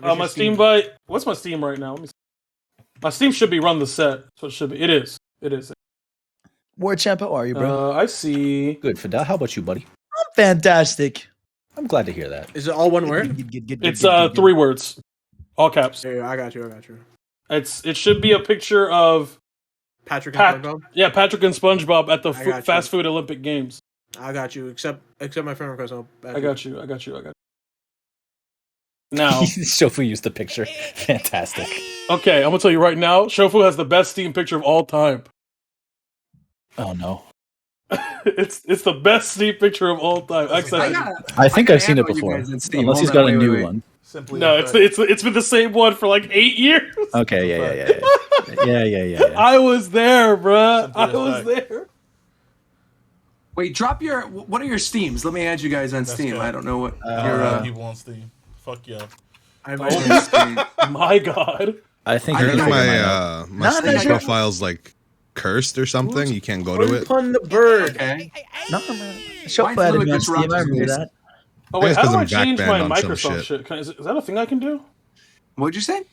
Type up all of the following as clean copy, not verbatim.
My Steam bite. What's my Steam right now? Let me see. My Steam should be run the set, so it should be. It is. It is. War Champ, how are you, bro? I see. Good, Fidel. How about you, buddy? I'm fantastic. I'm glad to hear that. Is it all one word? It's 3 words, all caps. Yeah, I got you. It should be a picture of Patrick and SpongeBob. Yeah, Patrick and SpongeBob at the I got you. fast food Olympic Games. I got you. Except my friend request. I got you. Now, Shofu used the picture. Fantastic. okay, I'm gonna tell you right now. Shofu has the best Steam picture of all time. Oh no. it's the best Steam picture of all time. I think I've seen it before. Unless he's got a new one. Simply No, it's been the same one for like 8 years. Okay, yeah. I was there, bruh. Simple I as was fact. there. Wait, drop your. What are your Steams? Let me add you guys on Steam. good. I don't know what. I your, don't have people on Steam. Fuck yeah. My God. I think I you think can figure mine my out. No, Steam no, profile's like cursed or something. You can't go to it. Pun the bird. Okay. No, man. Show Mine's added literally me on just Steam. I Rock's remember face. that. Oh wait, it's how 'cause do I I'm change my backbanned on some Microsoft shit. shit? Is that a thing I can do? What'd you say?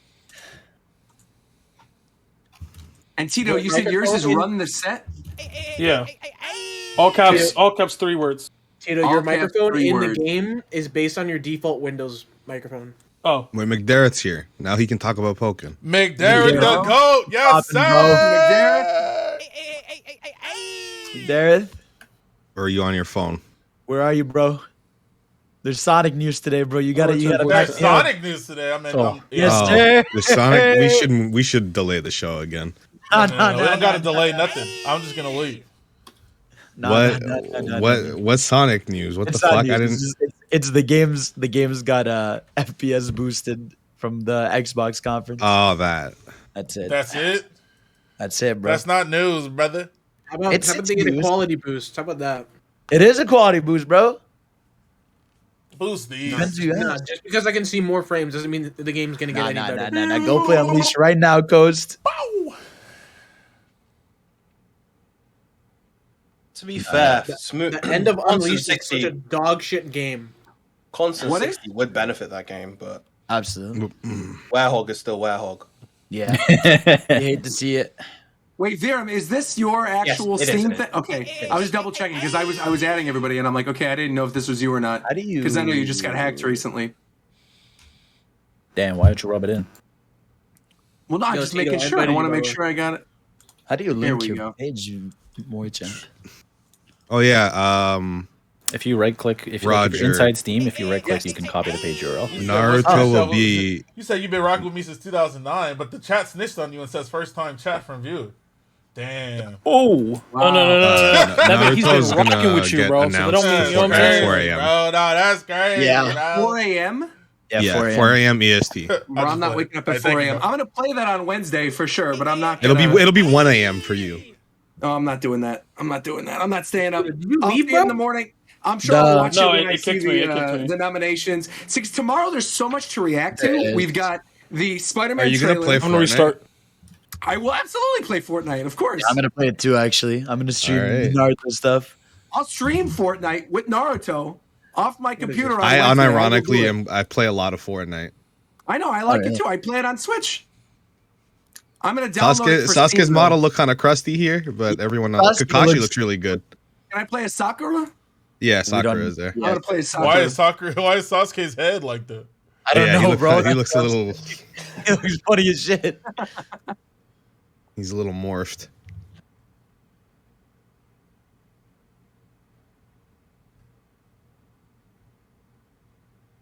And Tito, you said yours is run the set. Yeah. All caps 3 words. Tito, All your caps, microphone 3 in words. the game is based on your default Windows microphone. Oh, Wait, McDerrett's here. Now he can talk about Pokken. McDerrick the GOAT. Yes, Poppin', bro. sir. Dareth, Or are you on your phone? where are you, bro? There's Sonic news today, bro. You gotta There's back me up. Sonic news today. I mean, Oh. Yes, Oh, sir. the Sonic. We should delay the show again. No, we don't gotta delay nothing. I'm just gonna leave. What Sonic news? What the It's not fuck? news. I It's didn't. just- it's the games. The games got FPS boosted from the Xbox conference. Oh, that. That's it. That's it. That's it, bro. That's not news, brother. How about, It's they get a news. quality boost? How about that? It is a quality boost, bro. Boost these. Depends who you Nah, ask. just because I can see more frames doesn't mean that the game's gonna get any better. Nah. Go play Unleashed right now, Ghost. To be fair, smooth. The end of Constant Unleashed is such a 60, dog shit game. Constant What is- 60 would benefit that game, but Absolutely. Werehog is still Werehog. Yeah. You hate to see it. Wait, Viram, is this your actual it is, Steam it is. thing? Okay, I was double checking because I was adding everybody, and I'm like, okay, I didn't know if this was you or not. How do you? Because I know you just got hacked recently. Damn, why don't you rub it in? Well, no, I'm Yo, just Tito, making I sure. I invited want to you make over. sure I got it. How do you There link we your go. page, you Moichan? Oh yeah. If you right click, if you look at your Roger. inside Steam, if you right click, you can copy the page URL. Naruto will be. You said you've been rocking with me since 2009, but the chat snitched on you and says first time chat from view. Damn. Oh, Wow. no. That means he's Naruto's been rocking gonna with you, get bro. So they announced don't mean, you know what I'm at saying? 4 a.m. Bro, no, that's crazy. Yeah. bro. 4 a.m. Yeah, 4 a.m. EST. Bro, I'm not played. waking up Hey, at thank 4 you, a.m. bro. I'm gonna play that on Wednesday for sure, but I'm not. It'll Gonna... be 1 a.m. for you. No, I'm not doing that. I'm not staying up. Did you I'll leave, stay bro? in the morning. I'm sure No. I'll watch No, it when it I see kicked me, it kicked me. the nominations. See, 'cause tomorrow there's so much to react There to. is. We've got the Spider-Man Are you gonna trailer. play I'm gonna Fortnite? restart. I will absolutely play Fortnite, of course. I'm gonna play it too. Actually, I'm gonna stream Alright. Naruto stuff. I'll stream Fortnite with Naruto off my computer. On I Wednesday. will do unironically it. I play a lot of Fortnite. I know. I like Alright. it too. I play it on Switch. I'm gonna download it for Sasuke's Steam, though. model look kind of crusty here, but everyone else. Sasuke Kakashi looks- looks really good. Can I play a Sakura? Yeah, don't- Sakura is there. I'm gonna play a Sakura. Why is Sasuke's head like that? I don't Yeah, know, bro. He looks a little. He looks funny as shit. He's a little morphed.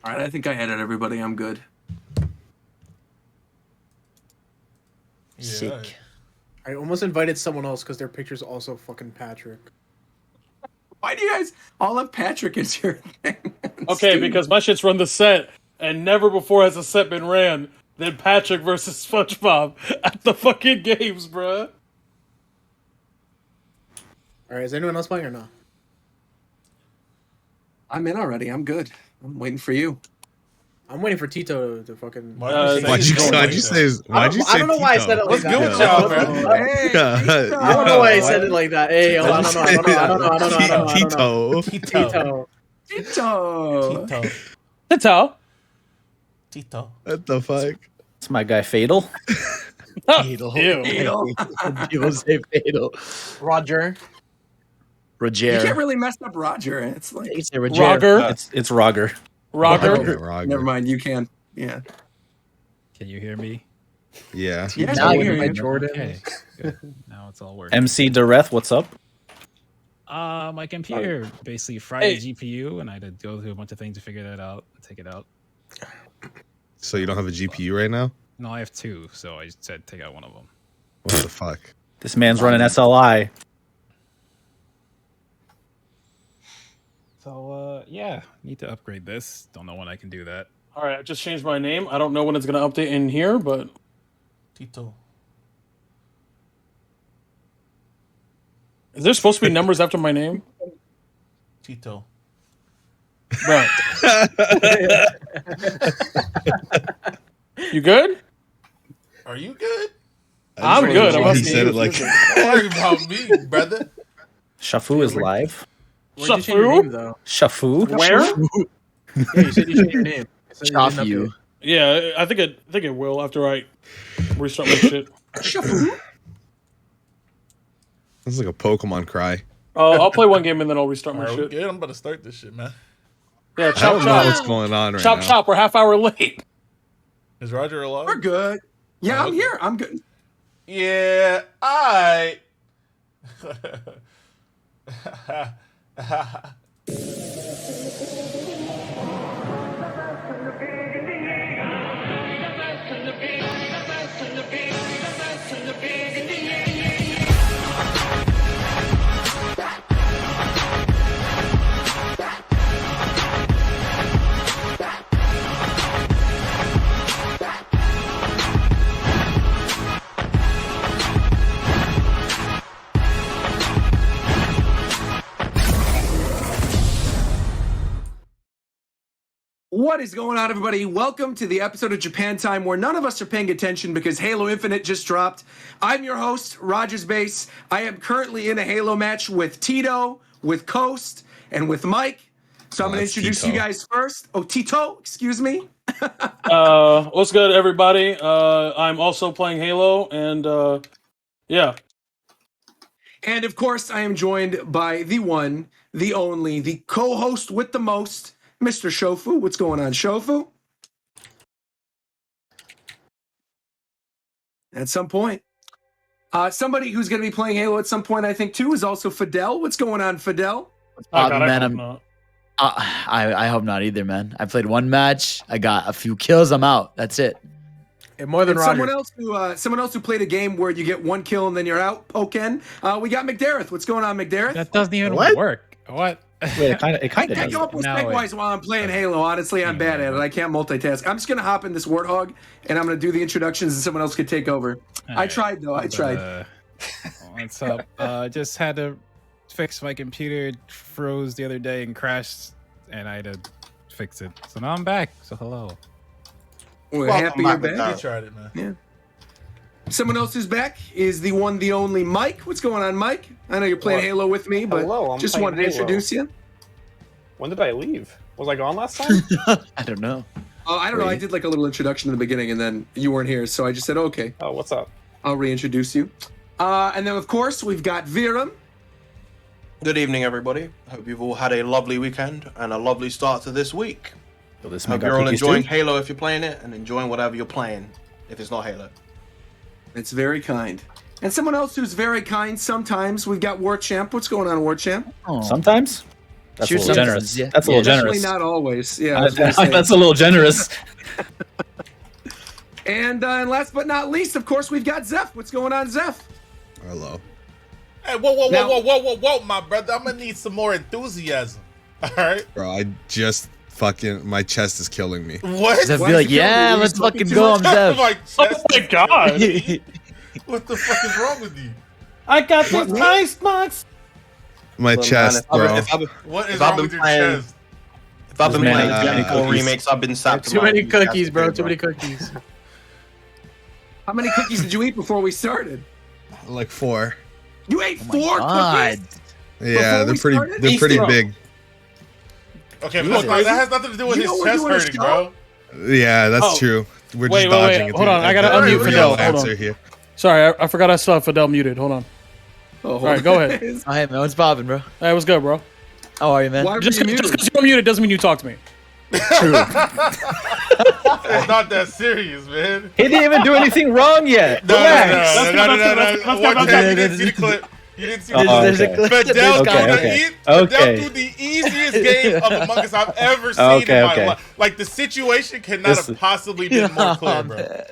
All right, I think I added everybody. I'm good. Sick. I almost invited someone else because their picture's also fucking Patrick. Why do you guys all have Patrick as your thing? Okay, Stupid. because my shit's run the set, and never before has a set been ran than Patrick versus SpongeBob at the fucking games, bruh. All right, is anyone else playing or not? I'm in already. I'm good. I'm waiting for you. I'm waiting for Tito to fucking. Uh, Why'd you say? I don't know why I said it like What's good that. with y'all, man? Hey, Yeah. I don't know why I said it like that. Hey, I don't know. Tito. Tito. Tito. Tito. Tito. What the fuck? It's my guy Fatal. Fatal. Ew. Fatal. People say fatal. Roger. You Roger. can't really mess up Roger. It's like You say Roger. Roger. It's Roger. Roger. Okay, Roger. never mind. You can. Yeah. Can you hear me? Yeah. Yeah. Now I you hear know you. my Jordan. Okay. Good. Now it's all working. MC Dareth, what's up? My computer basically fried the GPU, and I had to go through a bunch of things to figure that out and take it out. So you don't have a GPU right now? No, I have two, so I said take out one of them. What the fuck? This man's running SLI. So yeah, need to upgrade this. Don't know when I can do that. All right, I just changed my name. I don't know when it's gonna update in here, but Tito. is there supposed to be numbers after my name? Tito. Bro. You good? Are you good? I'm just good. wanted to I'm know he asking said you. it like Don't worry about me, brother. Shafu is live. Where'd you change your name, Shafu? though? Shafu? Where? Yeah, you said you changed your name. You said you didn't Shafu. update. Yeah, I think it will after I restart my shit. this is like a Pokemon cry. I'll play one game and then I'll restart my Are we shit. good? I'm about to start this shit, man. Yeah, I chop don't know what's chop. going on right Chop now. chop. We're half hour late. Is Roger alive? We're good. Yeah, I'm Okay. here. I'm good. Yeah, I. What is going on, everybody? Welcome to the episode of Japan Time where none of us are paying attention because Halo Infinite just dropped. I'm your host, Rogers Base. I am currently in a Halo match with Tito, with Coast, and with Mike. So I'm going to That's introduce Tito. you guys first. Oh, Tito, excuse me. What's good, everybody? I'm also playing Halo, and yeah. And of course, I am joined by the one, the only, the co-host with the most, Mr. Shofu. What's going on, Shofu? At some point. Somebody who's going to be playing Halo at some point, I think, too, is also Fidel. What's going on, Fidel? Oh, God, I man, hope I'm. not. I hope not either, man. I played one match. I got a few kills. I'm out. That's it. And more than And Roger. someone else who played a game where you get one kill and then you're out, Poken. We got McDareth. What's going on, McDareth? That doesn't even What? work. What? Wait, it kind I of can't does. come up with No, segways while I'm playing Halo. Honestly, I'm bad at it. I can't multitask. I'm just gonna hop in this Warthog and I'm gonna do the introductions and someone else could take over. I tried though. I tried. What's up? Just had to fix my computer. It froze the other day and crashed, and I had to fix it. So now I'm back. So hello. We're Welcome happy you're back, back. You tried it, man. Someone else who's back is the one, the only Mike. What's going on, Mike? I know you're playing What? Halo with me, but Hello, I'm just playing wanted to Halo. introduce you. When did I leave? Was I gone last time? I don't know. I don't know. I did like a little introduction in the beginning, and then you weren't here, so I just said, okay, Oh, what's up? I'll reintroduce you. And then, of course, we've got Viram. Good evening, everybody. Hope you've all had a lovely weekend and a lovely start to this week. So this man Hope got you're all cookies enjoying too? Halo if you're playing it, and enjoying whatever you're playing if it's not Halo. It's very kind. And someone else who's very kind sometimes, we've got War Champ. What's going on, War Champ? Oh. Sometimes? That's Shoot a little some generous. guns, yeah. That's a little Definitely generous. not always. Yeah, I was gonna say. That's a little generous. And last but not least, of course, we've got Zeph. What's going on, Zeph? Hello. Hey, whoa, Now- my brother. I'm gonna need some more enthusiasm. All right. Bro, I just fucking my chest is killing me. What? Zeph Why be is like, he killing yeah, you? let's He's smoking fucking too go. much. I'm Zeph. My Oh chest my is God! killing me. What the fuck is wrong with you? I got this What? ice box. My Look, chest, man, bro. What is If I've wrong been with your playing- chest? If I've been Man, playing too many 54 cookies. remakes, I've been sapped. Too many cookies, bro. Too many cookies. How many cookies did you eat before we started? Like 4. You ate Oh my 4 God. cookies? Yeah, Before we started? they're pretty Easter. big. Okay, You but know that has nothing to do with you know his we're chest doing a hurting, show? bro. Yeah, that's Oh. true. We're Wait, just wait, dodging wait. it. Hold on, I gotta The unmute real Fidel. Hold answer on. here. Sorry, I forgot I still have Fidel muted. Hold on. Oh, All right, go ahead. Oh, hey man, what's popping, bro? Hey, what's good, bro? How are you, man? Why were Just you because muted? you're muted doesn't mean you talk to me. It's not that serious, man. He didn't even do anything wrong yet. No. Let's go. One time you didn't see the clip. You didn't see the Oh, There's a okay. clip. Fidel Okay, Fidel threw the easiest game of Among Us I've ever seen in my life. Like, the situation could not have possibly been more clear, bro.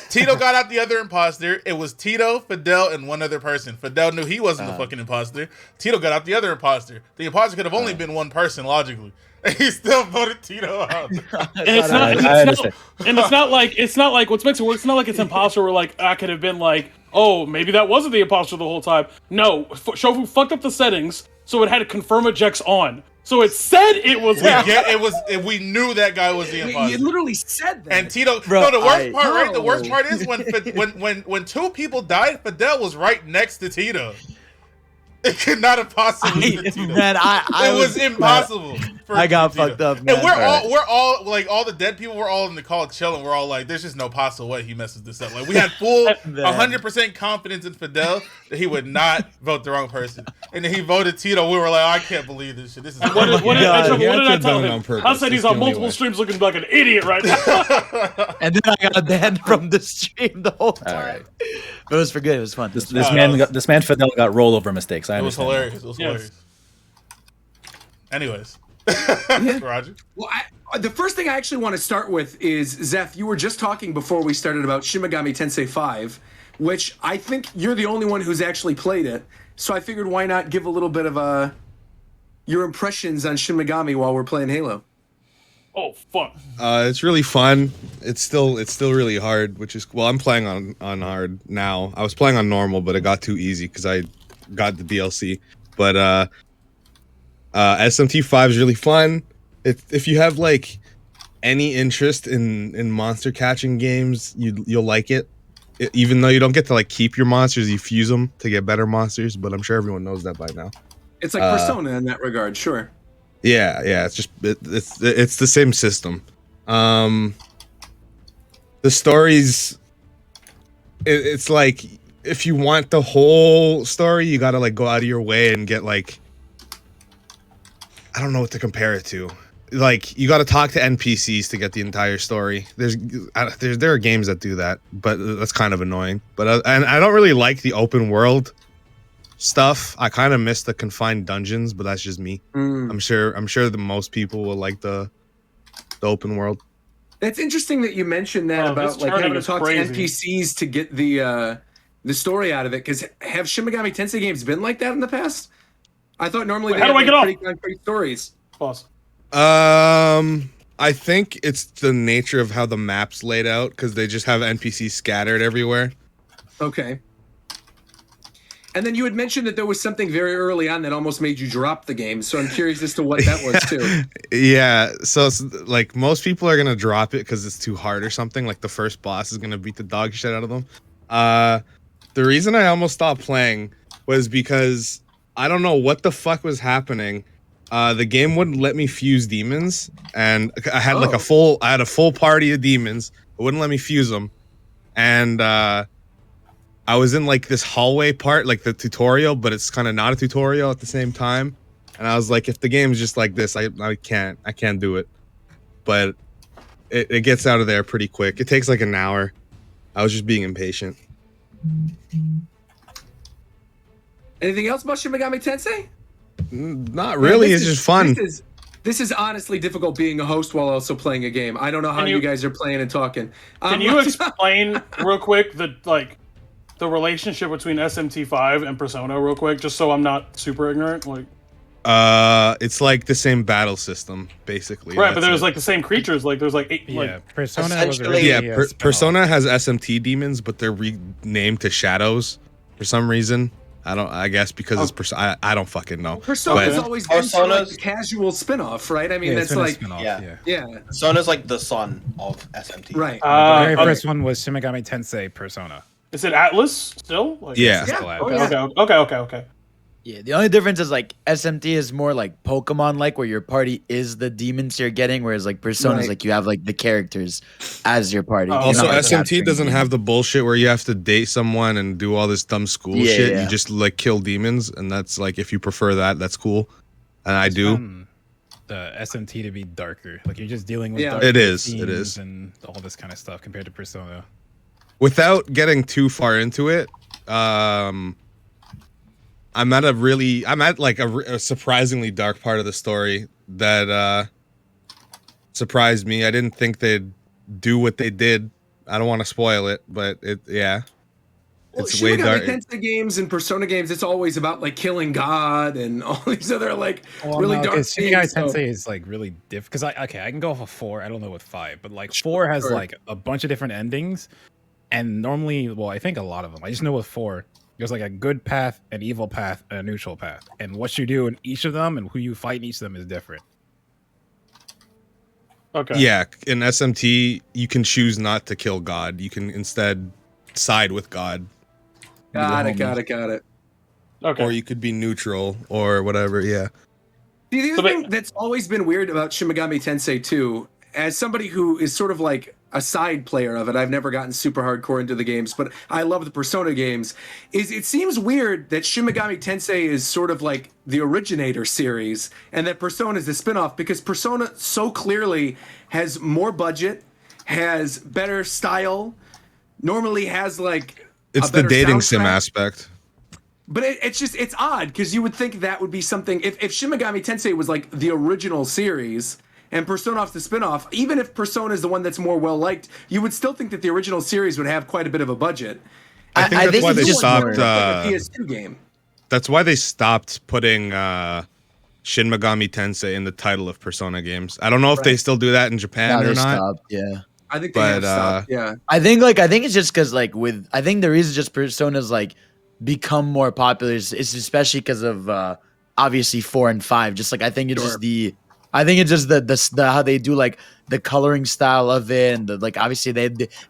Tito got out the other imposter. It was Tito, Fidel, and one other person. Fidel knew he wasn't the fucking imposter. Tito got out the other imposter. The imposter could have only been one person, logically. And he still voted Tito out. And it's not, I understand. and it's not like what's makes it work. It's not like it's imposter where like I could have been like, oh, maybe that wasn't the imposter the whole time. No, Shofu fucked up the settings, so it had to confirm ejects on. So it said it was him. We knew that guy was the You imposter. literally said that. And Tito, Bro, no, the worst part, right? The No. worst part is when two people died, Fidel was right next to Tito. It could not have possibly been Tito. Man, It was impossible. for I got Tito. fucked up, man. And we're all like all the dead people. We're all in the call chilling. We're all like, there's just no possible way he messes this up. Like we had full 100% confidence in Fidel that he would not vote the wrong person. And then he voted Tito. We were like, I can't believe this shit. This is What did God. I Yeah, tell done him? on purpose. I said he's That's on the only multiple way. streams looking like an idiot right now. And then I got banned from the stream the whole time. All right. But it was for good. It was fun. This that man was- got this man Fidel got rollover mistakes. I It was understand. hilarious. It was Yes. hilarious. Anyways, Roger. Well, the first thing I actually want to start with is, Zeph, you were just talking before we started about Shin Megami Tensei 5, which I think you're the only one who's actually played it. So I figured why not give a little bit of your impressions on Shin Megami while we're playing Halo. Oh fuck. It's really fun. It's still really hard, which is I'm playing on hard now. I was playing on normal, but it got too easy because I got the DLC. But SMT5 is really fun. If you have like any interest in monster catching games, you'll like it. Even though you don't get to like keep your monsters, you fuse them to get better monsters. But I'm sure everyone knows that by now. It's like Persona in that regard, sure. Yeah, it's just it's the same system. The stories, it's like if you want the whole story, you gotta like go out of your way and get like I don't know what to compare it to. Like you gotta talk to NPCs to get the entire story. There are games that do that, but that's kind of annoying. But and I don't really like the open world stuff. I kind of miss the confined dungeons, but that's just me. I'm sure the most people will like the open world. It's interesting that you mentioned that Oh, about this like having turning to is talk crazy. to NPCs to get the story out of it. Because have Shin Megami Tensei games been like that in the past? I thought normally Wait, they how do had I get like, off? pretty concrete stories. Pause. I think it's the nature of how the map's laid out because they just have NPCs scattered everywhere. Okay. And then you had mentioned that there was something very early on that almost made you drop the game. So I'm curious as to what that was too. Yeah, so it's, like most people are gonna drop it because it's too hard or something. Like the first boss is gonna beat the dog shit out of them. The reason I almost stopped playing was because I don't know what the fuck was happening. The game wouldn't let me fuse demons, and I had like a full party of demons. It wouldn't let me fuse them, and I was in like this hallway part, like the tutorial, but it's kind of not a tutorial at the same time. And I was like, if the game's just like this, I can't do it. But it gets out of there pretty quick. It takes like an hour. I was just being impatient. Anything else about Shin Megami Tensei? Not really. Man, It's just fun. This is honestly difficult being a host while also playing a game. I don't know how you guys are playing and talking. Can you explain real quick the relationship between SMT5 and Persona real quick, just so I'm not super ignorant? Like, it's like the same battle system, basically. right, but That's there's it. like the same creatures. Like there's like 8. Yeah, Like, Persona was Essentially- originally Yeah, a spin-off. Persona has SMT demons, but they're renamed to shadows for some reason. I guess because it's Persona. I don't fucking know. Persona's But- always been sort of like Persona's- the casual spin-off, right? I mean, Yeah, that's it's been a like, spin-off, yeah. yeah, Persona's like the son of SMT. right. The very okay. first one was Shin Megami Tensei Persona. Is it Atlas still? Like, Yeah. Yeah. Still out. Oh, yeah. Okay. Yeah, the only difference is like SMT is more like Pokemon like where your party is the demons you're getting, whereas like Persona is like you have like the characters as your party. Also, You're not, like, SMT capturing doesn't demons. have the bullshit where you have to date someone and do all this dumb school Yeah, shit. yeah. You just like kill demons, and that's like if you prefer that, that's cool. And I do. The SMT to be darker. Like you're just dealing with Yeah. darker It is, it themes is. and all this kind of stuff compared to Persona. Without getting too far into it, I'm at like a surprisingly dark part of the story that surprised me. I didn't think they'd do what they did. I don't want to spoil it, but Well, it's way Shin Megami dark. Tensei games and Persona games, it's always about like killing God and all these other like really dark Shin Megami things. So, Tensei is like really diff because I can go off of 4. I don't know with 5, but like 4 has Sure. like a bunch of different endings, and normally, well, I think a lot of them. I just know with 4, there's like a good path, an evil path, and a neutral path, and what you do in each of them and who you fight in each of them is different. Okay. Yeah, in SMT, you can choose not to kill God. You can instead side with God. got it. Okay. Or you could be neutral or whatever. Yeah. The other thing that's always been weird about Shin Megami Tensei 2, as somebody who is sort of like a side player of it, I've never gotten super hardcore into the games, but I love the Persona games, is it seems weird that Shin Megami Tensei is sort of like the originator series and that Persona is the spin-off, because Persona so clearly has more budget, has better style, normally has like It's a the better dating sim soundtrack. aspect. But it's odd because you would think that would be something if Shin Megami Tensei was like the original series and Persona's the spinoff. Even if Persona is the one that's more well liked, you would still think that the original series would have quite a bit of a budget. I think that's why they it's stopped. like a PS2 game. That's why they stopped putting Shin Megami Tensei in the title of Persona games. I don't know if they still do that in Japan No, or they not. stopped, yeah. I think they have But, stopped. Yeah. I think it's just because like I think the reason just Persona's like become more popular is especially because of obviously 4 and 5. Just like I think it's just the how they do like the coloring style of it, and the, like obviously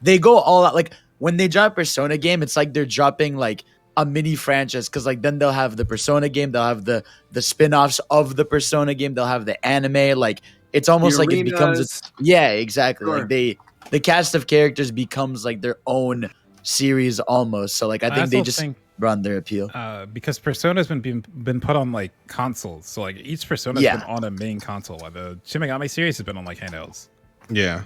they go all out. Like when they drop Persona game, it's like they're dropping like a mini franchise, because like then they'll have the Persona game, they'll have the spin-offs of the Persona game, they'll have the anime. Like it's almost The like it becomes arenas. yeah, exactly. Sure. Like the cast of characters becomes like their own series almost. So like I think they also just think, run their appeal. because Persona's been put on like consoles, so like each Persona's Yeah. been on a main console. While the Shin Megami series has been on like handhelds. Yeah.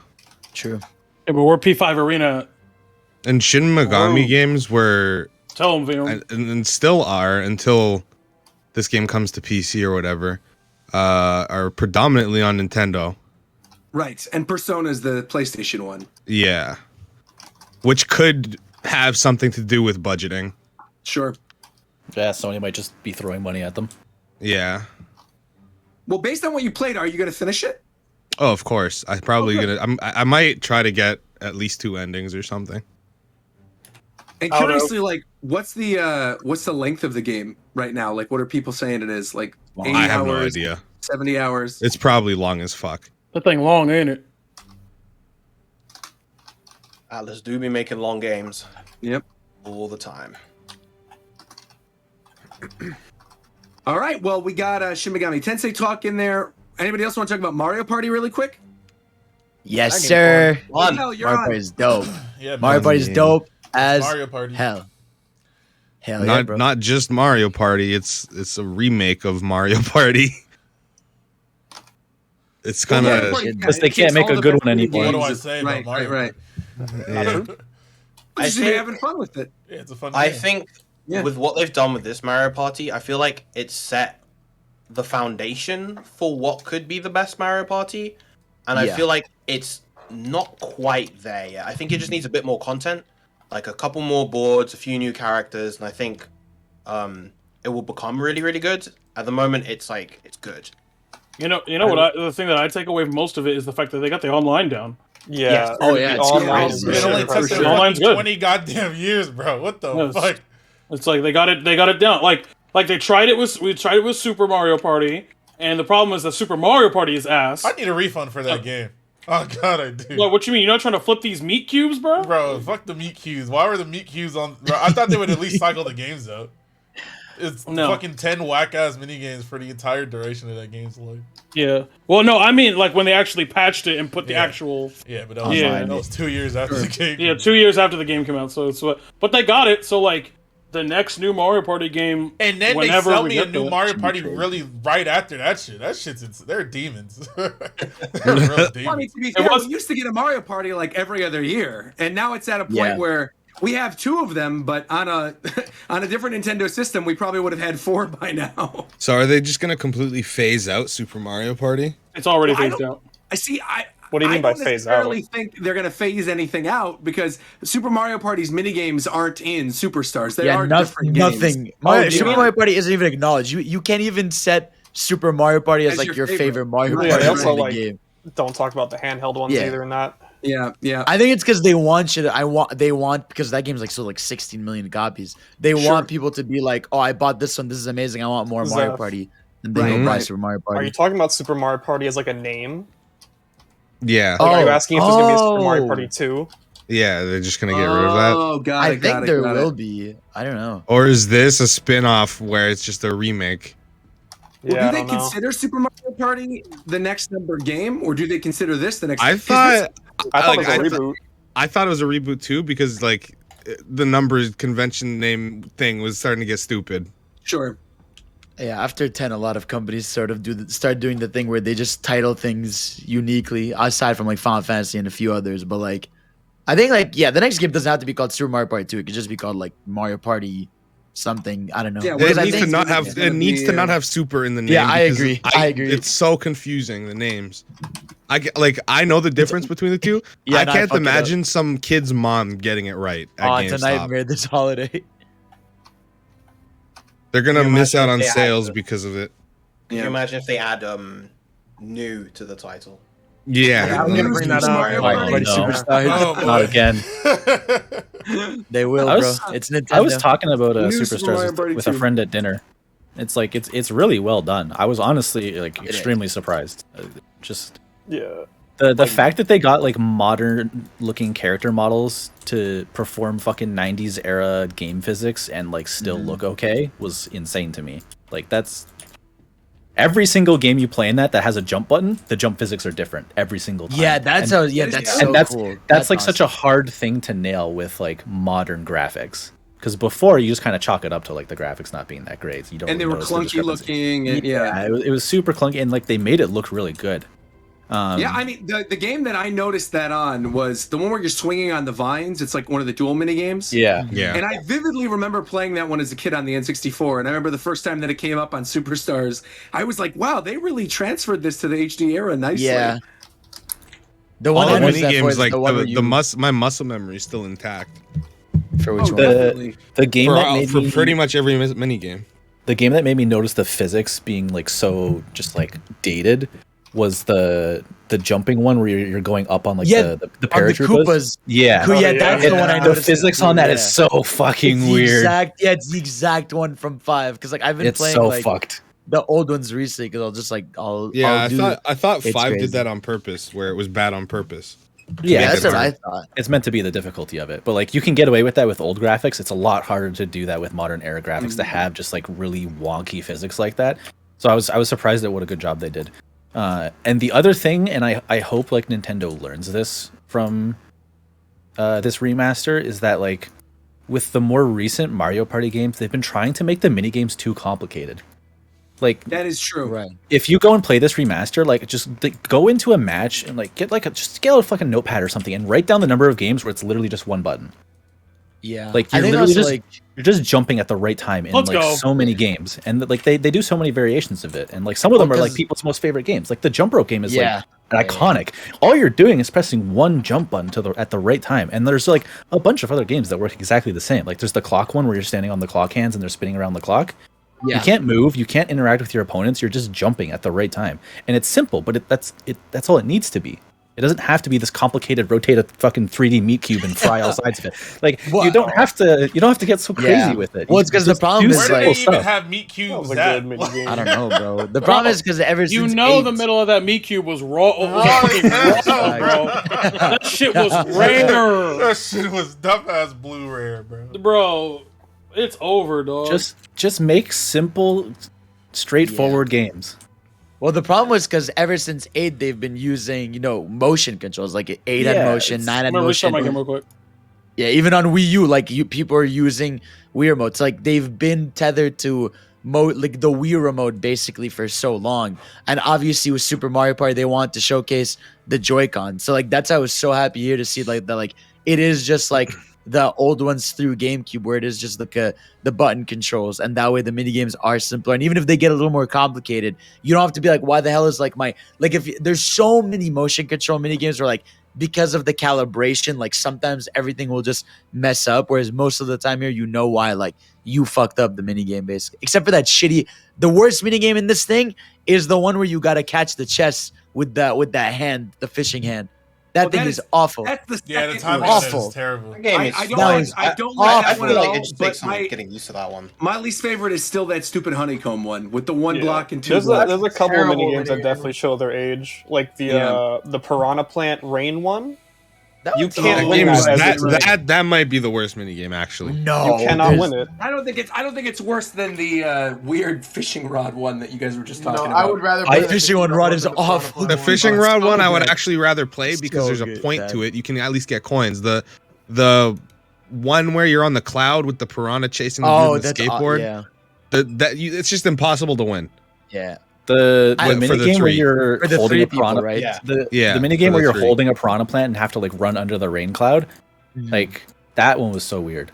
True. Yeah, but we're P5 Arena. And Shin Megami Whoa. games were Tell them, Vino. and still are until this game comes to PC or whatever, are predominantly on Nintendo. Right. And Persona is the PlayStation one. Yeah. Which could have something to do with budgeting. Sure. Yeah, Sony might just be throwing money at them. Yeah. Well, based on what you played, are you going to finish it? Oh, of course. I probably I might try to get at least 2 endings or something. And I don't know. curiously, like, what's the length of the game right now? Like, what are people saying it is? Like, 80 I have no hours, idea. 70 hours? It's probably long as fuck. That thing long, ain't it? Atlas do be making long games Yep. all the time. All right. Well, we got Shin Megami Tensei talk in there. Anybody else want to talk about Mario Party really quick? Yes, sir. Fun. Hell, you're Mario on. Party is dope. Yeah, Mario man. Party is dope as Mario Party. hell. Hell yeah, bro. Not just Mario Party, it's a remake of Mario Party. It's kind Mario of Party, Because they it can't takes make all a the good best one indie anymore. What do I games. say about Right, Mario right. yeah. I just think- having fun with it. Yeah, it's a fun I game. think Yeah. with what they've done with this Mario Party, I feel like it's set the foundation for what could be the best Mario Party, and I Yeah. feel like it's not quite there yet. I think it just needs a bit more content, like a couple more boards, a few new characters, and I think it will become really, really good. At the moment, it's like it's good. You know the thing that I take away from most of it is the fact that they got the online down. Yeah. Yes. Oh, yeah, it's Online. crazy. It only took them Online's fucking good. 20 goddamn years, bro. What the Yes. fuck? It's like they got it down. Like they tried it with Super Mario Party, and the problem is that Super Mario Party is ass. I need a refund for that game. Oh god, I do. What you mean? You're not trying to flip these meat cubes, bro? Bro, fuck the meat cubes. Why were the meat cubes on? Bro, I thought they would at least cycle the games though. It's fucking 10 whack ass mini games for the entire duration of that game's life. Yeah. Well, no, I mean like when they actually patched it and put the actual. Yeah, but that was 2 years after the game. Yeah, 2 years after the game came out. So it's what. But they got it. So like the next new Mario Party game, and then they sell me a new Mario Party really right after that shit. That shit's they're demons. They're real demons. I mean, to be fair, we used to get a Mario Party like every other year, and now it's at a point where we have 2 of them, but on a different Nintendo system, we probably would have had 4 by now. So are they just gonna completely phase out Super Mario Party? It's already phased out. What do you mean by phase out? I don't necessarily think they're going to phase anything out because Super Mario Party's minigames aren't in Superstars. They are different games. Super Mario Party isn't even acknowledged. You can't even set Super Mario Party as like your favorite Mario Party game. Don't talk about the handheld ones either in that. Yeah. I think it's because they want shit. They want because that game's like sold like 16 million copies. They want people to be like, oh, I bought this one. This is amazing. I want more Mario Party. And they go buy Super Mario Party. Are you talking about Super Mario Party as like a name? Yeah. Like, are you asking if there's gonna be a Super Mario Party 2? Yeah, they're just gonna get rid of that. Oh god, I think there will be. I don't know. Or is this a spin-off where it's just a remake? Well, do they consider Super Mario Party the next number game, or do they consider this the next? I thought it was a reboot. I thought it was a reboot too because like the numbers convention name thing was starting to get stupid. Sure. Yeah, after 10, a lot of companies sort of start doing the thing where they just title things uniquely, aside from like Final Fantasy and a few others. But like, I think like the next game doesn't have to be called Super Mario Party 2. It could just be called like Mario Party something. I don't know. Yeah, it needs to not have have super in the name. Yeah, I agree. I agree. It's so confusing, the names. I know the difference between the two. I can't imagine some kid's mom getting it right at GameStop. It's a nightmare this holiday. They're gonna miss out on sales because of it. Can you imagine if they add new to the title? Yeah, I'm gonna bring that up. Not again. They will, bro. It's Nintendo. I was talking about Superstars with a friend at dinner. It's like it's really well done. I was honestly like extremely surprised. The fact that they got like modern looking character models to perform fucking 90s era game physics and like still look okay was insane to me. Like that's every single game you play in that has a jump button, the jump physics are different every single time. Yeah, that's cool. That's like awesome. Such a hard thing to nail with like modern graphics. Because before you just kind of chalk it up to like the graphics not being that great. You don't. And they were clunky looking. And, it was super clunky, and like they made it look really good. I mean, the game that I noticed that on was the one where you're swinging on the vines. It's like one of the dual mini games. Yeah. And I vividly remember playing that one as a kid on the N64. And I remember the first time that it came up on Superstars, I was like, wow, they really transferred this to the HD era nicely. Yeah. The one mini games like my muscle memory is still intact. For which one? The game that made for pretty much every mini game. The game that made me notice the physics being like so just like dated was the jumping one where you're going up on like the paratroopers. Yeah, that's the one I noticed. The physics on that is so fucking weird. It's the exact one from 5 because like I've been playing so like fucked. The old ones recently because I'll just like I thought 5 did that on purpose where it was bad on purpose. Yeah, that's what I thought. It's meant to be the difficulty of it, but like you can get away with that with old graphics. It's a lot harder to do that with modern era graphics to have just like really wonky physics like that. So I was surprised at what a good job they did. And the other thing, and I hope like Nintendo learns this from this remaster, is that like with the more recent Mario Party games, they've been trying to make the mini games too complicated. Like that is true. Right. If you go and play this remaster, like just go into a match and like get a fucking notepad or something and write down the number of games where it's literally just one button. Yeah. Like you're literally you're just jumping at the right time in so many games, and like they do so many variations of it, and like some of them are like people's most favorite games. Like the jump rope game is iconic. All you're doing is pressing one jump button at the right time, and there's like a bunch of other games that work exactly the same. Like there's the clock one where you're standing on the clock hands and they're spinning around the clock. Yeah. You can't move, you can't interact with your opponents. You're just jumping at the right time, and it's simple, but that's all it needs to be. It doesn't have to be this complicated, rotate a fucking 3D meat cube and fry all sides of it. Like you don't have to get so crazy with it. Well, it's because the problem is where do they even have meat cubes at? I don't know, bro. The problem is because ever since the middle of that meat cube was raw, bro. That shit was rare. That shit was dumb ass blue rare, bro. Bro, It's over, dog. Just make simple, straightforward games. Well, the problem was because ever since 8, they've been using, motion controls. Like 8 had motion, 9 had motion. My game real quick. Yeah, even on Wii U, like people are using Wii remotes. Like they've been tethered to like the Wii remote basically for so long. And obviously with Super Mario Party, they want to showcase the Joy-Con. So like that's why I was so happy here to see like that. Like it is just like the old ones through GameCube, where it is just like the button controls, and that way the mini games are simpler. And even if they get a little more complicated, you don't have to be like, why the hell is like if there's so many motion control mini games where like because of the calibration, like sometimes everything will just mess up, whereas most of the time here why like you fucked up the mini game basically. Except for that the worst mini game in this thing is the one where you gotta catch the chest with that hand, the fishing hand. That thing is awful. That's the timing awful. Is terrible. That game is I don't like that one at all. It just takes some getting used to that one. My least favorite is still that stupid honeycomb one with the one block and 2 There's blocks. There's a couple of mini games that definitely show their age, like the Piranha Plant Rain one. You can't win that might be the worst mini game actually. No, you cannot win it. I don't think it's worse than the weird fishing rod one that you guys were just talking about. I would rather play the fishing rod is awful. The fishing rod one I would actually rather play because there's a point to it. You can at least get coins. The one where you're on the cloud with the piranha chasing the dude with the skateboard. It's just impossible to win. Yeah. The mini game where you're holding a piranha, right? The mini game where you're holding a piranha plant and have to like run under the rain cloud, like that one was so weird.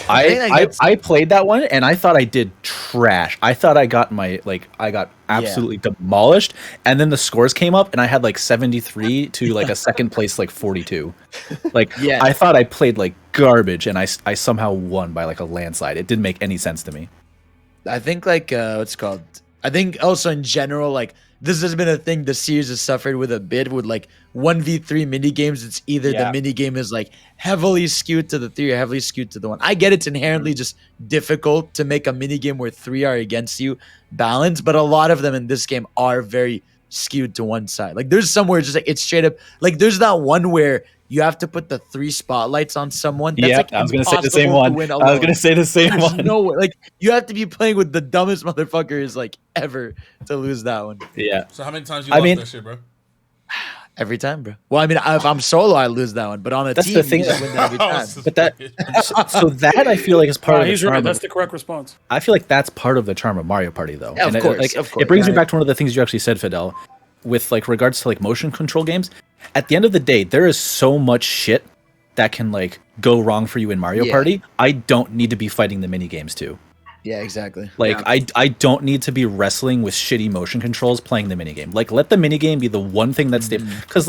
I played that one and I thought I did trash. I thought I got absolutely demolished, and then the scores came up and I had like 73 to like a second place like 42. I thought I played like garbage and I somehow won by like a landslide. It didn't make any sense to me. I think what's it called? I think also in general, like this has been a thing the series has suffered with a bit with like 1v3 mini games. It's either the mini game is like heavily skewed to the 3 or heavily skewed to the 1. I get it's inherently just difficult to make a mini game where 3 are against you balanced, but a lot of them in this game are very skewed to one side. Like there's somewhere just like it's straight up like there's that one where you have to put the 3 spotlights on someone. That's like I was gonna say the same one. I was gonna say the same one. No way. Like you have to be playing with the dumbest motherfuckers like ever to lose that one. Yeah. So how many times you lost that shit, bro? Every time, bro. Well, I mean, if I'm solo, I lose that one, but on a team, the thing. you win that every time. But that I feel like is part of the charm. That's the correct response. I feel like that's part of the charm of Mario Party, though. Yeah, of course. It brings me back to one of the things you actually said, Fidel, with like regards to like motion control games. At the end of the day, there is so much shit that can like go wrong for you in Mario Party. I don't need to be fighting the mini games too. Yeah, exactly. I don't need to be wrestling with shitty motion controls playing the mini game. Like let the mini game be the one thing that's because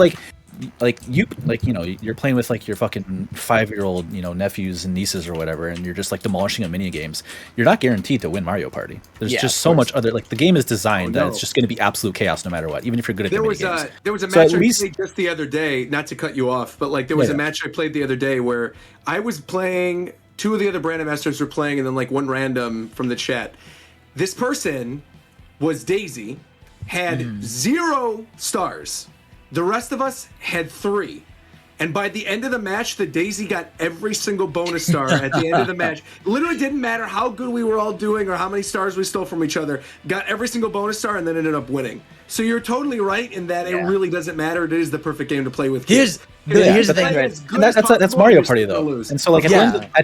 you're playing with like your fucking 5-year-old nephews and nieces or whatever, and you're just like demolishing a mini games. You're not guaranteed to win Mario Party. There's just so much other the game is designed that it's just going to be absolute chaos no matter what, even if you're good at the mini games. There was a match I played just the other day, not to cut you off, but like there was a match I played the other day where I was playing. 2 of the other Brandon Masters were playing, and then like one random from the chat. This person was Daisy, had 0 stars. The rest of us had 3. And by the end of the match, the Daisy got every single bonus star at the end of the match. It literally didn't matter how good we were all doing or how many stars we stole from each other. Got every single bonus star and then ended up winning. So you're totally right in that it really doesn't matter. It is the perfect game to play with kids. Here's the thing, right? That's Mario Party though. And so like at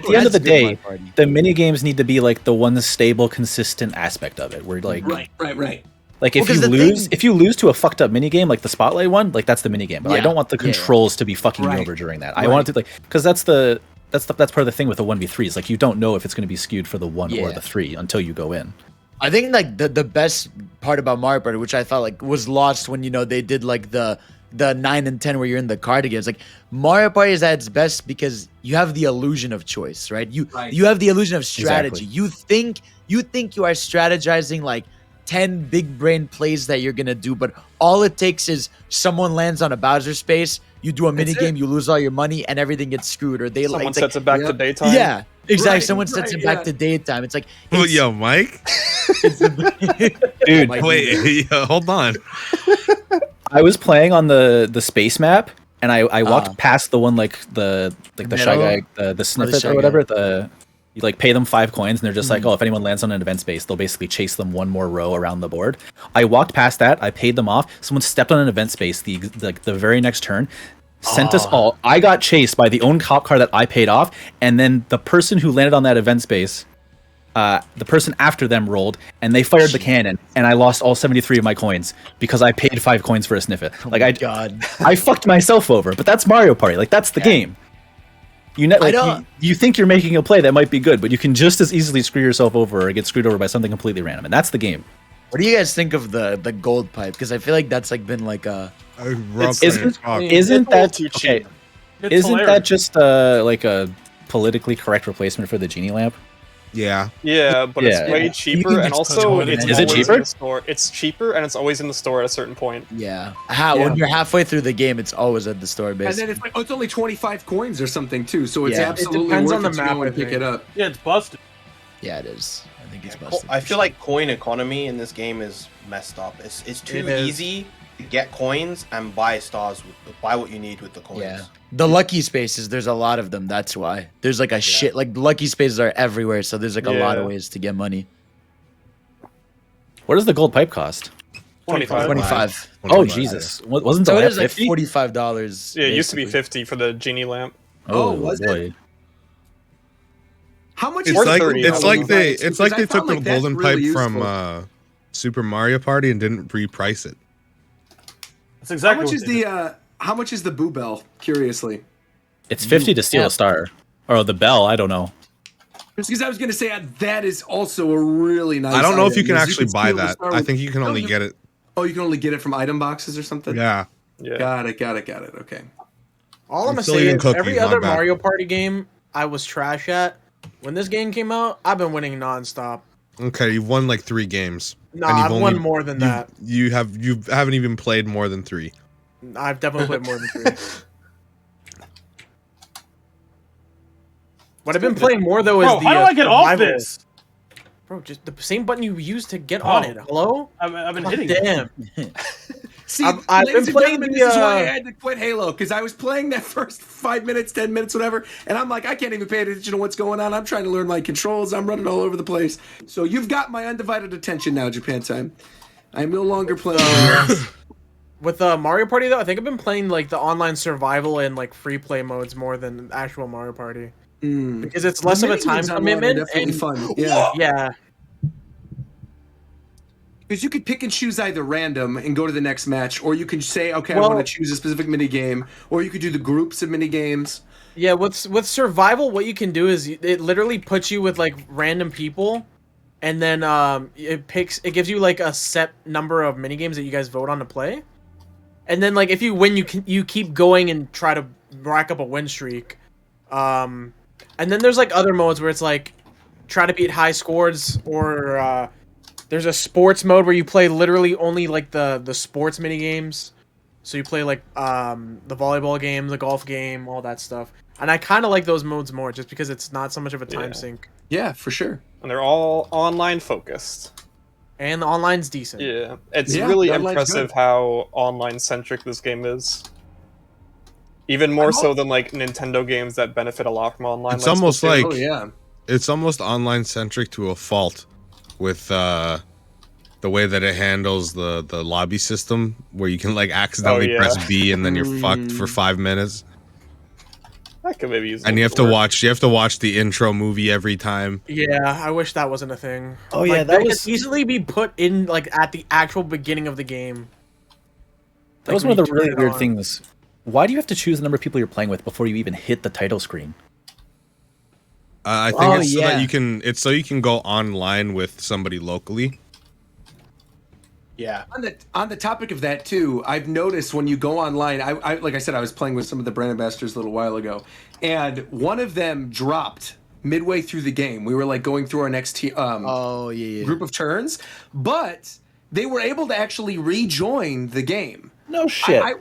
the end of the day, the mini games need to be like the one stable, consistent aspect of it. Where like right. Like if you lose to a fucked up mini game like the Spotlight one, like that's the mini game. But I don't want the controls to be fucking me over during that. I want it to because that's part of the thing with the 1v3s. Like you don't know if it's going to be skewed for the 1 or the 3 until you go in. I think like the best part about Mario Party, which I thought like was lost when they did like the 9 and 10 where you're in the car together. It's like Mario Party is at its best because you have the illusion of choice, right? You have the illusion of strategy. Exactly. You think you are strategizing like 10 big brain plays that you're gonna do, but all it takes is someone lands on a Bowser space, you do a mini game, you lose all your money, and everything gets screwed. Or someone sets it back to daytime. Yeah, exactly. Someone sets it back to daytime. It's like, yo, Mike, dude, wait, hold on. I was playing on the space map, and I walked past the one like the shy guy, the snippet or whatever. You like pay them 5 coins, and they're just like, oh, if anyone lands on an event space, they'll basically chase them one more row around the board. I walked past that. I paid them off. Someone stepped on an event space the very next turn, sent us all. I got chased by the own cop car that I paid off, and then the person who landed on that event space, the person after them rolled, and they fired the cannon, and I lost all 73 of my coins because I paid 5 coins for a sniffet. Like I fucked myself over. But that's Mario Party. Like that's the game. You think you're making a play that might be good, but you can just as easily screw yourself over or get screwed over by something completely random, and that's the game. What do you guys think of the gold pipe? Because I feel like that's like been like a isn't that okay? Isn't that just like a politically correct replacement for the genie lamp? Yeah, but it's way cheaper, and also is it cheaper? It's cheaper, and it's always in the store at a certain point. Yeah, when you're halfway through the game, it's always at the store, basically. And then it's like, it's only 25 coins or something too, so it's absolutely it worth on the it map, to go and pick it up. Yeah, it's busted. Yeah, it is. I think it's busted. I feel like coin economy in this game is messed up. It's too easy to get coins and buy stars, buy what you need with the coins. Yeah. The lucky spaces, there's a lot of them. That's why there's like a shit. Like lucky spaces are everywhere, so there's like a lot of ways to get money. What does the gold pipe cost? 25. Oh Jesus! Wasn't the lamp like $50? $45? Yeah, it used to be 50 for the genie lamp. Oh, was it? How much? It's is like 30? it's like they took the like that's golden really pipe from Super Mario Party and didn't reprice it. That's exactly. How much is the Boo Bell? Curiously, it's 50 to steal a star, or the bell. I don't know. Because I was going to say that is also a really nice. I don't know item. if you can actually buy steal the that. star I think you can only get it. Oh, you can only get it from item boxes or something. Yeah. Got it. Okay. All I'm gonna still say eating is cookies, every my other bad. Mario Party game I was trash at. When this game came out, I've been winning nonstop. Okay, you've won like 3 games. No, and you've I've won more than that. You haven't even played more than 3. I've definitely played more than 3. What I've been playing more though is Bro, the. how do I get off survival. this? Bro, just the same button you used to get on it. Hello? I've been God hitting. damn. See, I've been playing this is why I had to quit Halo, because I was playing that first 5 minutes, 10 minutes, whatever, and I'm like, I can't even pay attention to what's going on. I'm trying to learn my controls. I'm running all over the place. So you've got my undivided attention now, Japan Time. I'm no longer playing. With Mario Party though, I think I've been playing like the online survival and like free play modes more than actual Mario Party. Because it's less of a time commitment. Definitely fun. Yeah. Yeah. Because you could pick and choose either random and go to the next match, or you can say, okay, I want to choose a specific mini game, or you could do the groups of mini games. Yeah, with survival, what you can do is it literally puts you with like random people, and then it gives you like a set number of mini games that you guys vote on to play, and then like if you win, you keep going and try to rack up a win streak. And then there's like other modes where it's like try to beat high scores, or there's a sports mode where you play literally only like the sports mini games. So you play like the volleyball game, the golf game, all that stuff. And I kind of like those modes more just because it's not so much of a time sink. Yeah, for sure. And they're all online focused. And the online's decent. Yeah, it's really impressive how online centric this game is. Even more so than like Nintendo games that benefit a lot from online. It's almost like yeah, it's almost online centric to a fault, with the way that it handles the lobby system, where you can like accidentally press B and then you're fucked for 5 minutes. I could maybe use. And you have to watch the intro movie every time. Yeah, I wish that wasn't a thing. Oh yeah, that could easily be put in like at the actual beginning of the game. That was one of the really weird things. Why do you have to choose the number of people you're playing with before you even hit the title screen? I think it's so that you can. It's so you can go online with somebody locally. Yeah. On the topic of that too, I've noticed when you go online, I like I said, I was playing with some of the brand ambassadors a little while ago, and one of them dropped midway through the game. We were like going through our next group of turns, but they were able to actually rejoin the game. No shit. I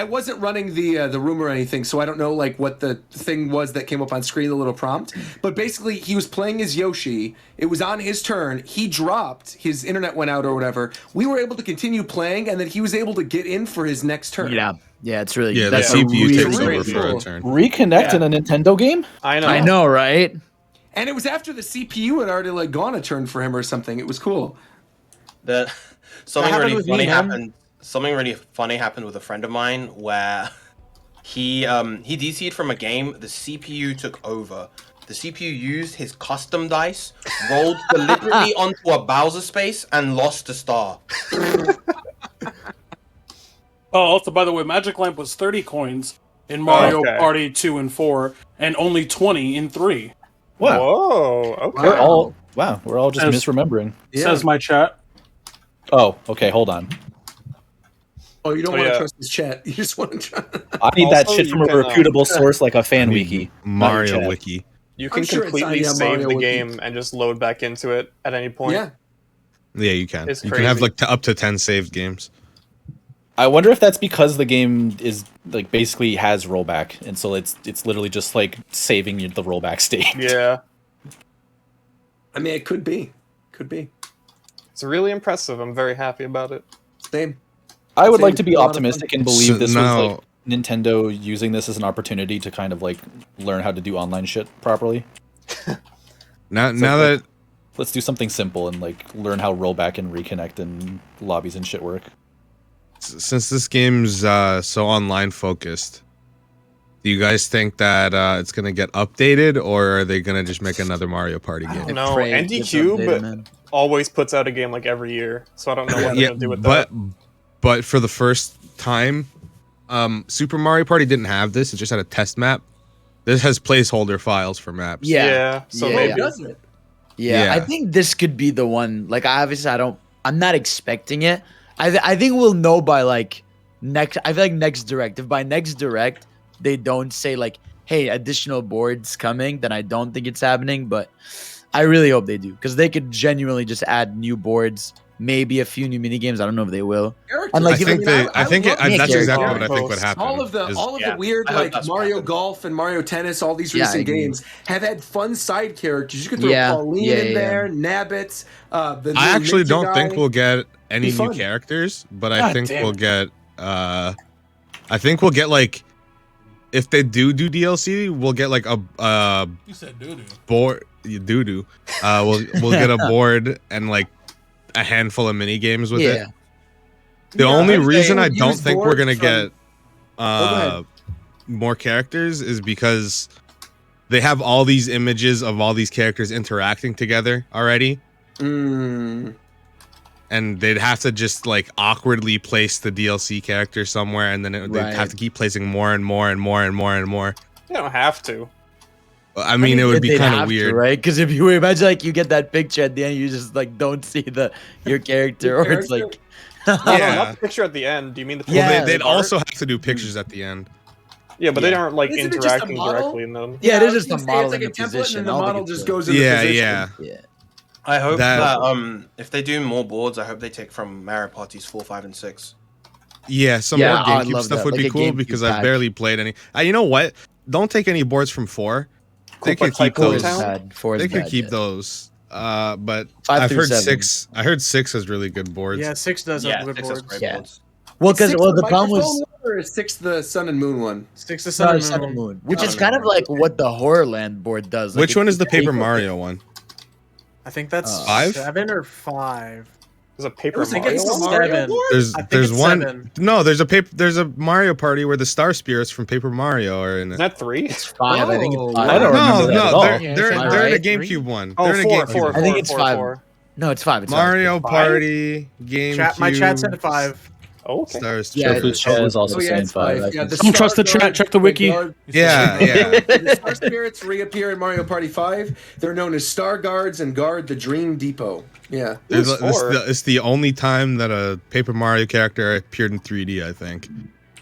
wasn't running the room or anything, so I don't know like what the thing was that came up on screen, the little prompt. But basically, he was playing as Yoshi. It was on his turn. He dropped. His internet went out or whatever. We were able to continue playing, and then he was able to get in for his next turn. Yeah. Yeah, it's really Yeah, that's the CPU really takes over cool. for a turn. Reconnect in a Nintendo game? I know, right? And it was after the CPU had already like gone a turn for him or something. It was cool. Something really funny happened. Something really funny happened with a friend of mine where he DC'd from a game. The CPU took over. The CPU used his custom dice, rolled deliberately onto a Bowser space, and lost a star. Oh, also, by the way, Magic Lamp was 30 coins in Mario Party 2 and 4, and only 20 in 3. Wow. Whoa. Okay. We're all just misremembering. Says my chat. Oh, okay, hold on. Oh, you don't want to trust his chat. You just want to try. I need that shit from a reputable source like a fan wiki. Mario wiki. You can completely save the game and just load back into it at any point. Yeah, you can. It's you crazy. can have like up to 10 saved games. I wonder if that's because the game is like basically has rollback, and so it's literally just like saving the rollback state. Yeah. I mean, it could be. Could be. It's really impressive. I'm very happy about it. Same. I would like to be optimistic and believe this was now- like Nintendo using this as an opportunity to kind of like learn how to do online shit properly. Now It's that let's do something simple and like learn how rollback and reconnect and lobbies and shit work. since this game's so online focused, do you guys think that it's gonna get updated, or are they gonna just make another Mario Party game? No, NDCube always puts out a game like every year, so I don't know what they're gonna do with that. But for the first time, Super Mario Party didn't have this. It just had a test map. This has placeholder files for maps. So maybe. Yeah, I think this could be the one. Like, I'm not expecting it. I think we'll know by like next. I feel like next Direct. If by next Direct they don't say like, "Hey, additional boards coming," then I don't think it's happening. But I really hope they do, because they could genuinely just add new boards, maybe a few new mini games. I don't know if they will. And like, I think that's exactly what I think would happen. All of the weird like Mario Golf and Mario Tennis, all these recent games have had fun side characters. You could throw Pauline in there, Nabbit. I actually don't think we'll get any new characters, but I think we'll get. I think we'll get like, if they do DLC, we'll get like a You said doo-doo. board. Doo-doo. We'll get a board and like a handful of mini games with it. The only reason I don't think we're gonna get more characters is because they have all these images of all these characters interacting together already. And they'd have to just like awkwardly place the DLC character somewhere, and then they'd have to keep placing more and more and more and more and more. You don't have to. I mean, it would be kind of weird, right? Because if you imagine like you get that picture at the end, you just like don't see your character, or it's like not the picture at the end. Do you mean the picture? Well, they'd also have to do pictures at the end. Yeah, but they aren't like Isn't it just a interacting model? directly in them. Yeah, it is just a It's model like in a the template, position. and the I don't model think it's just good. goes in the position. Yeah. I hope that if they do more boards, I hope they take from Mario Parties 4, 5, and 6. Yeah, some more GameCube stuff would be cool, because I've barely played any. You know what? Don't take any boards from 4. They could keep those. They could keep those. But I've heard 6. I heard 6 has really good boards. Yeah, 6 does have good boards. boards. Well, because the the problem was or is 6 the Sun and Moon one? 6 the Sun Sun and Moon, which is kind of like what the Horrorland board does. Like, Which one is the Paper Mario one? I think that's 5? 7 or 5. There's a Paper I think Mario it's one? 7. There's one. 7. No, there's a Mario Party where the Star Spirits from Paper Mario are in it. Is that 3? It's 5. I think it's 5. I don't remember that at all. They're in a GameCube one. Oh, They're in a 4, GameCube 4, one. I think it's 5. 4. No, it's 5. It's Mario 5. Party, GameCube. My chat said 5. Oh, okay. Star Shofu's chat is also saying 5. Don't trust the chat. Check the wiki. Yeah. The Star Spirits reappear in Mario Party 5. They're known as Star Guards and guard the Dream Depot. Yeah. It's the only time that a Paper Mario character appeared in 3D, I think.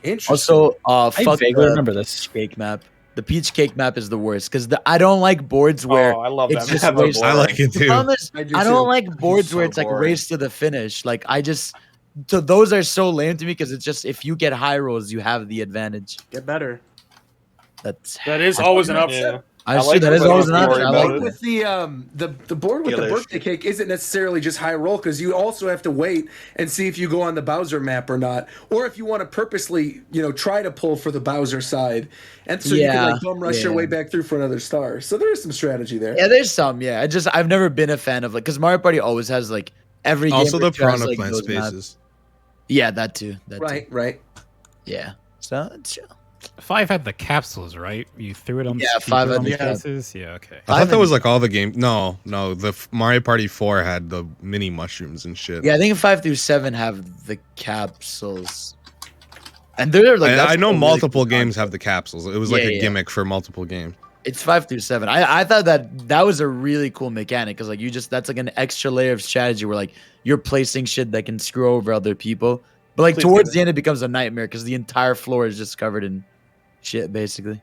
Interesting. Also, I fuck vaguely the remember this. Peach Cake map. The Peach Cake map is the worst, because I don't like boards where I love it's that just map. race. I like it The too. problem is, I do I don't too. like boards where so it's like boring. race to the finish. Like so those are so lame to me, because it's just if you get high rolls, you have the advantage. Get better. That is always an upset. Yeah. I like that is always an option. I like with the board with the birthday cake isn't necessarily just high roll, because you also have to wait and see if you go on the Bowser map or not, or if you want to purposely, try to pull for the Bowser side, and so you can like bum rush your way back through for another star. So there is some strategy there. Yeah, there's some. Yeah, I've never been a fan of because Mario Party always has like every game also the Piranha Plant spaces. Yeah, that too. Right. Yeah. So it's chill. 5 had the capsules, right? You threw it on. Yeah, 5 had the capsules. Yeah, okay. I thought that was like all the games. No, the Mario Party 4 had the mini mushrooms and shit. Yeah, I think 5 through 7 have the capsules, and they're like. I know multiple games have the capsules. It was like a gimmick for multiple games. It's 5 through 7. I thought that was a really cool mechanic because like that's like an extra layer of strategy where like you're placing shit that can screw over other people, but like towards the end it becomes a nightmare because the entire floor is just covered in shit basically.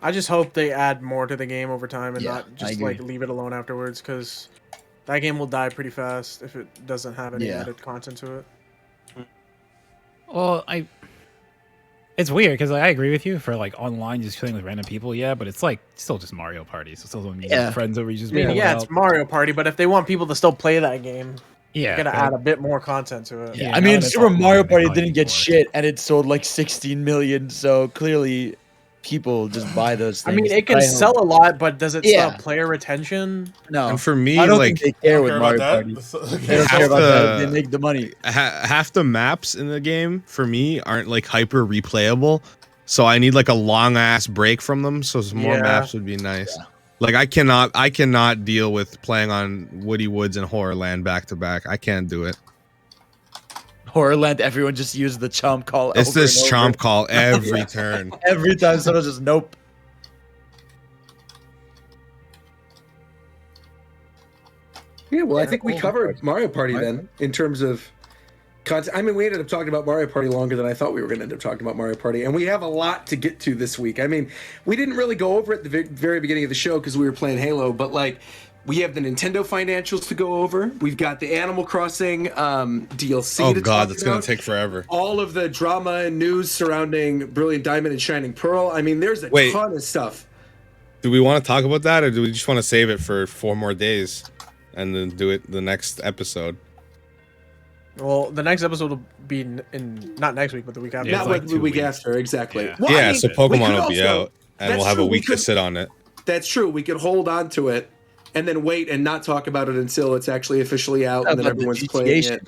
I just hope they add more to the game over time and not just like leave it alone afterwards, because that game will die pretty fast if it doesn't have any added content to it. Well, it's weird because I agree with you for like online just chilling with random people, but it's like still just Mario Party, so still don't need friends over just being it's Mario Party, but if they want people to still play that game, you're gonna add a bit more content to it. I mean, Super Mario Party didn't get shit, and it sold like 16 million. So clearly, people just buy those things. I mean, it can sell a lot, but does it still have player retention? No. And for me, I don't like, think they care with Mario Party. They don't care about that. They make the money. Half the maps in the game for me aren't like hyper replayable, so I need like a long ass break from them. So some more maps would be nice. Yeah. Like I cannot deal with playing on Woody Woods and Horrorland back to back. I can't do it. Horrorland, everyone just used the chomp call. It's this chomp call every turn. Every time someone just nope. Yeah, well, I think we covered Mario Party then in terms of content. I mean, we ended up talking about Mario Party longer than I thought we were going to end up talking about Mario Party, and we have a lot to get to this week. I mean, we didn't really go over it at the very beginning of the show because we were playing Halo, but like, we have the Nintendo financials to go over. We've got the Animal Crossing DLC. Oh god, that's going to take forever. All of the drama and news surrounding Brilliant Diamond and Shining Pearl. I mean, there's a ton of stuff. Do we want to talk about that, or do we just want to save it for 4 more days and then do it the next episode? Well, the next episode will be in not next week, but the week after. Not like the week after, exactly. Yeah, well, I mean, so Pokemon will be out, and we'll have a week to sit on it. That's true. We could hold on to it and then wait and not talk about it until it's actually officially out and then everyone's playing it.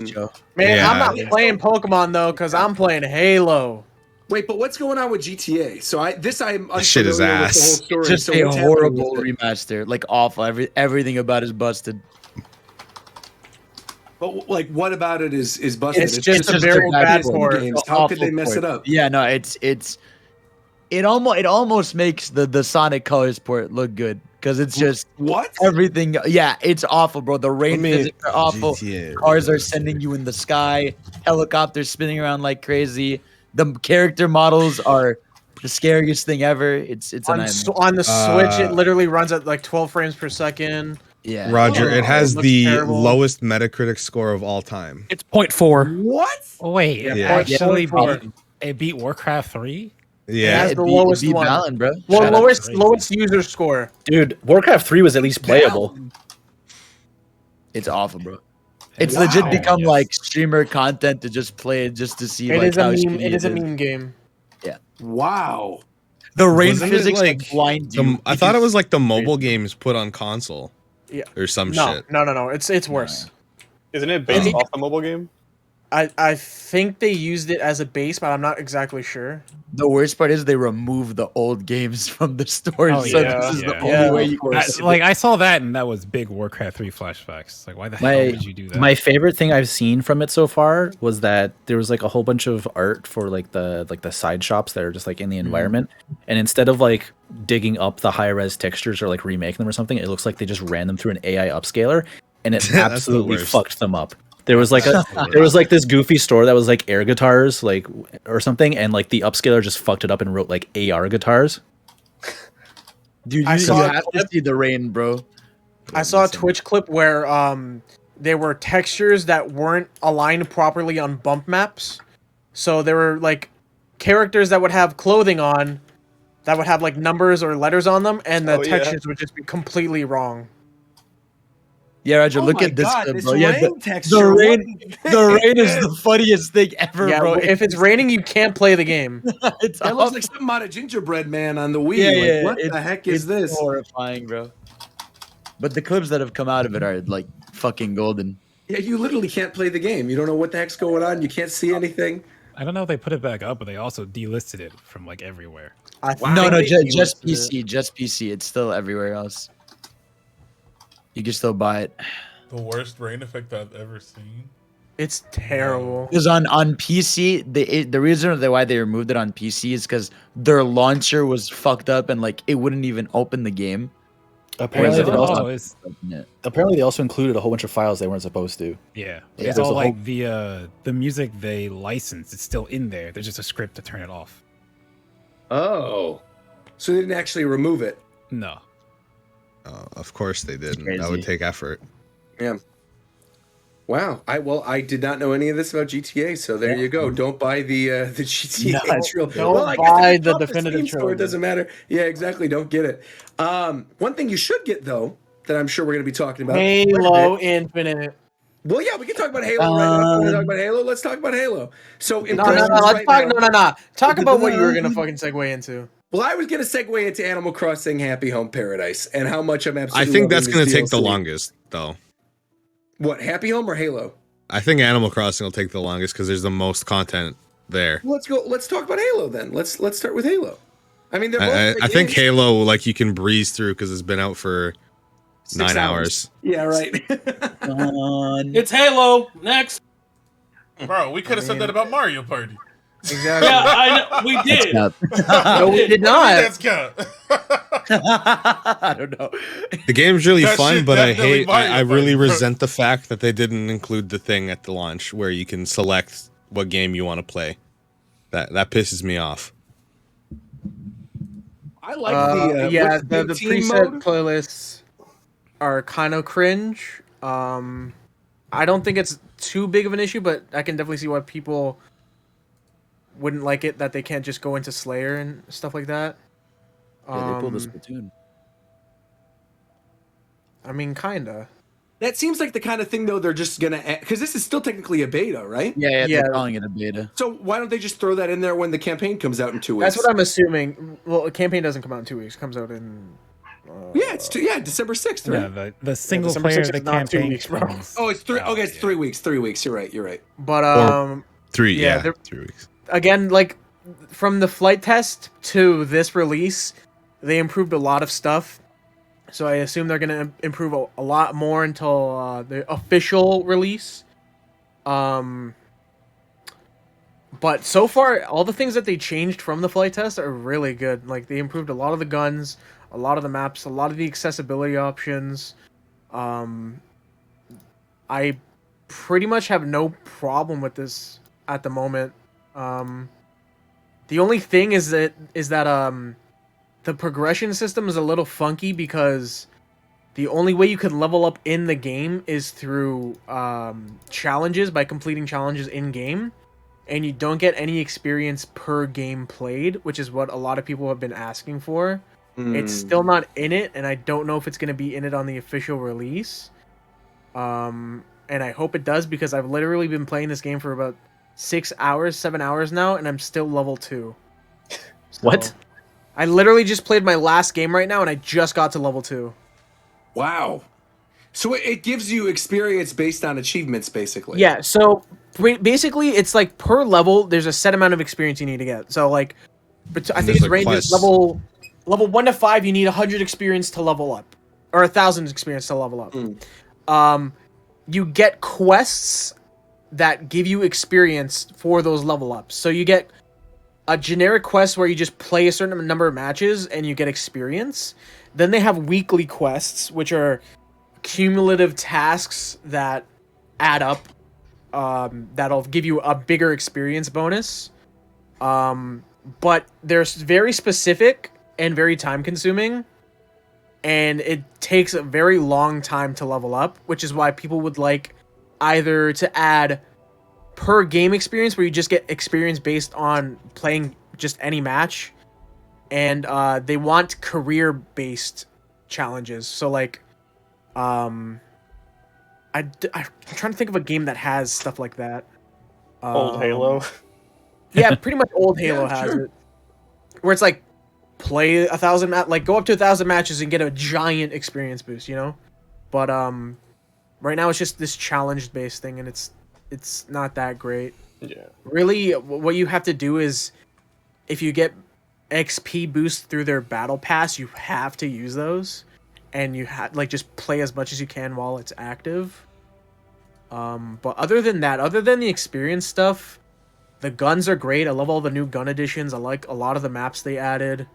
Man, I'm not playing Pokemon though, because I'm playing Halo. Wait, but what's going on with GTA? So I'm unfamiliar shit is ass. with the whole story. Just a horrible remaster, like awful. Everything about it is busted. But like, what about it is busted? It's just a very bad port. How could they mess it up? Yeah, no, it almost makes the Sonic Colors port look good because it's just everything. Yeah, it's awful, bro. The rain physics are awful. GTA, cars are sending you in the sky. Helicopters spinning around like crazy. The character models are the scariest thing ever. It's on the Switch. It literally runs at like 12 frames per second. Yeah, Roger, it has the lowest Metacritic score of all time. It's 0.4. What? Wait, actually it beat Warcraft 3? Yeah, it has the lowest one, Balan, bro. Well, lowest user score. Dude, Warcraft 3 was at least playable. It's awful, bro. It's legit become like streamer content to just play it just to see. It is a meme. It is a meme game. Yeah. Wow. The rain physics like blind you. I thought it was like the mobile games put on console. Yeah. Or some shit. No. It's worse. Isn't it based off the mobile game? I think they used it as a base, but I'm not exactly sure. The worst part is they remove the old games from the store. Oh, so this is the only way you can I saw that, and that was big Warcraft 3 flashbacks. Like, why the hell would you do that? My favorite thing I've seen from it so far was that there was like a whole bunch of art for like the side shops that are just like in the environment, and instead of like digging up the high res textures or like remaking them or something, it looks like they just ran them through an AI upscaler, and it absolutely fucked them up. There was like this goofy store that was like air guitars, like or something, and like the upscaler just fucked it up and wrote like AR guitars. Dude, you have to see the rain, bro. I saw a Twitch clip where there were textures that weren't aligned properly on bump maps. So there were like characters that would have clothing on that would have like numbers or letters on them, and the textures would just be completely wrong. Yeah, Roger, look at this, this bro. rain Yeah, texture. the rain is the funniest thing ever, Yeah, bro. if it's raining, you can't play the game. That looks like something out of Gingerbread Man on the Wii. Yeah, Like, what the heck is this? Horrifying, bro. But the clips that have come out of it are like fucking golden. Yeah, you literally can't play the game. You don't know what the heck's going on. You can't see anything. I don't know if they put it back up, but they also delisted it from like everywhere. No, just PC. Just PC. It's still everywhere else. You can still buy it. The worst rain effect I've ever seen. It's terrible. Because on PC, the reason why they removed it on PC is because their launcher was fucked up and like it wouldn't even open the game. Apparently, they apparently they also included a whole bunch of files they weren't supposed to. Yeah, Yeah, it's all there's a like the music they licensed. It's still in there. There's just a script to turn it off. Oh, so they didn't actually remove it. No. Of course they didn't. That would take effort. Yeah. Wow. I did not know any of this about GTA. So there you go. Don't buy the GTA trilogy. Don't buy the definitive trilogy. It doesn't matter. Yeah, exactly. Don't get it. One thing you should get though, that I'm sure we're going to be talking about. Halo Infinite. Well, yeah, we can talk about Halo right now. Want to talk about Halo? Let's talk about Halo. So No. Talk about what you were going to fucking segue into. Well, I was going to segue into Animal Crossing Happy Home Paradise and how much I'm absolutely I think that's going to take the longest, though. What, Happy Home or Halo? I think Animal Crossing will take the longest because there's the most content there. Let's go. Let's talk about Halo then. Let's start with Halo. I mean, they're both I think Halo, like, you can breeze through because it's been out for 9 hours. Yeah, right. It's Halo. Next. Bro, we could have said that about Mario Party. Exactly. Yeah, I know. We did. No, we did not. That's count. I don't know. The game's really That fun, shit but I definitely hate. Mario I really Party, bro. resent the fact that they didn't include the thing at the launch where you can select what game you want to play. That pisses me off. I like the the team preset mode. playlists are kind of cringe. I don't think it's too big of an issue, but I can definitely see why people wouldn't like it that they can't just go into Slayer and stuff like that. Yeah, they pulled a Splatoon. I mean, kinda. That seems like the kind of thing though they're just gonna because this is still technically a beta, right? Yeah, Yeah. they're calling it a beta. So why don't they just throw that in there when the campaign comes out in 2 weeks? That's what I'm assuming. Well, the campaign doesn't come out in 2 weeks. It comes out in. Yeah, it's December 6th, right? Yeah, the single December player 6th of the is not 2 campaign. weeks, bro. comes Oh, it's 3. out, Okay, it's yeah. 3 weeks. 3 weeks. You're right. But 3, yeah, yeah, they're- 3 weeks. again, like from the flight test to this release, they improved a lot of stuff. So I assume they're gonna improve a lot more until the official release. But so far, all the things that they changed from the flight test are really good. Like they improved a lot of the guns, a lot of the maps, a lot of the accessibility options. I pretty much have no problem with this at the moment. The only thing is that the progression system is a little funky because the only way you can level up in the game is through challenges, by completing challenges in game, and you don't get any experience per game played, which is what a lot of people have been asking for. It's still not in it, and I don't know if it's going to be in it on the official release. And I hope it does, because I've literally been playing this game for about 7 hours now, and I'm still level 2. What? I literally just played my last game right now, and I just got to level 2. Wow. So it gives you experience based on achievements, basically. Yeah, so basically it's like per level, there's a set amount of experience you need to get. So like, but I think it's ranges level 1 to 5, you need 100 experience to level up, or 1,000 experience to level up. You get quests that give you experience for those level ups. So you get a generic quest where you just play a certain number of matches and you get experience. Then they have weekly quests, which are cumulative tasks that add up. That'll give you a bigger experience bonus. But they're very specific and very time consuming. And it takes a very long time to level up, which is why people would like either to add per game experience, where you just get experience based on playing just any match, and they want career-based challenges. So like, I'm trying to think of a game that has stuff like that. Old Halo. Yeah, pretty much old Halo has it, where it's like play 1,000 like go up to 1,000 matches and get a giant experience boost, you know. But right now it's just this challenge-based thing, and it's not that great. Yeah. Really, what you have to do is, if you get XP boosts through their battle pass, you have to use those, and you have like just play as much as you can while it's active. But other than that, other than the experience stuff, the guns are great. I love all the new gun additions. I like a lot of the maps they added.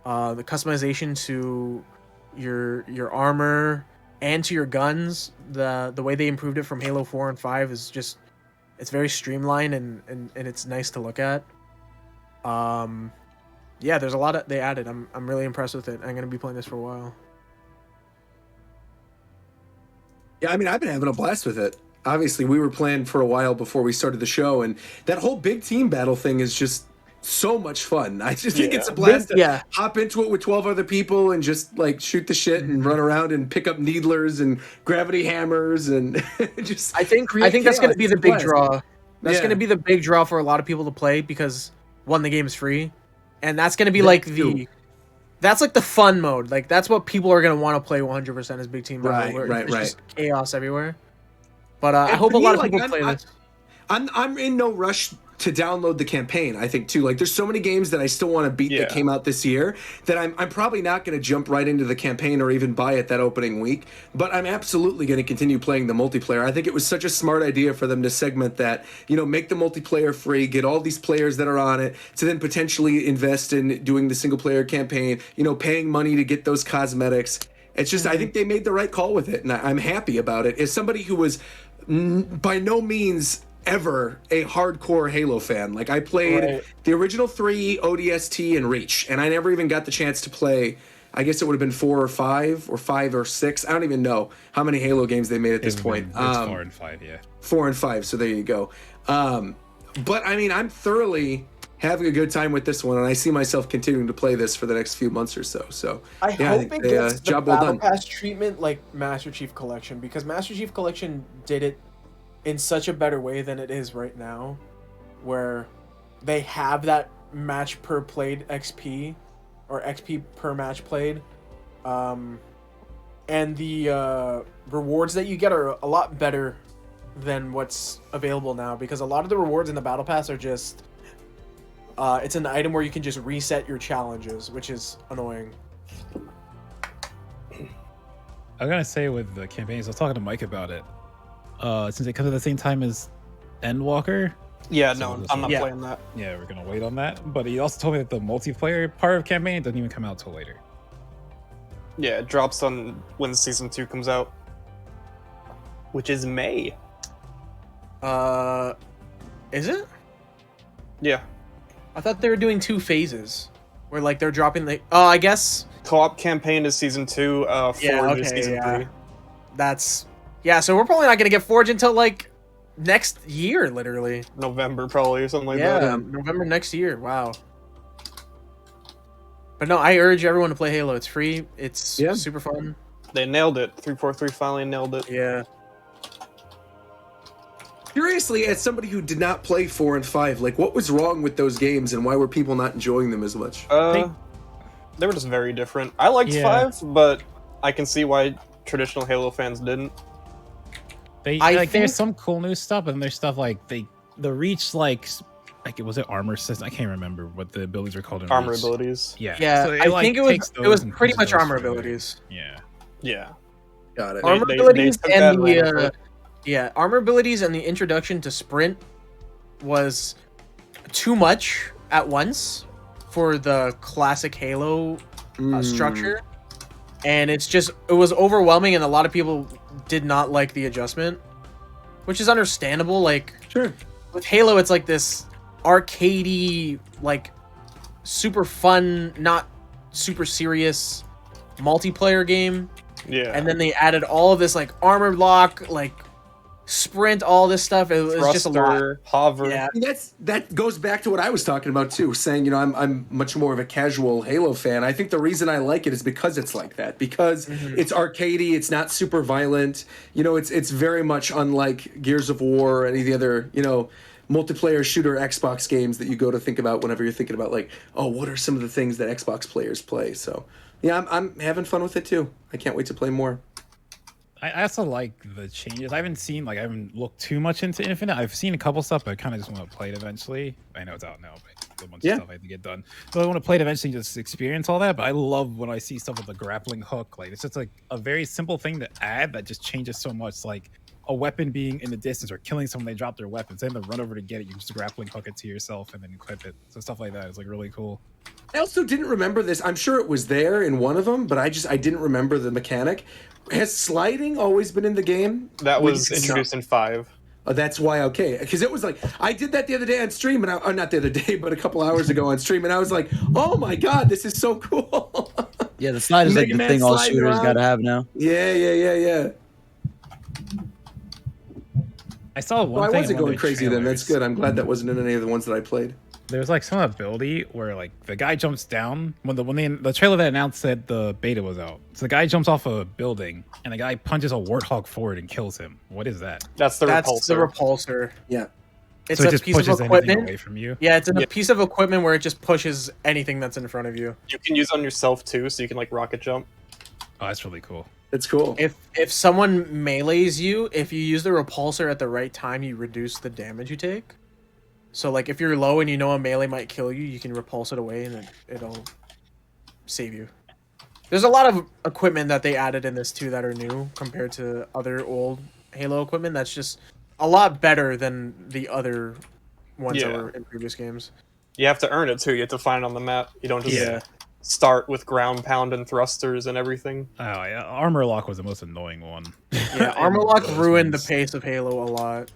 The customization to your armor and to your guns, the way they improved it from Halo 4 and 5 is just, it's very streamlined and it's nice to look at. Yeah, there's a lot they added. I'm really impressed with it. I'm gonna be playing this for a while. Yeah, I mean, I've been having a blast with it. Obviously, we were playing for a while before we started the show, and that whole big team battle thing is just so much fun. I just think it's a blast to hop into it with 12 other people and just like shoot the shit and run around and pick up needlers and gravity hammers and just. I think that's going to be the big draw. That's going to be the big draw for a lot of people to play because one, the game is free, and that's going to be that's like the fun mode. Like that's what people are going to want to play 100% as big team battle. Right. Just chaos everywhere. But I hope a lot of people play this. I'm in no rush to download the campaign. I think too, like there's so many games that I still want to beat that came out this year that I'm probably not going to jump right into the campaign or even buy it that opening week. But I'm absolutely going to continue playing the multiplayer. I think it was such a smart idea for them to segment that, make the multiplayer free, get all these players that are on it to then potentially invest in doing the single player campaign, paying money to get those cosmetics. It's just, I think they made the right call with it, and I'm happy about it. As somebody who was by no means ever a hardcore Halo fan, like I played the original 3, ODST, and Reach, and I never even got the chance to play. I guess it would have been 4 or 5 or 5 or 6. I don't even know how many Halo games they made at this point. It's 4 and 5, 4 and 5. So there you go. But I mean, I'm thoroughly having a good time with this one, and I see myself continuing to play this for the next few months or so. So I hope it gets the Battle Pass treatment like Master Chief Collection, because Master Chief Collection did it in such a better way than it is right now, where they have that match per played XP or XP per match played, and the rewards that you get are a lot better than what's available now, because a lot of the rewards in the Battle Pass are just it's an item where you can just reset your challenges, which is annoying. I'm gonna say with the campaigns, I was talking to Mike about it. Since it comes at the same time as Endwalker. Yeah, no, I'm not playing that. Yeah, we're gonna wait on that. But he also told me that the multiplayer part of campaign doesn't even come out till later. Yeah, it drops on when season 2 comes out, which is May. Is it? Yeah. I thought they were doing 2 phases, where like they're dropping the. Oh, I guess. Co-op campaign is season 2. Forge is season 3. That's. Yeah, so we're probably not gonna get Forge until like next year, literally. November, probably, or something like that. Yeah, November next year. Wow. But no, I urge everyone to play Halo. It's free. It's super fun. They nailed it. 343 finally nailed it. Yeah. Curiously, as somebody who did not play 4 and 5, like what was wrong with those games and why were people not enjoying them as much? They were just very different. I liked 5, but I can see why traditional Halo fans didn't. There's some cool new stuff, and there's stuff like the Reach like was it armor system? I can't remember what the abilities were called in armor Reach.Abilities. Yeah. So I think it was pretty much armor abilities. Yeah. Got it. Armor abilities and the armor abilities and the introduction to sprint was too much at once for the classic Halo structure, and it was overwhelming, and a lot of people did not like the adjustment, which is understandable. Like, sure, with Halo, it's like this arcadey, like super fun, not super serious multiplayer game. Yeah, and then they added all of this like armor lock, like sprint, all this stuff. It was just a lot. Hover. Yeah. That goes back to what I was talking about too, saying, I'm much more of a casual Halo fan. I think the reason I like it is because it's like that, because it's arcadey, it's not super violent. It's very much unlike Gears of War or any of the other, multiplayer shooter Xbox games that you go to think about whenever you're thinking about like, oh, what are some of the things that Xbox players play? So yeah, I'm having fun with it too. I can't wait to play more. I also like the changes. I haven't looked too much into Infinite. I've seen a couple stuff, but I kind of just want to play it eventually. I know it's out now, but there's a bunch of stuff I have to get done. So I want to play it eventually, just experience all that. But I love when I see stuff with the grappling hook. Like, it's just like a very simple thing to add that just changes so much. Like a weapon being in the distance or killing someone, they drop their weapons. They have to run over to get it. You can just grappling hook it to yourself and then equip it. So stuff like that is like really cool. I also didn't remember this. I'm sure it was there in one of them, but I didn't remember the mechanic. Has sliding always been in the game? That was introduced in 5. Oh, that's why. Okay, because it was like I did that the other day on stream, and not the other day, but a couple hours ago on stream, and I was like, "Oh my god, this is so cool!" Yeah, the slide is like the thing all shooters gotta have now. Yeah. I saw one thing. I wasn't going crazy then. That's good. I'm glad that wasn't in any of the ones that I played. There's like some ability where like the guy jumps down when the trailer that announced that the beta was out. So the guy jumps off a building and the guy punches a warthog forward and kills him. What is that? That's the repulsor. Yeah. It's so a piece of equipment away from you. Yeah, it's a piece of equipment where it just pushes anything that's in front of you. You can use on yourself too, so you can like rocket jump. Oh, that's really cool. It's cool. If someone melees you, if you use the repulsor at the right time, you reduce the damage you take. So, like, if you're low and you know a melee might kill you, you can repulse it away and it'll save you. There's a lot of equipment that they added in this, too, that are new compared to other old Halo equipment that's just a lot better than the other ones that were in previous games. You have to earn it, too. You have to find it on the map. You don't just start with ground pound and thrusters and everything. Oh, yeah. Armor lock was the most annoying one. Yeah, armor lock ruined the pace of Halo a lot.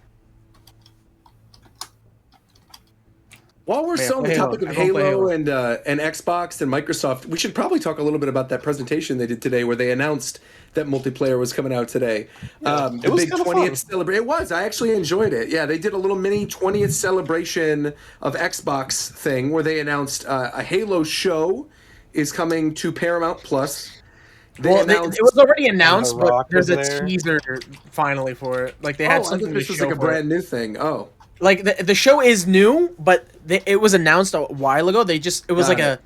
While we're still on the topic of Halo and Xbox and Microsoft, we should probably talk a little bit about that presentation they did today where they announced that multiplayer was coming out today. The big 20th celebration. It was. I actually enjoyed it. Yeah, they did a little mini 20th celebration of Xbox thing where they announced a Halo show is coming to Paramount Plus. It was already announced, but there's a teaser finally for it. Like they had something. This was like a brand new thing. Oh. Like the show is new, but it was announced a while ago. It was like a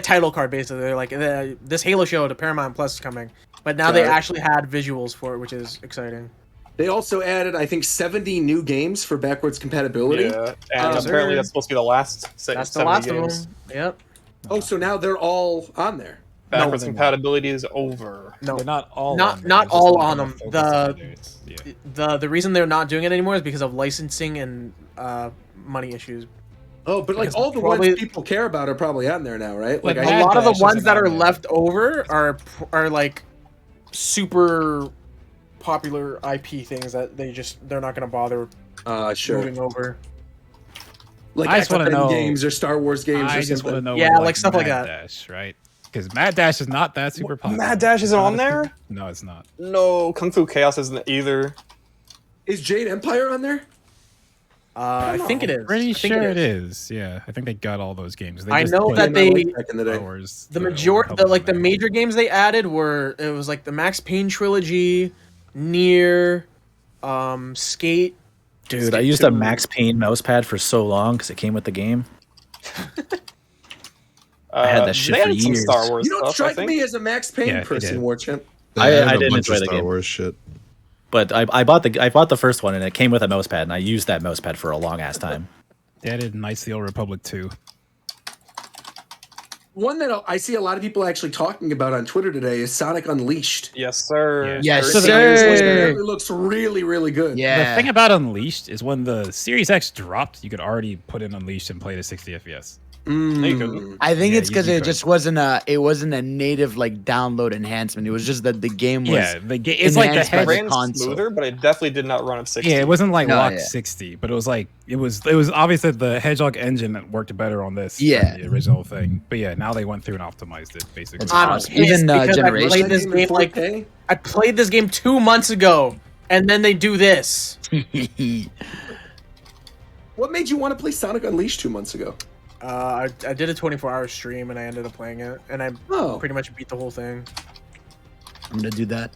title card basically. They're like this Halo show to Paramount Plus is coming, but now they actually had visuals for it, which is exciting. They also added, I think, 70 new games for backwards compatibility. Yeah, and apparently that's supposed to be the last. That's the last games. Of them. Yep. Oh, so now they're all on there. Backwards compatibility is over. No, they're not all. Not all on them. The reason they're not doing it anymore is because of licensing and money issues. Oh, but like all the ones people care about are probably on there now, right? Like a lot of the ones that are left over are like super popular IP things that they're not going to bother moving over. Like I just want to know games or Star Wars games. I just want to know. Yeah, like stuff like that. Dash, right? Because Mad Dash is not that super popular. Mad Dash isn't on there? No, it's not. No, Kung Fu Chaos isn't either. Is Jade Empire on there? I think it is. Pretty sure it is. Yeah, I think they got all those games. I know that the major games they added were like the Max Payne trilogy, Nier, Skate. Dude, I used a Max Payne mousepad for so long because it came with the game. I had that shit for years. Star Wars you don't strike me as a Max Payne person, Warchamp. I didn't enjoy the Star game. Wars shit. But I bought the first one and it came with a mousepad and I used that mousepad for a long ass time. They added Knights of the Old Republic 2. One that I see a lot of people actually talking about on Twitter today is Sonic Unleashed. Yes, sir. Yes, sir. It looks really, really good. Yeah. The thing about Unleashed is when the Series X dropped, you could already put in Unleashed and play to 60 FPS. I think it's because it just wasn't a native like download enhancement. It was just that the game was it's like the head ran smoother, but it definitely did not run at 60. Yeah, it wasn't like locked 60, but it was like it was obvious that the Hedgehog engine worked better on this than the original thing. But yeah, now they went through and optimized it basically. Even generation. I played this game 2 months ago. and then they do this. What made you want to play Sonic Unleashed 2 months ago? I did a 24-hour stream and I ended up playing it, and I pretty much beat the whole thing. I'm gonna do that.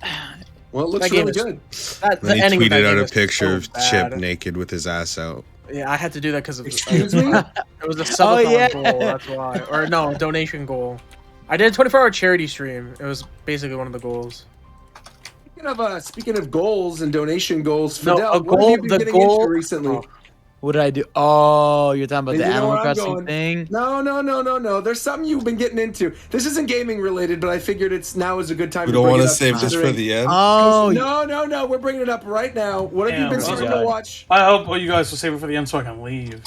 Well, it looks really good. Then he tweeted out a picture of Chip naked with his ass out. Yeah, I had to do that because of Excuse me? It was a subathon goal, that's why. Or no, donation goal. I did a 24-hour charity stream. It was basically one of the goals. Speaking of goals and donation goals, No, Fidel, a what have you been getting into recently? What did I do? Oh, you're talking about the Animal Crossing thing? No. There's something you've been getting into. This isn't gaming related, but I figured now is a good time We to don't bring want it to up. save this for the end. Oh, No. We're bringing it up right now. What have you been starting to watch? I hope you guys will save it for the end so I can leave.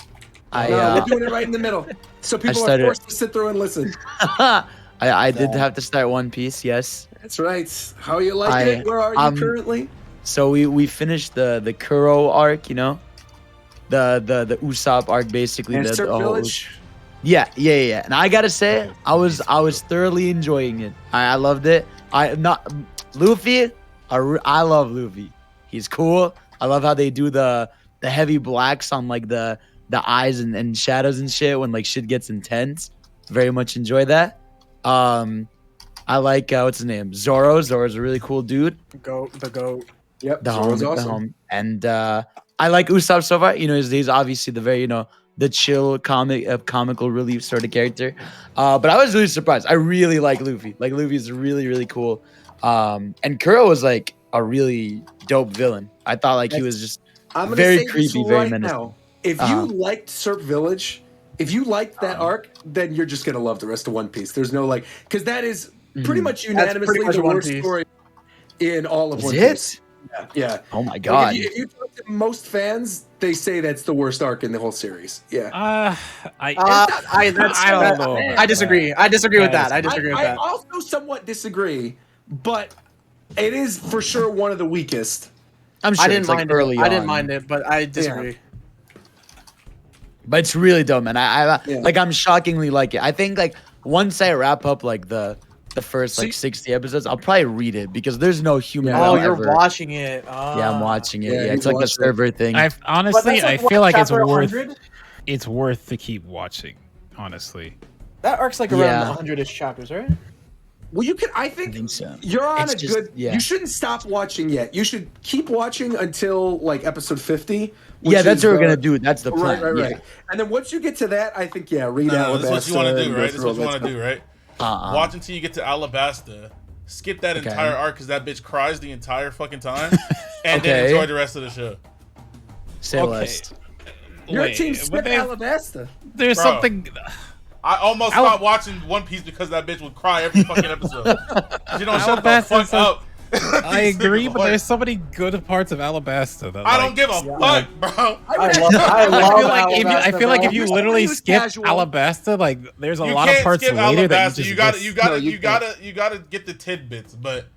We're doing it right in the middle, so people are forced to sit through and listen. I did have to start One Piece. Yes, that's right. How you like it? Where are you currently? So we finished the Kuro arc. You know, the Usopp arc, basically. And the Village. Yeah. And I gotta say, I was thoroughly enjoying it. I loved it. Luffy. I love Luffy. He's cool. I love how they do the heavy blacks on like the eyes and shadows and shit when like shit gets intense. Very much enjoy that. I like what's his name? Zoro. Zoro's a really cool dude. The goat. Yep. Zoro's awesome. And I like Usopp so far. You know, he's obviously the very the chill comical relief sort of character. But I was really surprised. I really like Luffy. Like Luffy's really, really cool. And Kuro was like a really dope villain. I thought like he was just very creepy, very menacing. If you liked Serp Village, if you liked that arc, then you're just gonna love the rest of One Piece. There's no because that is pretty much unanimously the worst story in all of One Piece. Yeah. Oh my god. Like if you talk to most fans, they say that's the worst arc in the whole series. Yeah. I don't know. I disagree. I disagree with that. I also somewhat disagree, but it is for sure one of the weakest. I'm sure I didn't mind early it. on. I didn't mind it, but I disagree. Yeah. But it's really dope, man. I'm shockingly like it. I think like once I wrap up like the first like 60 episodes, I'll probably read it because there's no human. Oh, you're watching it. Yeah, I'm watching it. Yeah, it's like a server thing. I feel like it's worth to keep watching. Honestly, that arc's like around 100ish chapters, right? Well, I think so. You're on good. Yeah. You shouldn't stop watching yet. You should keep watching until like episode 50. Yeah, that's what we're gonna do. That's the plan. Right. Yeah. And then once you get to that, I think read out. This is what you want to do, right? This is what you want to do, right? Watch until you get to Alabasta. Skip that entire arc because that bitch cries the entire fucking time, and then enjoy the rest of the show. Say less. Your team skip Alabasta. There's something. I almost stopped watching One Piece because that bitch would cry every fucking episode. You don't shut the fuck up. I agree, but there's so many good parts of Alabasta that I don't give a fuck, bro. I feel like if you literally skip Alabasta, like there's a lot of parts later that you gotta get the tidbits. But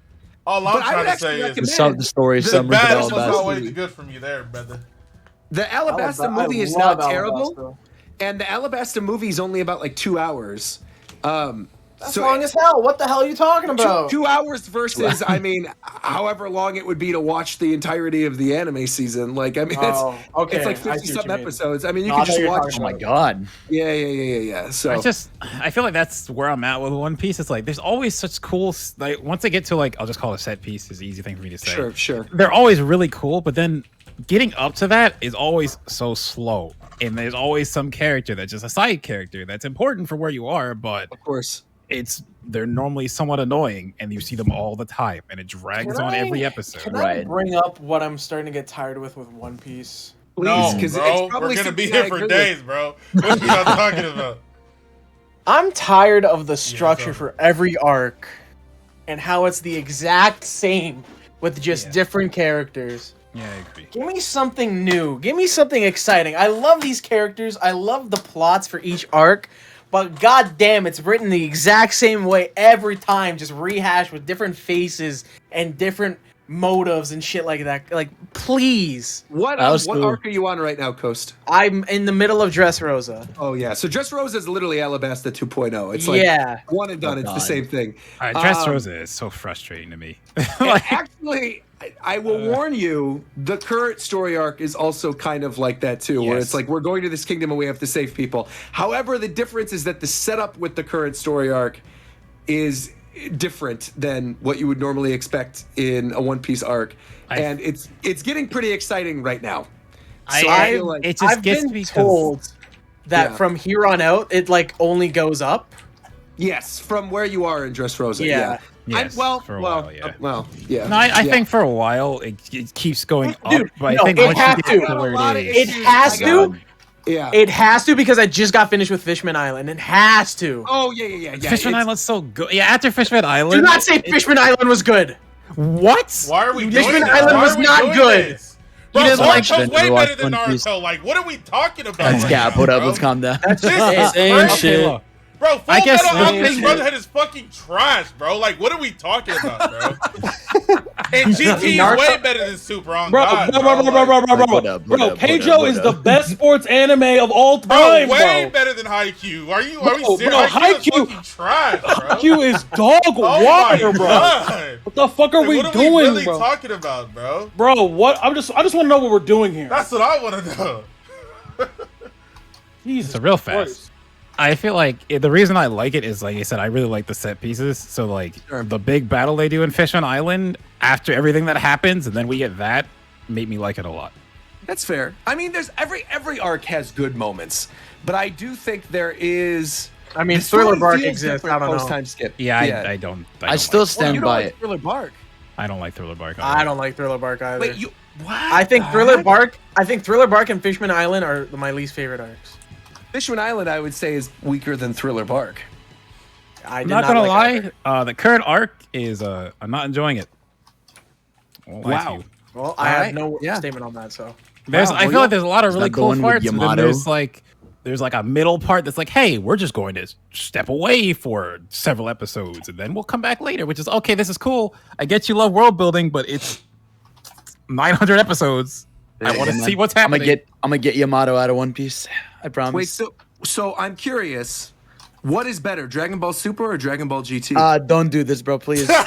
all I'm trying to say is the story. The battle was always good from you there, brother. The Alabasta movie is not terrible. And the Alabasta movie is only about like 2 hours. That's long as hell. What the hell are you talking about? 2 hours versus, however long it would be to watch the entirety of the anime season. Like, it's like 50-something episodes. I mean, you can just watch. Oh my god. Yeah. So I feel like that's where I'm at with One Piece. It's like there's always such cool. Like once I get to like, I'll just call it a set piece. Is an easy thing for me to say. Sure. They're always really cool, but then getting up to that is always so slow. And there's always some character that's just a side character that's important for where you are, but of course they're normally somewhat annoying, and you see them all the time, and it drags on every episode. Can I bring up what I'm starting to get tired with One Piece? Please, because we're gonna be here for days, bro. What are you talking about? I'm tired of the structure for every arc, and how it's the exact same with just different characters. Yeah, I agree. Give me something new. Give me something exciting. I love these characters. I love the plots for each arc. But goddamn, it's written the exact same way every time. Just rehashed with different faces and different motives and shit like that. Like, please. What arc are you on right now, Coast? I'm in the middle of Dressrosa. Oh, yeah. So Dressrosa is literally Alabasta 2.0. It's like one and done. It's the same thing. Dressrosa is so frustrating to me. Actually, I will warn you, the current story arc is also kind of like that too, where it's like we're going to this kingdom and we have to save people. However, the difference is that the setup with the current story arc is different than what you would normally expect in a One Piece arc, and it's getting pretty exciting right now. So I feel like I've been told that from here on out, it like only goes up. Yes, from where you are in Dressrosa. Yeah. Yes, for a while, yeah. Yeah. No, I think for a while it keeps going Dude, up, but no, I think it once has you to. get to where it is, It has to. Yeah. It has to because I just got finished with Fishman Island. It has to. Oh yeah. Fishman Island's so good. Yeah, after Fishman Island. Do not say Fishman Island was good. What? Why are we doing Fishman this? Island Why was are we not doing good. this? Bro, didn't like Naruto's way Watch better than One Piece. Naruto. Like, what are we talking about? That's right cap. now, What up? bro? Let's calm down. This is Same crazy. shit. Bro, Full I guess Metal the Alchemist thing- Brotherhood is fucking trash, bro. Like, what are we talking about, bro? And GT is way better than Super on Bro, God, bro, What Keijo is the best sports anime of all Bro, time, way bro. better than Haikyuu. Are we Bro, serious? bro, Haikyuu is fucking trash, bro. Haikyuu is dog Oh water, my bro. God. What the fuck are Like, we what are doing, we really bro? talking about, bro? Bro, what? I just want to know what we're doing here. That's what I want to know. Jesus It's real fast. Christ. I feel like the reason I like it is, like I said, I really like the set pieces. So like the big battle they do in Fishman Island after everything that happens, and then we get that, made me like it a lot. That's fair. I mean, there's every arc has good moments, but I do think there is. I mean, the story Thriller Bark feels exists. different I don't know. post-time skip. Yeah, I don't. I still like, stand you don't by like it. Thriller Bark. I don't like Thriller Bark. I don't like Thriller Bark either. Wait, you what? I think Thriller Bark. I think Thriller Bark and Fishman Island are my least favorite arcs. Fishman Island, I would say, is weaker than Thriller Bark. I I'm did not gonna like lie. The current arc is I'm not enjoying it. I won't lie to Wow. you. Well, I have Alright, no yeah. statement on that. So There's, Wow, I well, feel like there's a lot of really that cool going with parts. And then Yamato? there's like a middle part that's like, hey, we're just going to step away for several episodes, and then we'll come back later. Which is okay. This is cool. I get you love world building, but it's 900 episodes. I want to see what's happening. I'm gonna get Yamato out of One Piece. I promise. Wait, so I'm curious. What is better, Dragon Ball Super or Dragon Ball GT? Don't do this, bro. Please. What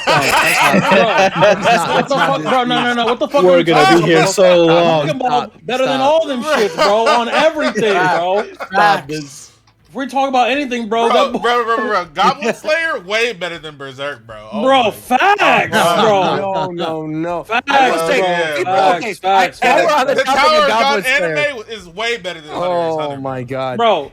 the fuck, bro? No. What the fuck? We're are we gonna talking be here about? so long. Dragon Ball better than Stop. all them shits, bro. On everything, bro. Stop this. If we talk about anything, bro, Bro. Goblin Slayer, way better than Berserk, bro. Oh bro, my facts, God. bro. No. Facts, I will say, bro. okay, Facts. while we're on The the topic Tower of of God Goblin Slayer. anime is way better than Hunter x Oh Hunter. my god, Bro,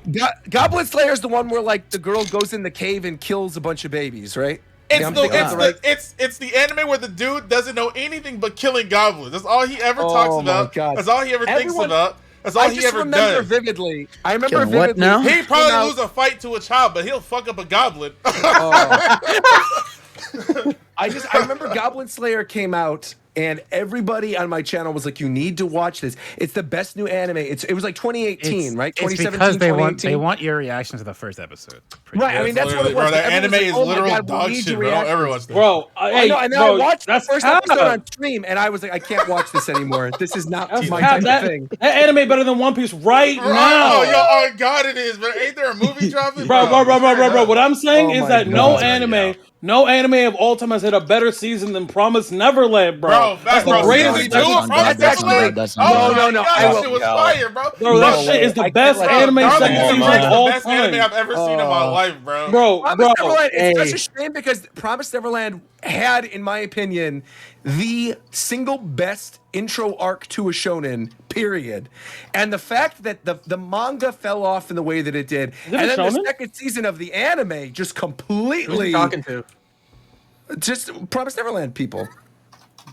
Goblin Slayer is the one where like the girl goes in the cave and kills a bunch of babies, right? It's Yeah, I'm the thinking it's of the right. it's the anime where the dude doesn't know anything but killing goblins. That's all he ever talks Oh my about. God. That's all he ever thinks Everyone- about. That's all I he just ever remember does. vividly. I remember Kill what vividly. now? He probably Now- lose a fight to a child, but he'll fuck up a goblin. I remember Goblin Slayer came out and everybody on my channel was like, "You need to watch this. It's the best new anime." It was like 2018, right? It's 2017, because they 2018. want your reaction to the first episode. Right, I mean that's what it was. Bro, that Everyone anime was is like, "Oh my literal God, we dog need shit, your bro. reaction." Everyone watch that. bro, I hey, know, and then bro, I watched the that's first cap. episode on stream, and I was like, I can't watch this anymore. This is not That's my cap. type That, of thing. that anime better than One Piece right Oh, now. yo, oh God, it is. But ain't there a movie dropping? Bro. What I'm saying Oh is my that God. no anime of all time has hit a better season than Promised Neverland, bro. Bro, that's the bro, greatest. season that's two not of bad, Promised that's not Neverland? bad, that's Oh not my bad. No, God, I that will- shit was fire, bro. Bro, that No shit way. is the I best can't, anime Promised second season Neverland of is all the best anime time. I've ever seen in my life, bro. Bro, Promised Neverland, hey. it's such a shame because Promised Neverland had, in my opinion, the single best intro arc to a shonen, period. And the fact that the manga fell off in the way that it did, it and a then the shonen? second season of the anime just who are completely you talking to? just Promised Neverland people.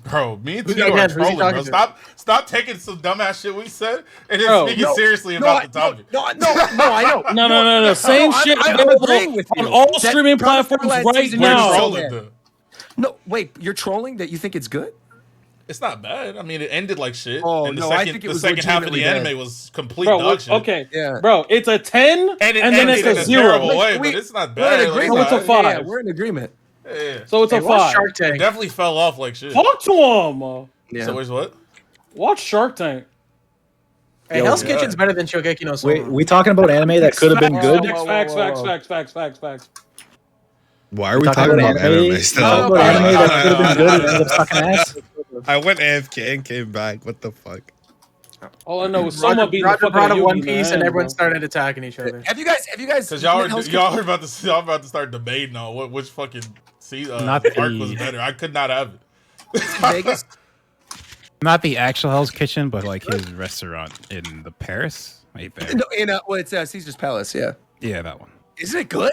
Bro, me and Who's Tito he are talking trolling, bro. to? Stop taking some dumbass shit we said and Bro, just speaking seriously about the topic. No, I know. No. Same I'm- shit I'm available agreeing with you on all that streaming Promised platforms Neverland right season We're one is now. so trolling, bad. though. No, wait, you're trolling that you think it's good? It's not bad. I mean, it ended like shit. Oh, and the no, I second, think it the was second half of the legitimately anime was complete Bro, dog shit. okay, Yeah. bro, it's a 10 And it then ended it's in a a 0. terrible way, We- but it's not We're bad. in Like, agreement. So it's a 5. Yeah, we're in agreement. Yeah. So it's Hey, a watch 5. Shark It Tank. definitely fell off like shit. Talk to him. Yeah. So where's what? Watch Shark Tank. Hey, Hell's Kitchen's better than Shokeki no Soma. Wait, we talking about anime that could have been good? Facts. Why are we talking about anime still? Talking about anime that could have been good and ended up sucking ass? I went AFK and came back. What the fuck? All I know is someone beat the fuck brought out up of One Yugi in the Piece, and end, everyone bro. started attacking each other. Have you guys? Because y'all are about to start debating on which fucking Not arc the- was better. I could not have it. Vegas? Not the actual Hell's Kitchen, but like his restaurant in the Paris. Right there. No, it's Caesar's Palace. Yeah. Yeah, that one. Isn't it good?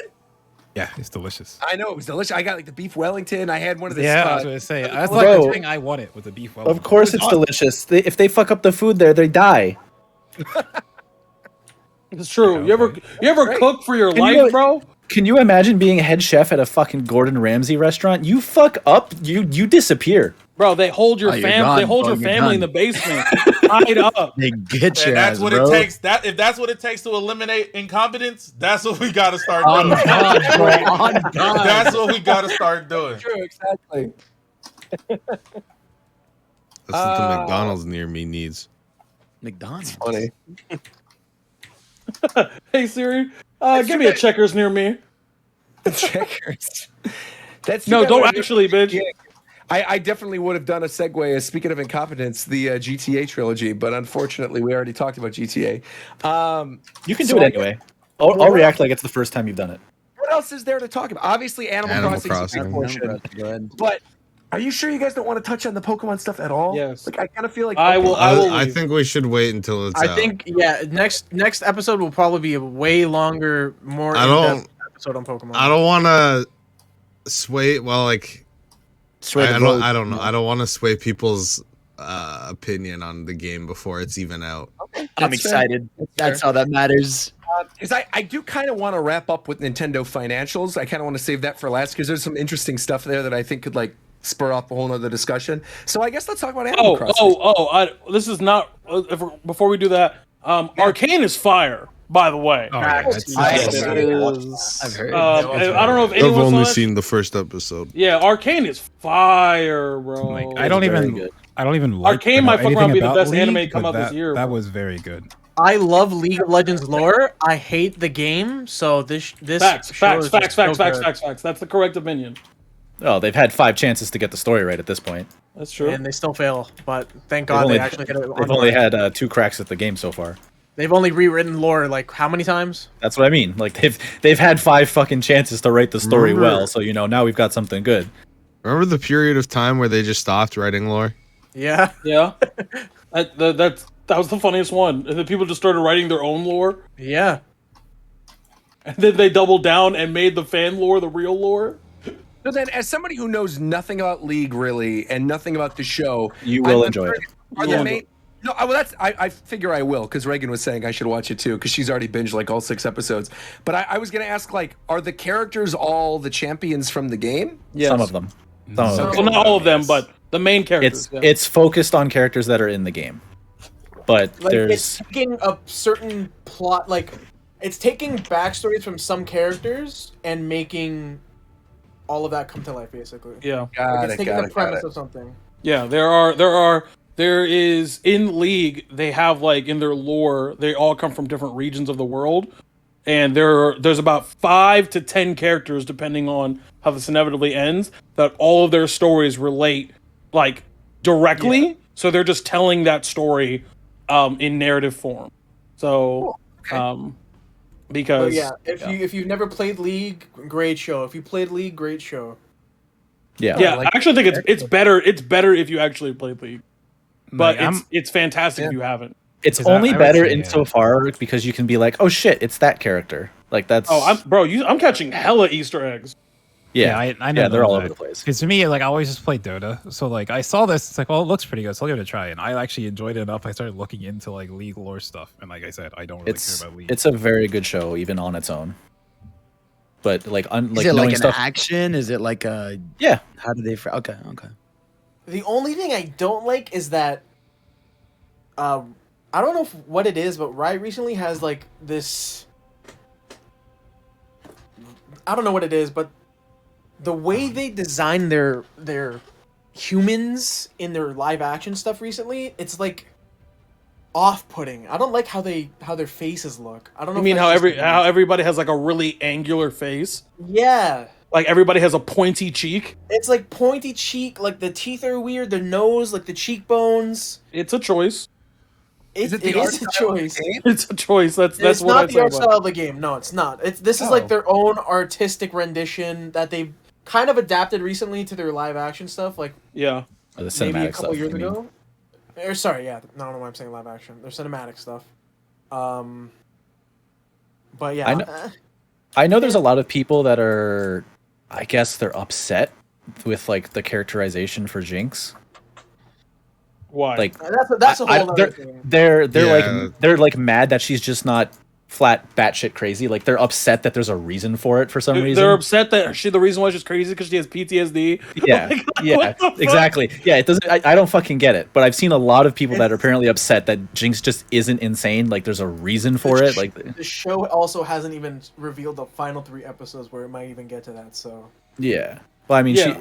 Yeah, it's delicious. I know it was delicious. I got like the beef Wellington. I had one of the. Yeah, I was gonna say that's like Bro. the thing I wanted with the beef Wellington. Of course, it's delicious. If they fuck up the food there, they die. It's true. You ever cook for your Can life, you- bro? Can you imagine being head chef at a fucking Gordon Ramsay restaurant? You fuck up, you disappear. Bro, they hold your Oh, you're family. gone, They hold bro, your you're family in done. the basement, tied up. They get And your that's ass, what bro. it takes. If that's what it takes to eliminate incompetence, that's what we got to start On doing. God, bro. On God. That's what we got to start doing. True, exactly. That's what the McDonald's near me needs. McDonald's. Funny. Hey Siri, give me a Checkers near me. Checkers. That's No, too bad don't when you- actually, bitch. Yeah. I definitely would have done a segue. Speaking of incompetence, the GTA trilogy, but unfortunately, we already talked about GTA. You can So do it I- anyway. I'll react like it's the first time you've done it. What else is there to talk about? Obviously, Animal Crossing is a big portion. Go ahead. But are you sure you guys don't want to touch on the Pokemon stuff at all? Yes. Like I kind of feel like I will. I leave. think we should wait until it's I out. think next episode will probably be a way longer, more I in-depth episode on Pokemon. I don't want to sway. Well, like Sway the I vote. don't know. I don't want to sway people's opinion on the game before it's even out. I'm That's excited. fair. That's all that matters. Because I do kind of want to wrap up with Nintendo financials. I kind of want to save that for last because there's some interesting stuff there that I think could like spur off a whole nother discussion. So I guess let's talk about Animal Crossing. This is not. Before we do that, Arcane is fire. By the way, Oh, yeah, Facts. it's- I've heard. I don't know if I've anyone only saw it. seen the first episode. Yeah, Arcane is fire, bro. like, I don't very even. good. I don't even like. Arcane know might fuck around anything be the about best League, anime come but out this that- year, That bro. was very good. I love League of Legends lore. I hate the game, so this Facts, show facts, is facts, just so facts, facts, good. facts, facts. That's the correct opinion. Oh, they've had 5 chances to get the story right at this point. That's true. And they still fail, but thank They've God only, they actually get it. they've only had 2 cracks at the game so far. They've only rewritten lore like how many times? That's what I mean. Like they've had 5 fucking chances to write the story Remember- well. So now we've got something good. Remember the period of time where they just stopped writing lore? Yeah. Yeah, that was the funniest one. And then people just started writing their own lore, Yeah. and then they doubled down and made the fan lore the real lore. So then, as somebody who knows nothing about League really and nothing about the show, You will I'm enjoy it. curious, Are You the will main? No, I figure I will because Reagan was saying I should watch it too because she's already binged like all 6 episodes. But I was gonna ask like, are the characters all the champions from the game? Yes. Some of them. Some of them. Well, not all of them, but the main characters. It's focused on characters that are in the game. But Like there's it's taking a certain plot, like it's taking backstories from some characters and making all of that come to life, basically. Yeah, Like, Got it's it. taking Got the it. Got premise it. of something. yeah. There is in League. They have like in their lore. They all come from different regions of the world, and there's about 5 to 10 characters depending on how this inevitably ends. That all of their stories relate like directly. Yeah. So they're just telling that story in narrative form. So But because yeah, if you've never played League, great show. If you played League, great show. yeah. yeah, like I actually think it's better. It's better if you actually played League, but Like, it's fantastic if you haven't. It's Is that- only I would better say, insofar because you can be like, oh shit, it's that character. Like that's I'm catching hella Easter eggs. yeah, I know. yeah, they're all over the place. Because to me, like I always just play Dota, so like I saw this, it's like, well, it looks pretty good, so I'll give it a try. And I actually enjoyed it enough. I started looking into like League lore stuff, and like I said, I don't really It's care about League. it's a very good show even on its own. But like Is like it knowing like an stuff. action? Is it like a? Yeah, How do they? Okay. The only thing I don't like is that, I don't know what it is, but Riot recently has like this. I don't know what it is, but the way they design their humans in their live action stuff recently, it's like off-putting. I don't like how their faces look. I don't know. I mean if how that's just me. everybody has like a really angular face. Yeah. Like everybody has a pointy cheek. It's like pointy cheek, like the teeth are weird, the nose, like the cheekbones. It's a choice. It is a choice. It's a choice. That's it's what not I the art style of the game. No, it's not. This is like their own artistic rendition that they've kind of adapted recently to their live action stuff. Like yeah, maybe a couple years ago. Or sorry, yeah, I don't know why I'm saying live action. Their cinematic stuff. But yeah, I know there's a lot of people that are, I guess they're upset with like the characterization for Jinx. Why? Like that's a whole other thing. They're like mad that she's just not flat batshit crazy. Like they're upset that there's a reason for it for some reason. They're upset that the reason why she's crazy because she has PTSD. Yeah, yeah, exactly. Yeah, it doesn't. I don't fucking get it. But I've seen a lot of people that are apparently upset that Jinx just isn't insane. Like there's a reason for it. Like the show also hasn't even revealed the final 3 episodes where it might even get to that. So yeah. Well, I mean, she.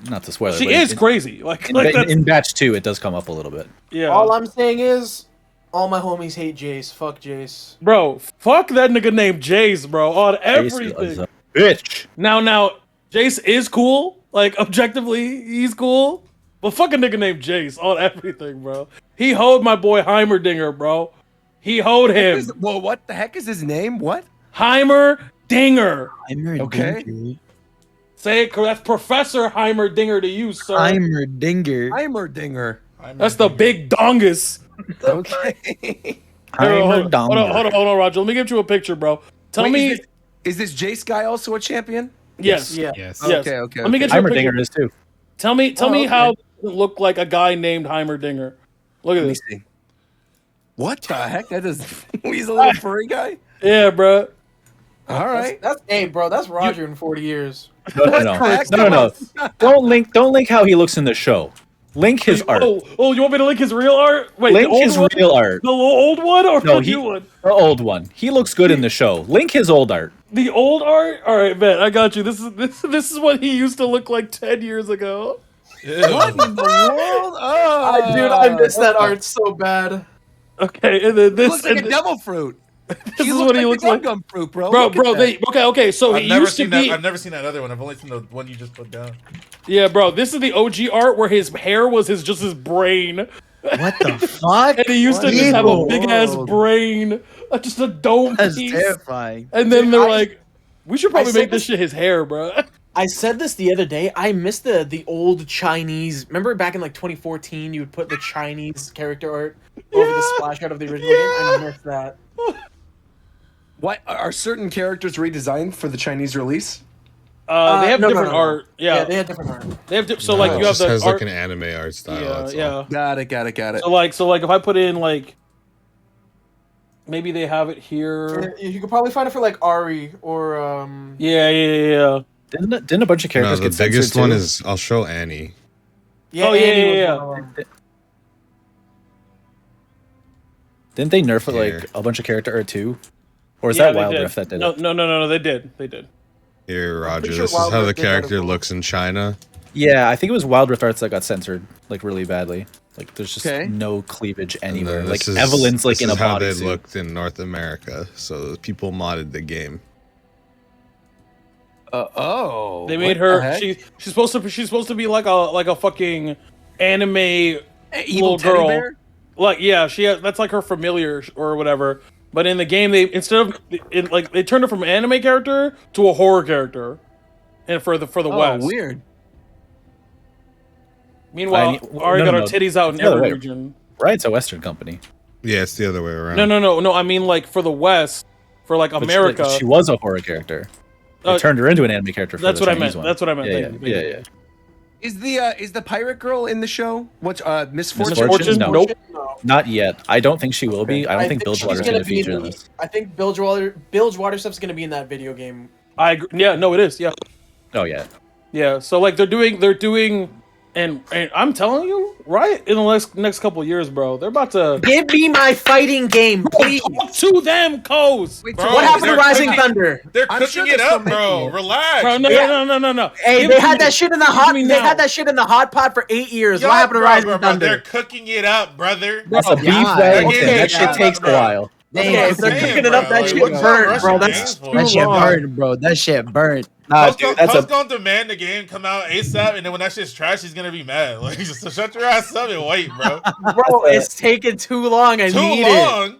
Not to spoil it. She is crazy. Like in batch 2, it does come up a little bit. Yeah. All I'm saying is, all my homies hate Jace. Fuck Jace. Bro, fuck that nigga named Jace, bro. On everything. Bitch. Now, Jace is cool. Like, objectively, he's cool. But fuck a nigga named Jace on everything, bro. He hoed my boy Heimerdinger, bro. He hoed him. Well, what the heck is his name? What? Heimerdinger. Okay. Say it, that's Professor Heimerdinger to you, sir. Heimerdinger. That's the big dongus. Okay. Hold on, Roger. Let me get you a picture, bro. Tell me, is this Jace guy also a champion? Yes. Yes. Okay. Let me get you a picture. Heimerdinger is too. Tell me how it look like a guy named Heimerdinger. Look at this. See. What the heck? That is. He's a little furry guy. Yeah, bro. All right. That's bro. That's Roger in 40 years. No. Don't link how he looks in the show. Link his art. Oh, you want me to link his real art? Wait, link his real art. The old one or the new one? The old one. He looks good in the show. Link his old art. The old art? All right, man, I got you. This is what he used to look like 10 years ago. What in the world? Oh, dude, I miss that art so bad. Okay, and then this looks like a devil fruit. This is what he looks like. Gum fruit, bro. Okay. So I've he never used to seen be. I've never seen that other one. I've only seen the one you just put down. Yeah, bro. This is the OG art where his hair was just his brain. What the fuck? And he used to just have a big ass brain, just a dome That's piece. terrifying. And then they're like, "We should probably make this shit his hair, bro." I said this the other day. I miss the old Chinese. Remember back in like 2014, you would put the Chinese character art over the splash art of the original game. I miss that. What are certain characters redesigned for the Chinese release? They have different art. Yeah, they have different art. They have so like you have the has art. like an anime art style. Yeah. Got it. So like if I put in like, maybe they have it here. You could probably find it for like Ari or Yeah. Didn't a bunch of characters No, get the biggest censored one too? is I'll show Annie. Yeah. Didn't they nerf like a bunch of character art too? Or is that Wild Rift that did it? No, they did. Here, Roger, sure this is Wild how the Rift did that as character well. looks in China. Yeah, I think it was Wild Rift Arts that got censored like really badly. Like there's just Okay. no cleavage And anywhere. then Like this is- Evelyn's like this in a is how they bodysuit. looked in North America. So people modded the game. They made her. She's supposed to be like a fucking anime Evil little teddy girl. bear? Like that's like her familiar or whatever. But in the game, they they turned her from an anime character to a horror character, and for the West. Oh, weird. Meanwhile, Ari got her titties out in every region. Right, it's a Western company. Yeah, it's the other way around. No. I mean, like for the West, for like America. But she was a horror character. They turned her into an anime character. That's for what the I meant. Chinese one. That's what I meant. Yeah. Is the pirate girl in the show? What's Miss Fortune? Misfortune? No. Nope. Not yet. I don't think she will be. I don't think she's Bilgewater's going to be feature in in the- this. I think Bilgewater stuff's gonna be in that video game. I agree. Yeah, no, it is. Yeah. Oh yeah. Yeah, so like they're doing, and I'm telling you, right in the next couple of years, bro, they're about to Give me my fighting game, please. talk to them, Coast. Bro, What happened to they're Rising cooking- Thunder? They're I'm cooking sure it they're up, still bro. making it. Relax. Bro, no. Hey, Give they me had me- that shit in the give hot. me They now. had that shit in the hot pot for 8 years. Yo, What happened to bro, Rising bro, Thunder? They're cooking it up, brother. That's a beef yeah, Wellington. okay, That shit yeah, takes a bro. while. Okay, if they're cooking it up, that shit burnt, bro. That's that shit burnt, bro. That shit burnt. Nah, dude, that's gonna demand the game come out ASAP, and then when that shit's trash, he's gonna be mad. Like, so shut your ass up and wait, bro. Bro, it's taking too long. I need it.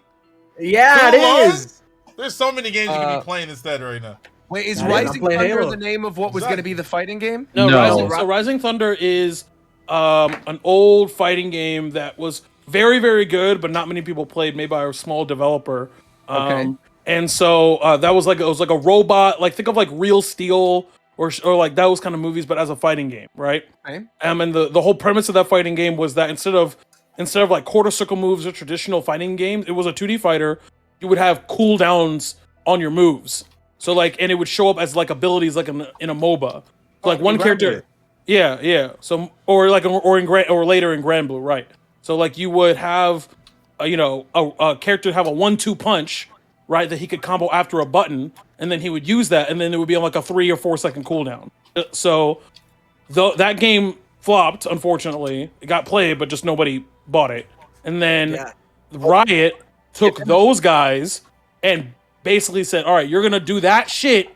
Yeah, too it long? is. There's so many games you can be playing instead right now. Wait, is Rising Thunder the name of what was going to be the fighting game? No. Rising Thunder is an old fighting game that was very, very good, but not many people played, made by a small developer. And so that was like, it was like a robot, like think of like Real Steel or like those kind of movies, but as a fighting game, right? Okay. And the whole premise of that fighting game was that instead of like quarter circle moves or traditional fighting games, it was a 2D fighter. You would have cooldowns on your moves. So like, and it would show up as like abilities like in a MOBA. So like one character. Yeah. So or later in Granblue, right? So like you would have, a character have a 1-2 punch, right? That he could combo after a button, and then he would use that, and then it would be on like a 3 or 4 second cooldown. So that game flopped, unfortunately. It got played, but just nobody bought it. And then Riot took those guys and basically said, all right, you're gonna do that shit,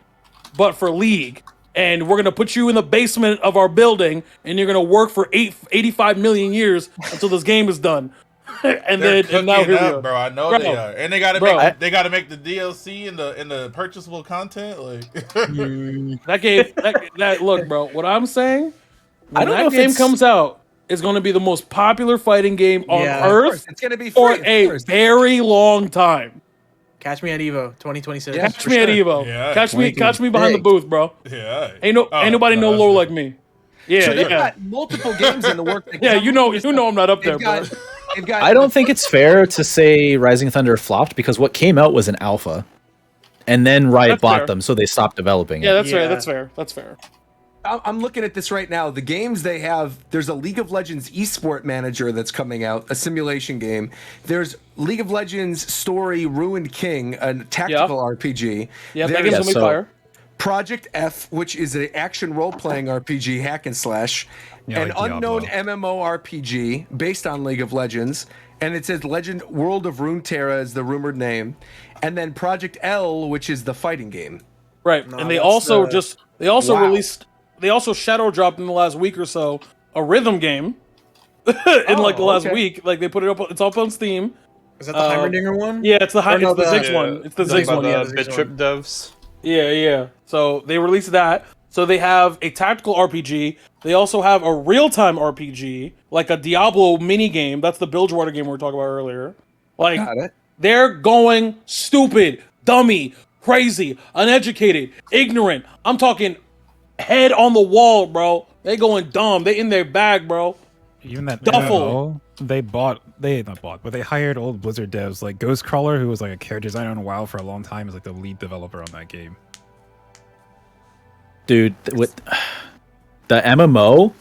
but for League. And we're gonna put you in the basement of our building, and you're gonna work for 85 million years until this game is done. and now here we are, bro. I know they are, and they gotta make the DLC and the purchasable content. Like that look, bro. What I'm saying, when that game comes out, it's gonna be the most popular fighting game on Earth. It's gonna be for a very long time. Catch me at Evo 2026. Catch me at Evo. Yeah. Catch me behind the booth, bro. Yeah. Ain't nobody know lore like me. Yeah. So they've got multiple games in the work. Yeah, you know I'm not up there, bro. I don't think it's fair to say Rising Thunder flopped because what came out was an alpha, and then Riot bought them, so they stopped developing it. Yeah, that's fair. I'm looking at this right now. The games they have, there's a League of Legends Esport Manager that's coming out, a simulation game. There's League of Legends Story Ruined King, a tactical RPG. Yeah, that game's gonna be fire. Project F, which is an action role-playing RPG, hack and slash. An like unknown MMORPG based on League of Legends. And it says Legend World of Runeterra is the rumored name. And then Project L, which is the fighting game. Right, and they also released... They also shadow dropped in the last week or so a rhythm game in like the last week. Like they put it up. It's up on Steam. Is that the Heimerdinger one? Yeah, it's the Ziggs one. It's the Ziggs one. Yeah, the BitTrip devs. Yeah. So they released that. So they have a tactical RPG. They also have a real-time RPG, like a Diablo mini game. That's the Bilgewater game we were talking about earlier. Like they're going stupid, dummy, crazy, uneducated, ignorant. I'm talking head on the wall, bro. They going dumb. They in their bag, bro. Even that duffel. They hired old Blizzard devs like Ghostcrawler, who was like a character designer on WoW for a long time, is like the lead developer on that game. Dude, with the MMO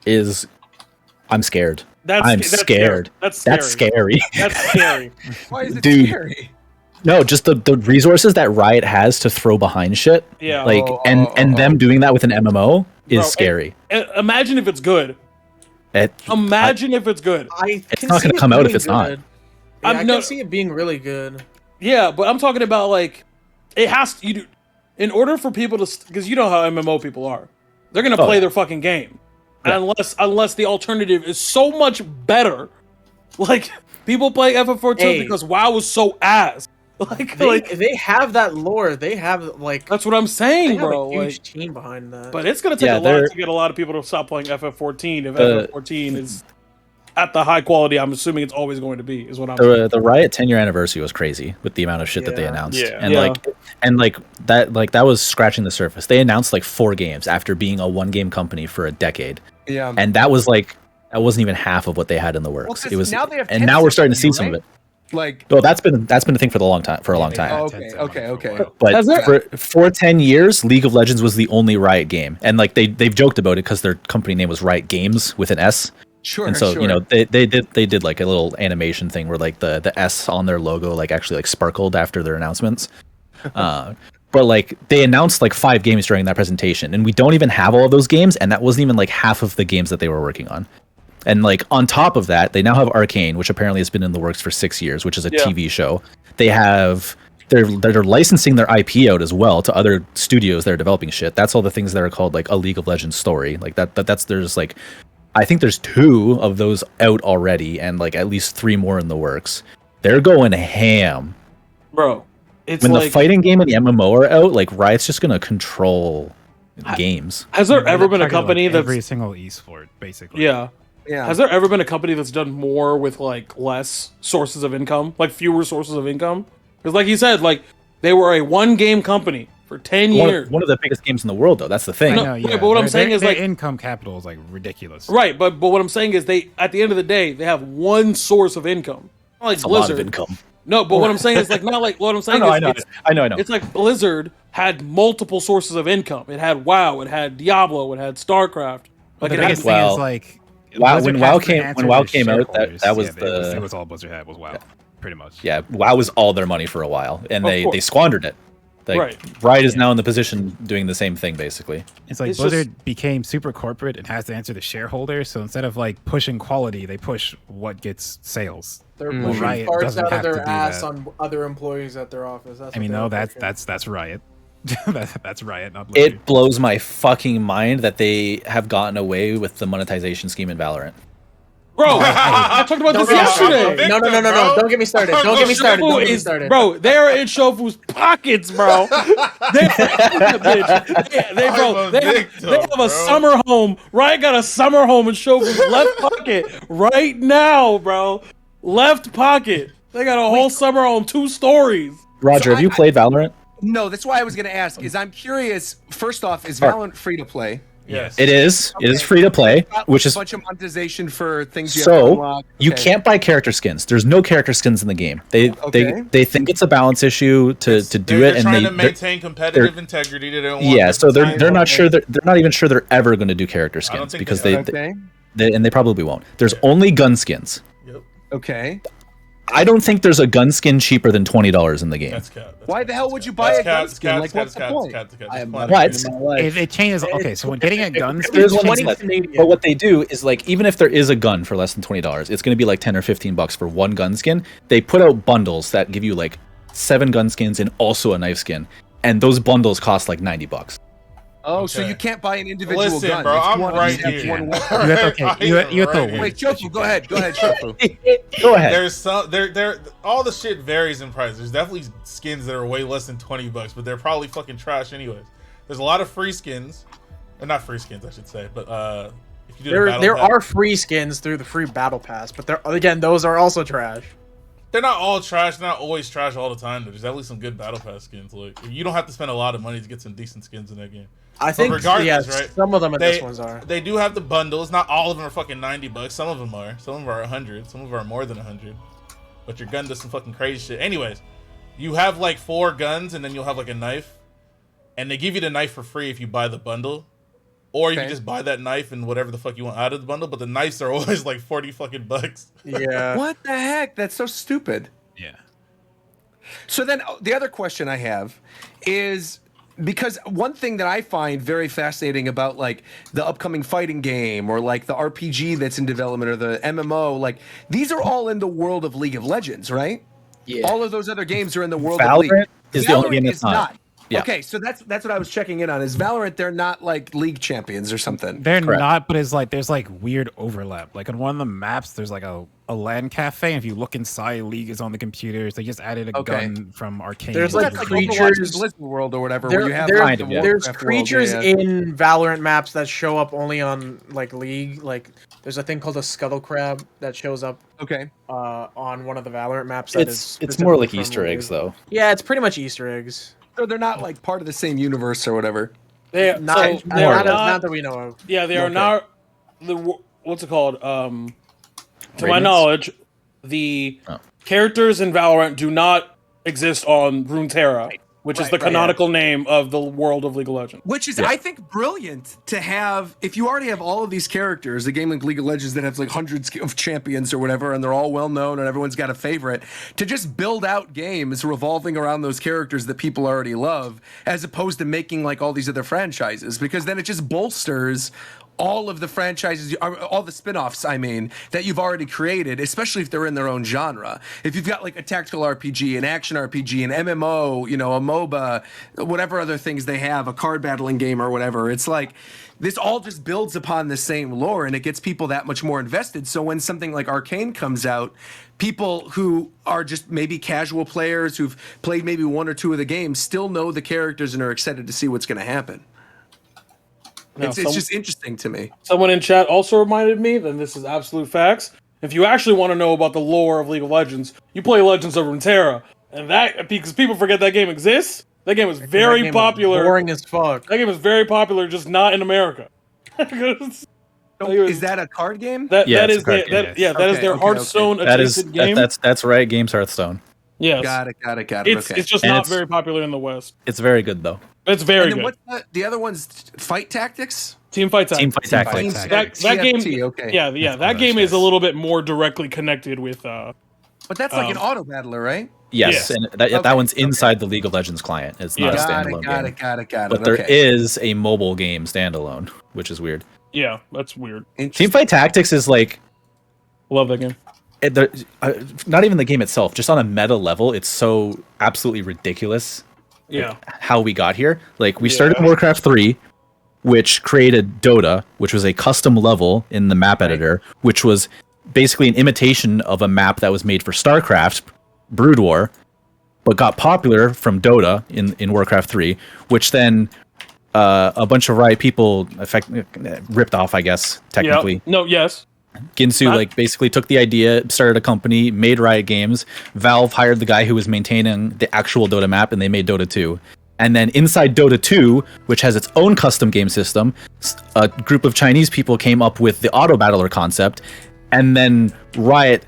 is, I'm scared. I'm scared. That's scary. That's scary. Why is it scary? No, just the resources that Riot has to throw behind shit. Yeah. Like them doing that with an MMO is scary. Imagine if it's good. Imagine if it's good. It's not going to come out if it's not. I can see it being really good. Yeah, but I'm talking about like it has to. In order for people to, because you know how MMO people are, they're going to play their fucking game, unless the alternative is so much better. Like people play FF14 because WoW was so ass. They have that lore. They have like that's what I'm saying, bro. A huge team behind that. But it's gonna take a lot to get a lot of people to stop playing FF14 if FF14 is at the high quality I'm assuming it's always going to be. Is what I'm saying. The Riot 10-year anniversary was crazy with the amount of shit that they announced. That was scratching the surface. They announced like 4 games after being a 1-game company for a decade. Yeah, and that wasn't even half of what they had in the works. Well, it was, now they have and now we're starting to see some of it. Like, well, that's been a thing for a long time. Okay. But for 10 years, League of Legends was the only Riot game, and like they've joked about it because their company name was Riot Games with an S. Sure. And so they did like a little animation thing where like the S on their logo like actually like sparkled after their announcements. But like they announced like 5 games during that presentation, and we don't even have all of those games, and that wasn't even like half of the games that they were working on. And like on top of that, they now have Arcane, which apparently has been in the works for 6 years, which is a TV show. They have they're licensing their IP out as well to other studios that are developing shit. That's all the things that are called like a League of Legends story. Like that's there's like I think there's 2 of those out already, and like at least 3 more in the works. They're going ham, bro. It's when like, the fighting game and the MMO are out, like Riot's just gonna control games. Has there ever been a company like that's every single esport basically? Yeah. Has there ever been a company that's done more with like less sources of income, like fewer sources of income? Because like you said, like they were a 1-game company for 10 years. One of the biggest games in the world, though. That's the thing. I know, yeah. But what I'm saying is their like income capital is like ridiculous. Right, but what I'm saying is they at the end of the day they have one source of income. Not like It's a Blizzard. lot of income. No, but what I'm saying is like not like what I'm saying I is know. It's like Blizzard had multiple sources of income. It had WoW, it had Diablo, it had StarCraft. Like The it had biggest thing is like WoW, Blizzard when WoW has to came answer when WoW to came out, shareholders. that was it was all Blizzard had was WoW, pretty much. Yeah, WoW was all their money for a while, and Of they course. squandered it. Like, Right. Riot is now in the position doing the same thing, basically. It's like Blizzard became super corporate and has to answer to shareholders. So instead of like pushing quality, they push what gets sales. They're Well, pushing Riot parts doesn't out of have to their do ass that. on other employees at their office. That's I mean, what no, they're that's pushing. Riot. that's Riot, not Blizzard. It blows my fucking mind that they have gotten away with the monetization scheme in Valorant. Bro, I talked about this yesterday. No. Don't get me started. Don't get me started. Don't get me started. Bro, they're in Shofu's pockets, bro. They have a summer home. Riot got a summer home in Shofu's left pocket right now, bro. Left pocket. They got a whole summer home, 2 stories. Roger, have you played Valorant? No, that's why I was going to ask. Is I'm curious. First off, is Valorant free to play? Yes. It is. It is free to play, which is a bunch of monetization for things you have to so unlock. you Okay. can't buy character skins. There's no character skins in the game. They think it's a balance issue to do They're it, and trying they to maintain competitive integrity. They don't want yeah. So they're different not sure they're not even sure they're ever going to do character skins think because they they probably won't. There's only gun skins. Okay. I don't think there's a gun skin cheaper than $20 in the game. Why the hell would you buy a gun skin? Like, what's the point? What? It changes. Okay, so when getting a gun skin, There's one changes- less. But what they do is like even if there is a gun for less than $20, it's going to be like 10 or 15 bucks for one gun skin. They put out bundles that give you like 7 gun skins and also a knife skin, and those bundles cost like 90 bucks. Oh, so you can't buy an individual Listen, gun. bro, It's I'm one- right it's here. one- You have to Wait, Shofu, go ahead. Go ahead, Shofu. Go ahead. There's some there all the shit varies in price. There's definitely skins that are way less than 20 bucks, but they're probably fucking trash anyways. There's a lot of free skins. Or not free skins, I should say, but if you do the battle There pass- are free skins through the free battle pass, but those are also trash. they're not all trash, they're not always trash all the time. There's definitely some good battle pass skins. Like you don't have to spend a lot of money to get some decent skins in that game. I think regardless, right? some of them in They- this ones are. They do have the bundles. Not all of them are fucking 90 bucks. Some of them are. Some of them are 100. Some of them are more than 100. But your gun does some fucking crazy shit. Anyways, you have like 4 guns and then you'll have like a knife. And they give you the knife for free if you buy the bundle. Or you can just buy that knife and whatever the fuck you want out of the bundle. But the knives are always like 40 fucking bucks. Yeah. What the heck? That's so stupid. Yeah. So then the other question I have is because one thing that I find very fascinating about like the upcoming fighting game or like the RPG that's in development or the MMO, like these are all in the world of League of Legends, right? Yeah. All of those other games are in the world Valorant of League. is the only game that's is not. Yeah. Okay, so that's what I was checking in on. Is Valorant they're not like League champions or something? They're Correct. not, but it's like there's like weird overlap. Like on one of the maps, there's like a LAN cafe. And if you look inside, League is on the computers. They just added a gun from Arcane. There's So like that's creatures- Overwatch's Blizzard World or whatever. Where you have like, the there's Warcraft creatures world, yeah. in Valorant maps that show up only on like League. Like there's a thing called a scuttle crab that shows up Okay. on one of the Valorant maps. That is It's more like specifically from Easter League. eggs though. Yeah, it's pretty much Easter eggs. So they're not like part of the same universe or whatever. They Not, so not, they are not not. that we know of. Yeah, they are Okay. not. What's it called? To my Radiance? knowledge, the characters in Valorant do not exist on Runeterra, which is the canonical name of the world of League of Legends. Which is, I think, brilliant to have. If you already have all of these characters, a game like League of Legends that has like hundreds of champions or whatever, and they're all well known and everyone's got a favorite, to just build out games revolving around those characters that people already love, as opposed to making like all these other franchises, because then it just bolsters all of the franchises, all the spin-offs, I mean, that you've already created, especially if they're in their own genre. If you've got like a tactical RPG, an action RPG, an MMO, you know, a MOBA, whatever other things they have, a card battling game or whatever, it's like this all just builds upon the same lore and it gets people that much more invested. So when something like Arcane comes out, people who are just maybe casual players who've played maybe one or two of the games still know the characters and are excited to see what's going to happen. It's just interesting to me. Someone in chat also reminded me that this is absolute facts. If you actually want to know about the lore of League of Legends, you play Legends of Runeterra. And that, because people forget that game exists, that game was very popular. Boring as fuck. That game was very popular, just not in America. Is that a card game? That is their Hearthstone adjacent game. That's Riot Games Hearthstone. Yes. Got it. It's just not very popular in the West. It's very good though. It's very good. What's the other one's? Fight Tactics? Team Fight Tactics. That game. Okay. Yeah. That game is a little bit more directly connected with. But that's like an auto battler, right? Yes, and that one's inside the League of Legends client. It's not a standalone game. Got it. But there is a mobile game standalone, which is weird. Yeah, that's weird. Teamfight Tactics is like, love that game. Not even the game itself, just on a meta level, it's so absolutely ridiculous. Yeah, how we got here. Like we started in Warcraft 3, which created Dota, which was a custom level in the map editor, which was basically an imitation of a map that was made for StarCraft, Brood War, but got popular from Dota in Warcraft 3, which then a bunch of Riot people ripped off, I guess, technically. Yep. No, yes. Ginsu basically took the idea, started a company, made Riot Games. Valve hired the guy who was maintaining the actual Dota map, and they made Dota 2. And then inside Dota 2, which has its own custom game system, a group of Chinese people came up with the auto battler concept, and then Riot,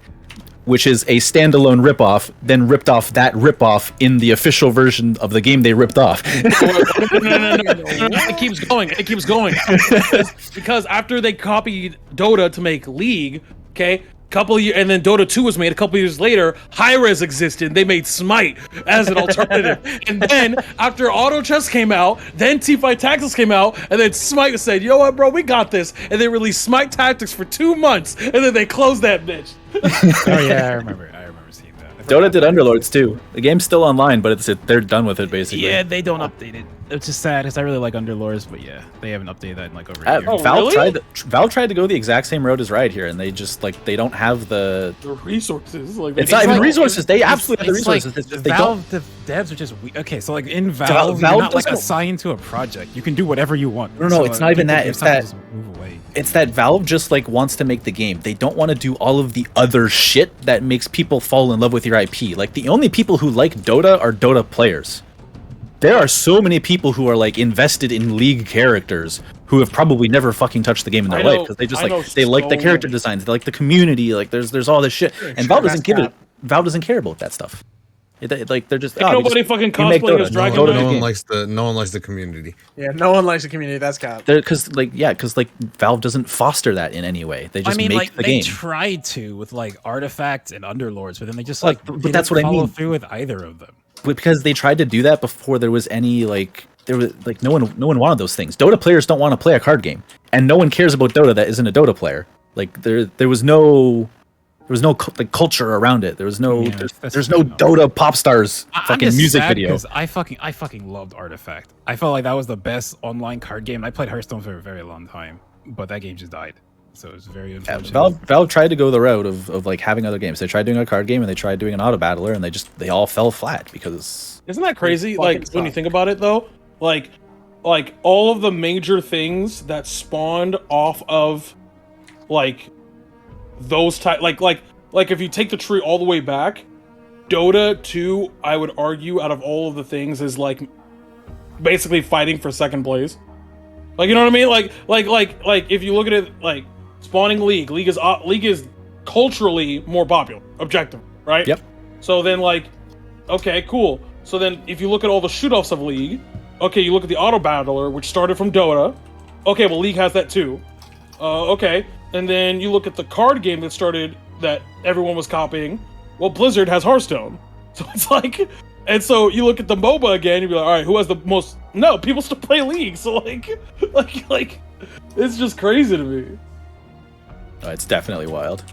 which is a standalone ripoff, then ripped off that ripoff in the official version of the game they ripped off. No. It keeps going. Because after they copied Dota to make League, okay, and then Dota 2 was made a couple years later, Hi-Rez existed, they made Smite as an alternative. And then, after Auto Chess came out, then Teamfight Tactics came out, and then Smite said, you know what, bro, we got this. And they released Smite Tactics for 2 months, and then they closed that bitch. Oh yeah, I remember seeing that. Dota did Underlords too. The game's still online, but they're done with it basically. Yeah, they don't update it. It's just sad because I really like Underlords, but yeah, they haven't updated that in like over a year. Valve tried to go the exact same road as Riot here, and they just they don't have the resources. It's not even resources. They absolutely have the resources. Like, Valve devs are just weak. Okay, so like in Valve, you're not like assigned to a project. You can do whatever you want. No, it's not even that. It's that. It's that Valve just wants to make the game. They don't want to do all of the other shit that makes people fall in love with your IP. Like the only people who like Dota are Dota players. There are so many people who are invested in League characters who have probably never fucking touched the game in their life because they just they like the character designs, they like the community, there's all this shit, and Valve doesn't care about that stuff. They're just nobody fucking cosplaying as Dragon Knight. No one likes the community. Yeah, no one likes the community. That's cap. Because Valve doesn't foster that in any way. They just make the game. They tried to with Artifacts and Underlords, but then they just but that's what I mean. Follow through with either of them. Because they tried to do that before there was any no one wanted those things. Dota players don't want to play a card game, and no one cares about Dota that isn't a Dota player. There was no culture around it. There was no there's no Dota pop stars fucking music video. I fucking loved Artifact. I felt like that was the best online card game. I played Hearthstone for a very long time, but that game just died. So it was very unfortunate. Valve tried to go the route of having other games. They tried doing a card game and they tried doing an auto battler, and they all fell flat because. Isn't that crazy? When you think about it, though, like all of the major things that spawned off of, those type, like if you take the tree all the way back, Dota 2, I would argue, out of all of the things, is basically fighting for second place. You know what I mean? Like if you look at it, spawning League is culturally more popular, objective, right? Yep. So then okay, cool. So then if you look at all the shoot-offs of League, okay, you look at the auto battler, which started from Dota. Okay, well League has that too. Okay, and then you look at the card game that everyone was copying. Well, Blizzard has Hearthstone. So it's and so you look at the MOBA again, you'd be like, all right, who has the most? No, people still play League. So It's just crazy to me. It's definitely wild.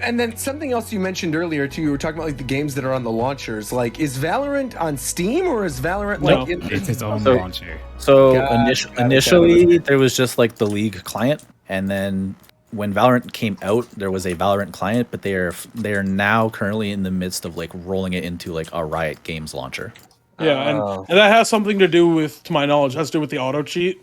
And then something else you mentioned earlier too. You were talking about like the games that are on the launchers. Like, is Valorant on Steam or is Valorant like? It's its own launcher. So initially, there was just like the League client, and then when Valorant came out, there was a Valorant client, but they are now currently in the midst of like rolling it into like a Riot Games launcher. Yeah, and that has something to do with, to my knowledge, has to do with the auto cheat.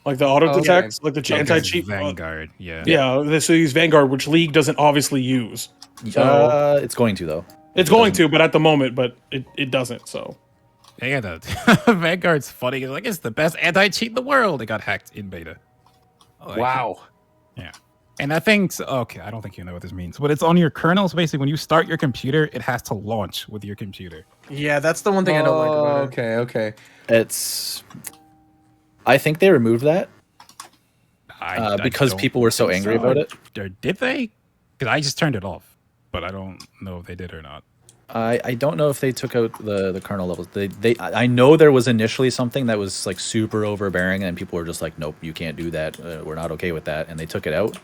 Like the auto detect, like the anti-cheat. Vanguard, yeah. Yeah, they use Vanguard, which League doesn't obviously use. So, it's going to, though. It's going to, but at the moment, but it doesn't, so. Yeah, Vanguard's funny. It's like, it's the best anti-cheat in the world. It got hacked in beta. Wow. Yeah. And that thing's, okay, I don't think you know what this means, but it's on your kernels. Basically, when you start your computer, it has to launch with your computer. Yeah, that's the one thing I don't like about it. Okay. I think they removed that because don't people were so angry about it. Or did they? Because I just turned it off, but I don't know if they did or not. I don't know if they took out the kernel levels. I know there was initially something that was like super overbearing, and people were just like, "Nope, you can't do that. We're not okay with that," and they took it out.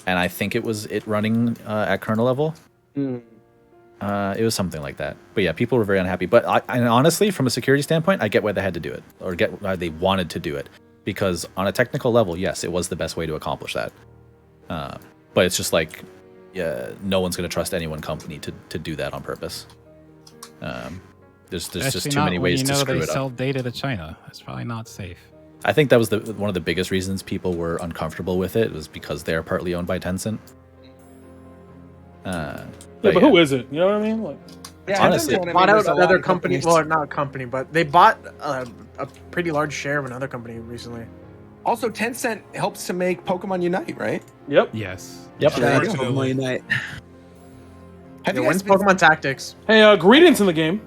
And I think it was running at kernel level. It was something like that. But yeah, people were very unhappy. But and honestly, from a security standpoint, I get why they had to do it, or get why they wanted to do it, because on a technical level, yes, it was the best way to accomplish that. But it's just like, yeah, no one's going to trust any one company to do that on purpose. There's just too many ways to screw it up. They sell data to China. It's probably not safe. I think that was one of the biggest reasons people were uncomfortable with it, was because they're partly owned by Tencent. But who is it? You know what I mean? Like, yeah, honestly, they bought out another company. Well, not a company, but they bought a pretty large share of another company recently. Also, Tencent helps to make Pokemon Unite, right? Yep. Yes. Yep. Pokemon Unite. Have you guys Pokemon Tactics? Hey, Greedent's in the game.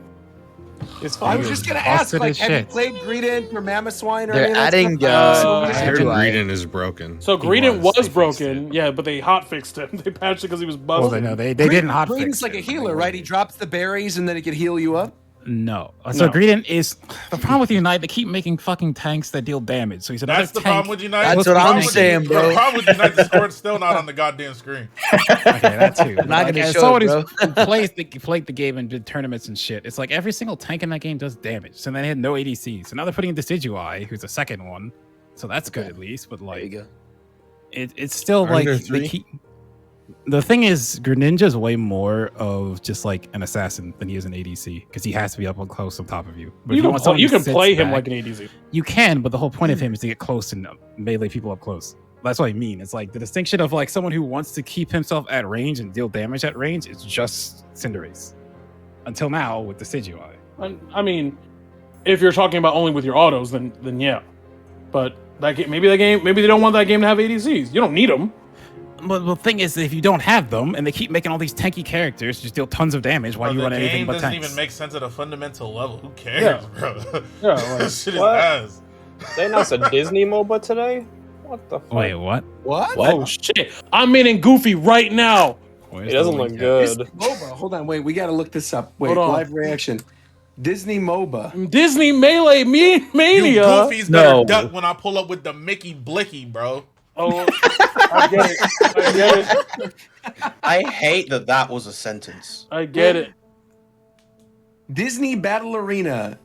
I was just gonna ask, like, have you played Greedent or Mamoswine or They're anything? adding. I heard Greedent is broken. So Greedent was broken, yeah, but they hotfixed him. They patched it because he was busted. Well, they didn't hotfix. Greedent's like a healer, right? He drops the berries and then he can heal you up. No. So Greedent is the problem with Unite. They keep making fucking tanks that deal damage. So he's another That's the problem with Unite. That's what I'm saying, bro. The problem with Unite, the score's still not on the goddamn screen. Okay, that too. I'm not gonna as show somebody it, who played the game and did tournaments and shit, it's like every single tank in that game does damage. So they had no ADC. So now they're putting in Decidueye, who's the second one. So that's good at least. But like, it's still like they keep. The thing is, Greninja's way more of just like an assassin than he is an ADC, because he has to be up close on top of you. But you can play him like an ADC. You can, but the whole point of him is to get close and melee people up close. That's what I mean. It's like the distinction of like someone who wants to keep himself at range and deal damage at range is just Cinderace. Until now with the Decidueye. I mean, if you're talking about only with your autos, then yeah. But maybe they don't want that game to have ADCs. You don't need them. But the thing is, if you don't have them, and they keep making all these tanky characters just deal tons of damage, why do you run anything but tanks? The game doesn't even make sense at a fundamental level. Who cares, bro? Yeah, like, shit is ass. They announced a Disney MOBA today? What the fuck? Wait, what? What? Oh, shit. I'm in Goofy right now. It doesn't look good. MOBA. Hold on, wait. We got to look this up. Wait, live reaction. Disney MOBA. Disney Melee Mania. You goofies better duck when I pull up with the Mickey Blicky, bro. Oh, I get it. I hate that was a sentence. I get it. Disney Battle Arena.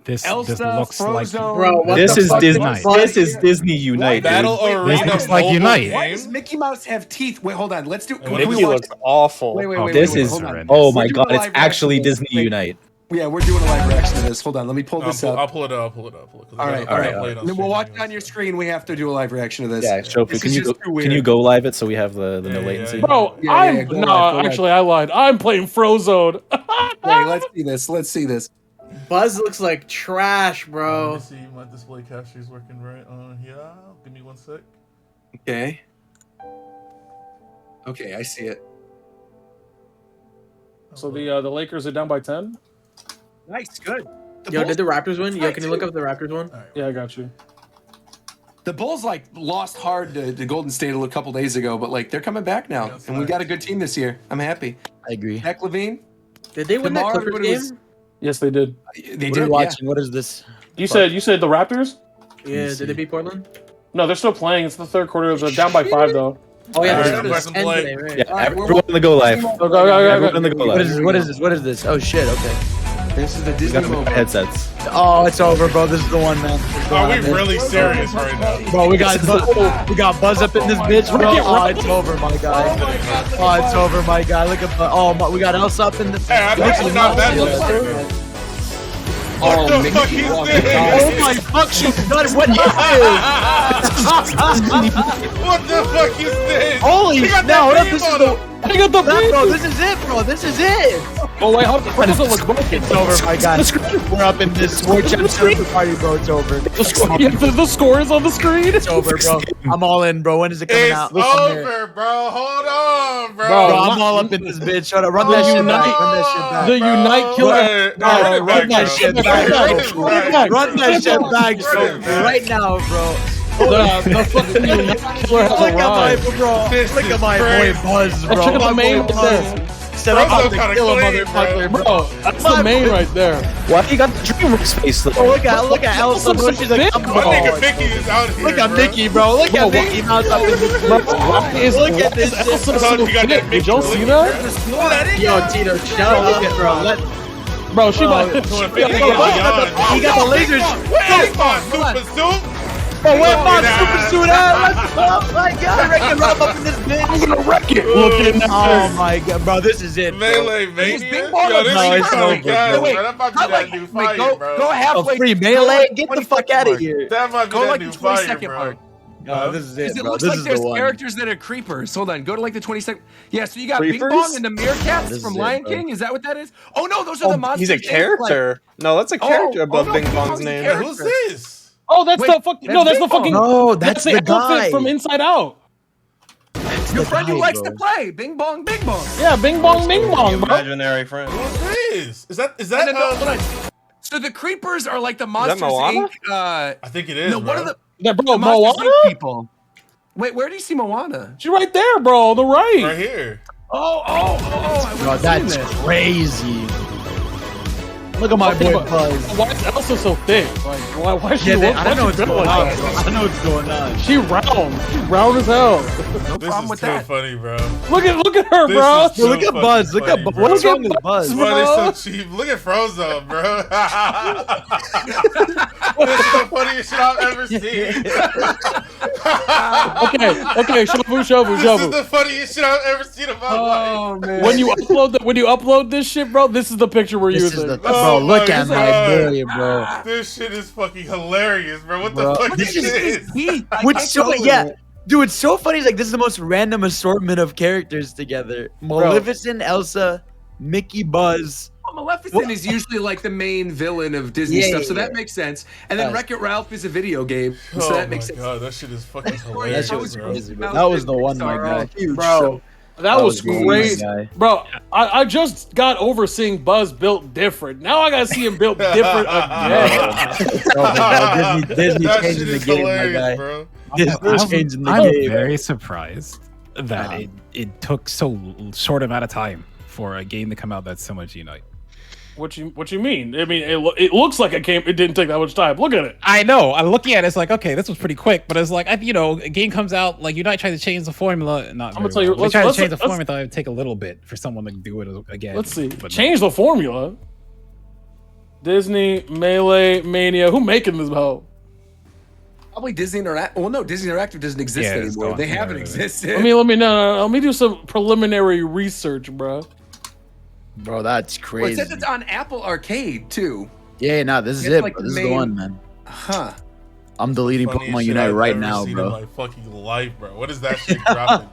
This Elsa, looks like Bro, this is Disney. This is Disney Unite. Battle Arena. This looks like Unite. Why does Mickey Mouse have teeth? Wait, hold on. Let's do. Mickey looks awful. Wait. This is. Oh my god! It's actually Disney Unite. Yeah, we're doing a live reaction to this. Hold on, let me pull this up. I'll pull it up. All right. Then we'll watch it on your screen. We have to do a live reaction to this. Yeah, Shofu, can you go live it so we have the no latency? Bro, actually, I lied. I'm playing Frozone. Wait, let's see this. Buzz looks like trash, bro. Let me see my display capture is working right on here. Give me 1 sec. Okay, I see it. So the Lakers are down by 10. Nice, good. Did the Raptors win? Can you look up the Raptors win? Yeah, I got you. The Bulls lost hard to Golden State a couple days ago, but they're coming back now, and we got a good team this year. I'm happy. I agree. Zach LaVine. Did they win that Clippers game? Yes, they did. They did. Watching. What is this? You said the Raptors? Yeah. Did they beat Portland? No, they're still playing. It's the third quarter. They're down by 5 though. Oh yeah, Alright, they're I'm just gonna play. end today, right? Yeah, everyone in the go live. Go. Everyone in the go What live. is this? What is this? What is this? Oh shit. Okay. This is the We Disney got mobile. headsets. Oh, it's over, bro. This is the one, man. This is the Are one, we man. really serious right now? Bro, we got Buzz up in this bitch, bro. Oh, it's over, my guy. Oh, it's over, my guy. Look at we got Elsa up in this. Hey, I'm actually not that much. What the fuck is Oh this? my fuck, she done. What is What the fuck is this? Holy He got no, that this name is on the him. I got the bro, this is it, bro. This is it. Oh wait, how does it look broken? It's over, my guy. We're up in this war championship party, bro. It's over. The score is on the screen. It's over, bro. I'm all in, bro. When is it coming It's out? Listen here. over, bro. Hold on, bro. Bro, I'm all up in this bitch. Shut up. Run that shit back. Run that shit back. The Unite Killer. Run that shit back. Run that shit back, bro. Right now, bro. The fucking Unite Killer has Look at my arrived. bro. This Look is at my crazy. boy Buzz, bro. Check out the My main boy right Buzz. there. Said I'm Bro's about to kinda kill a clean, motherfucker, bro. bro. That's the main right there. Why you got the dream space though? Oh, look at Elsa, bro. She's like, I'm My nigga bald. Mickey is out here. Look at bro. Mickey, bro. Look at Mickey Mouse up in this bitch. Look at this shit. Elsa Son, you got that Did y'all Mickey see look, that? Yo, Tito, shut up, bro. Bro, she Bro, might. He got the laser. Where's my super suit? Bro, where's my Get super out. suit at? Let's go. Oh my god, Wreck-It Ralph up in this bitch. I'm gonna wreck it. Look at that. Oh my god, bro, this is it, bro. Melee Mania? Bing Yo, Bong this No, is it's kind over, of gas, bro. bro. That might be that new fire, go bro. A halfway. free melee? Get the fuck out of here. That might be Go that like new the fire, 20-second bro. mark. No, this is Because it, it bro. looks This like is there's the one. characters that are creepers. Hold on, go to like the 20-second. Yeah, so you got Creepers? Bing Bong and the Meerkats This from is it, Lion bro. King. Is that what that is? Oh no, those are the monsters. He's a Inc. character. No, that's a character above no, Bing Bing Bong's Bong's a name. character. Who's this? Oh, that's Wait, the fucking. No, that's the Bing Bong. fucking. No, that's the the outfit guy. from Inside Out. Your the friend who guy, likes bro. to play Bing Bong, Bing Bong. Yeah, Bing Bong, Bing Bong, bro. Imaginary friend. Who's this? Is that And then, hold on. I So the creepers are like the Monsters Moana? Inc. think it is, No, bro. what are the Yeah, bro, Monsters Moana. Inc. people? Wait, where do you see Moana? She's right there, bro. On the right. Right here. Oh, I Bro, that's crazy. Look at my Okay, boy but Buzz. Why is Elsa so thick? Like, why is she? Yeah, look- I don't know why what's she built going on. like that? I know what's going on. She round. She's round as hell. No This problem is with too that. funny, bro. Look at her, This bro. is too Look at fucking Buzz. Look funny, at Buzz. bro. What's wrong with Buzz? This money is so cheap. Look at Frozo, bro. This is the funniest shit I've ever seen. Okay, Shovu. This is the funniest shit I've ever seen in my life. Oh man. When you upload this shit, bro, this is the picture we're This is using. the Oh bro. Look my at my God. boy, bro. This shit is fucking hilarious, bro. What Bro. the fuck This is is- this? Which so dude, it's so funny. It's like this is the most random assortment of characters together. Maleficent, Elsa, Mickey, Buzz. Well, Maleficent is usually like the main villain of Disney Yeah, stuff, so yeah. that makes sense. And then Yes. Wreck-It Ralph is a video game, so Oh that my makes sense. god, that shit is fucking That hilarious, shit was bro. crazy, bro. That was the one, my guy. Bro, that was the one, my great. guy. Bro, I just got over seeing Buzz built different. Now I gotta see him built different again. Oh, bro, Disney That changing shit the is game, my hilarious, guy. bro. Disney changing the I'm game. very surprised that it took so short amount of time for a game to come out that's so much Unite. What you mean? I mean, it looks like it didn't take that much time. Look at it. I know. I'm looking at it, it's like, okay, this was pretty quick, but it's like, a game comes out, like Unite tries to change the formula. Not I'm gonna very tell you, well. They let's- try to let's- change the let's- formula. It would take a little bit for someone to do it again. Let's see. But no. Change the formula. Disney Melee Mania. Who making this hoe? Probably Disney Interactive. Well, no, Disney Interactive doesn't exist Yeah, it's anymore. gone. They Yeah, haven't yeah, yeah. existed. Let me do some preliminary research, bro. Bro, that's Well, it crazy. says it's on Apple Arcade too. Yeah, no, this is It's it, like bro. the This is the main- one, man. Huh. I'm deleting Funniest Pokemon shit Unite I've right ever now, seen bro. In my fucking life, bro. What is that shit dropping,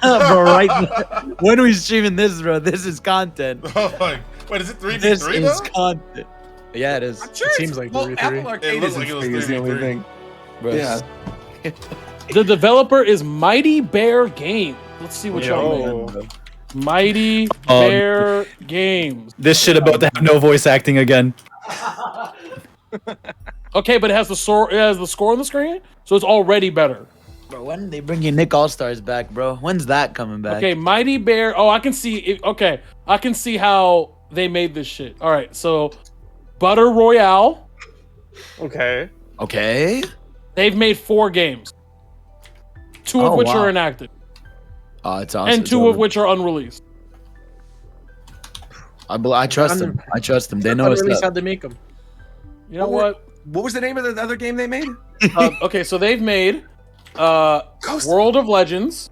bro? Bro, right now. When are we streaming this, bro? This is content. Oh my! Wait, is it 3v3 This though? is content. Yeah, it is. I'm sure It it's- seems like well, 3v3. Apple Arcade looks isn't like it was free is the only 3v3. thing. Bro. Yeah. The developer is Mighty Bear Games. Let's see what y'all Yo. made. Mighty Bear Games. This shit about to have no voice acting again. Okay, but it has the score on the screen, so it's already better. Bro, when they bringing Nick All Stars back, bro? When's that coming back? Okay, Mighty Bear. Oh, I can see it. Okay, I can see how they made this shit. All right, so Butter Royale, Okay. Okay. They've made 4 games, 2 of which are inactive. Oh, it's awesome. And 2 of which are unreleased. I trust them. I trust them. They know what's up. How'd they make them? You know what? What was the name of the other game they made? Okay, so they've made World of Legends,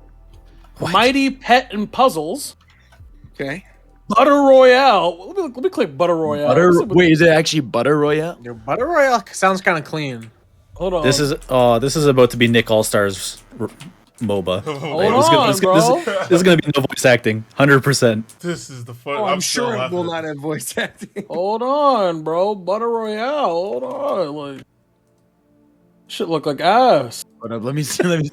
Mighty Pet and Puzzles, Okay. Butter Royale. Let me click Butter Royale. Wait, is it actually Butter Royale? Your Butter Royale sounds kind of clean. Hold on. This is about to be Nick All-Stars MOBA. This is gonna be no voice acting, 100%. This is the fun. Oh, I'm sure it will not have voice acting. Hold on, bro. Butter Royale. Hold on. Like, shit look like ass. Hold up, let me see.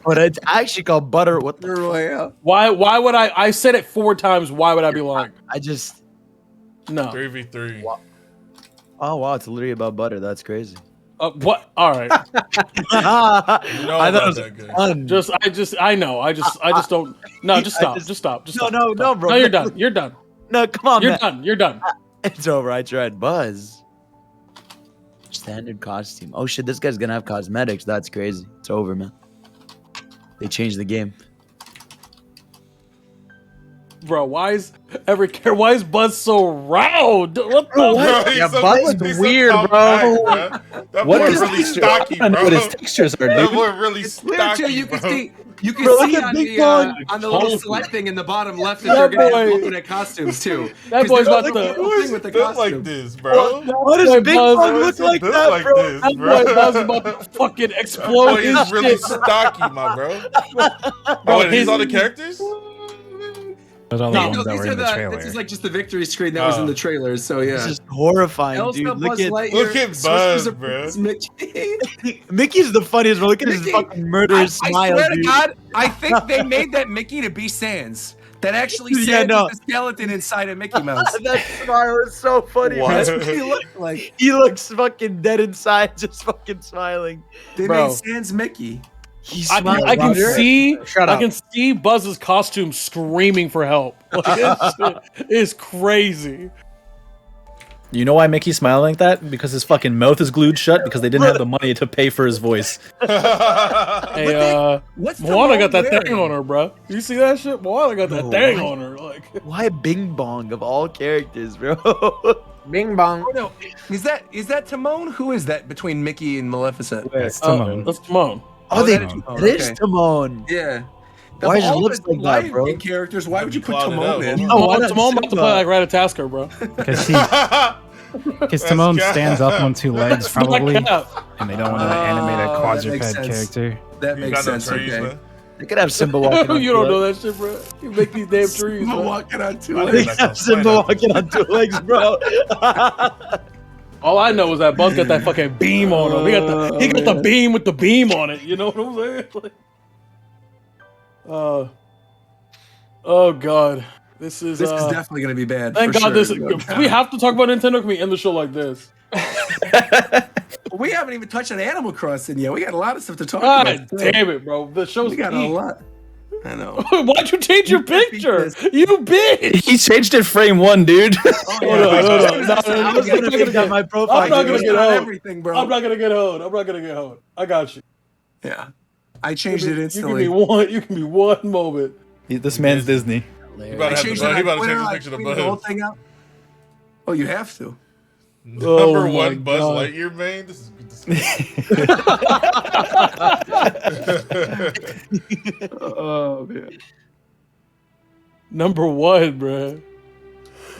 But it's actually called Butter. What the Royale? Why would I said it 4 times. Why would I be lying? I just No. 3v3. Oh wow, it's literally about butter. That's crazy. What? All right. I thought it was fun. I know. I just don't. No, just stop. Just stop. No, bro. No, you're done. You're done. No, come on, You're man. done. You're done. It's over. I tried. Buzz. Standard costume. Oh shit, this guy's gonna have cosmetics. That's crazy. It's over, man. They changed the game. Bro, why is Buzz so round? What the? Yeah, Buzz is weird, bro. That boy really stocky, bro. I don't know what his textures are, That dude. boy really stocky, You bro. can see. You can Bro, see look at Big Bong. on the little select thing in the bottom left that That they're going to boy- have alternate costumes too. That boy's about the to. thing with the Built costume. like this, bro. What does Boy, Big Buzz Bong is look like built that, like bro? this, That bro. boy Buzz is about to fucking That explode boy his is really shit. stocky, my bro. Bro, Oh, and his- these all the characters? Those are the No, ones that these were are in the trailer. this is like just the victory screen that was in the trailers. So yeah. This is horrifying, Elsa, dude. Buzz Lightyear, Look at Sorcerer's Buzz, Apprentice, bro. Mickey. Mickey's the funniest, bro. Look at his Mickey, fucking murderous I smile, swear dude. to God, I think they made that Mickey to be Sans. That actually Sans Yeah, no. is the skeleton inside of Mickey Mouse. That smile is so funny. What? man. That's what he looked like. He looks fucking dead inside, just fucking smiling. They Bro. made Sans Mickey. He I smiles. can Roger. see. Shut I up. can see Buzz's costume screaming for help. Like, this shit is crazy. You know why Mickey's smiling like that? Because his fucking mouth is glued shut because they didn't have the money to pay for his voice. Hey, What's Moana got that wearing? thing on her, bro. You see that shit? Moana got that No, thing why? on her. Like, Why Bing Bong of all characters, bro? Bing bong. Oh, no, is that Timon? Who is that between Mickey and Maleficent? It's Timon. that's Timon. Oh, that is it Timon, is okay. Timon. Yeah. Why Of does it all look the like that, Lion bro? King characters, why would you put Cloud it Timon up. in? Oh, why not Timon about to Simba? play like Ratatasker, bro. Because Timon That's stands up on 2 legs, probably, Like that. and they don't want to animate a Oh, that makes quadruped sense. character. That You makes got no sense. trees, Okay. man. They could have Simba walking on You don't two know legs. that shit, bro. You make these damn trees, I'm bro. walking on 2 I They think legs. could have Simba walking on 2 legs, bro. All I know is that Buzz got that fucking beam on him. He got the beam with the beam on it. You know what I'm saying? Like, oh god, this is definitely going to be bad. Thank for God sure. this. We have to talk about Nintendo. Can we end the show like this? We haven't even touched on Animal Crossing yet. We got a lot of stuff to talk God about. damn it, bro. The show's We got a peak. lot. I know. Why'd you change your picture? You bitch. He changed it frame 1, dude. Hold on, hold on. I was gonna make that my profile. I'm not gonna dude. get on hold. everything, bro. I'm not gonna get hold. I'm not gonna get hold. I got you. Yeah. I changed it You instantly. can be one moment. This man's Disney. He about to I have changed the it He on about to Twitter. change his I picture to tweeted the whole Buzz. thing out. Oh, you have to. Oh Number my 1 Buzz God. Lightyear main. This is Oh, man. Number 1, bro.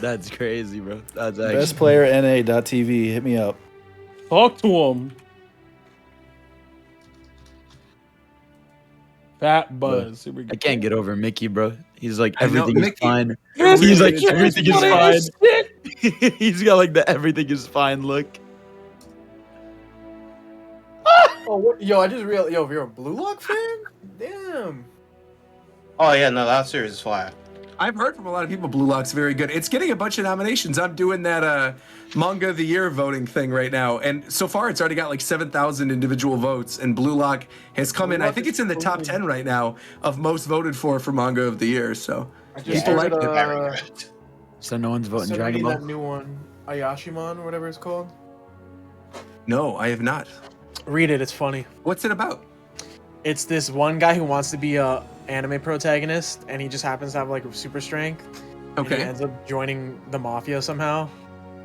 That's crazy, bro. That's actually. Best player NA.TV. Hit me up. Talk to him. Fat Buzz. Here we go. I can't get over Mickey, bro. He's like I know, everything is Mickey- fine. Yes, He's like yes, everything is funny fine. as shit. He's got like the everything is fine look. Oh, what? Yo, I just realized. Yo, if you're a Blue Lock fan, damn. Oh yeah, no, that series is fire. I've heard from a lot of people Blue Lock's very good. It's getting a bunch of nominations. I'm doing that manga of the year voting thing right now, and so far it's already got like 7,000 individual votes, and Blue Lock has come in. I think it's in the top 10 right now of most voted for manga of the year. So I just people like started, it. Very good. So no one's voting started Dragon reading that Ball. new one, Ayashimon or whatever it's called. No, I have not. Read it. It's funny. What's it about? It's this one guy who wants to be a anime protagonist, and he just happens to have like super strength. Okay. And he ends up joining the mafia somehow.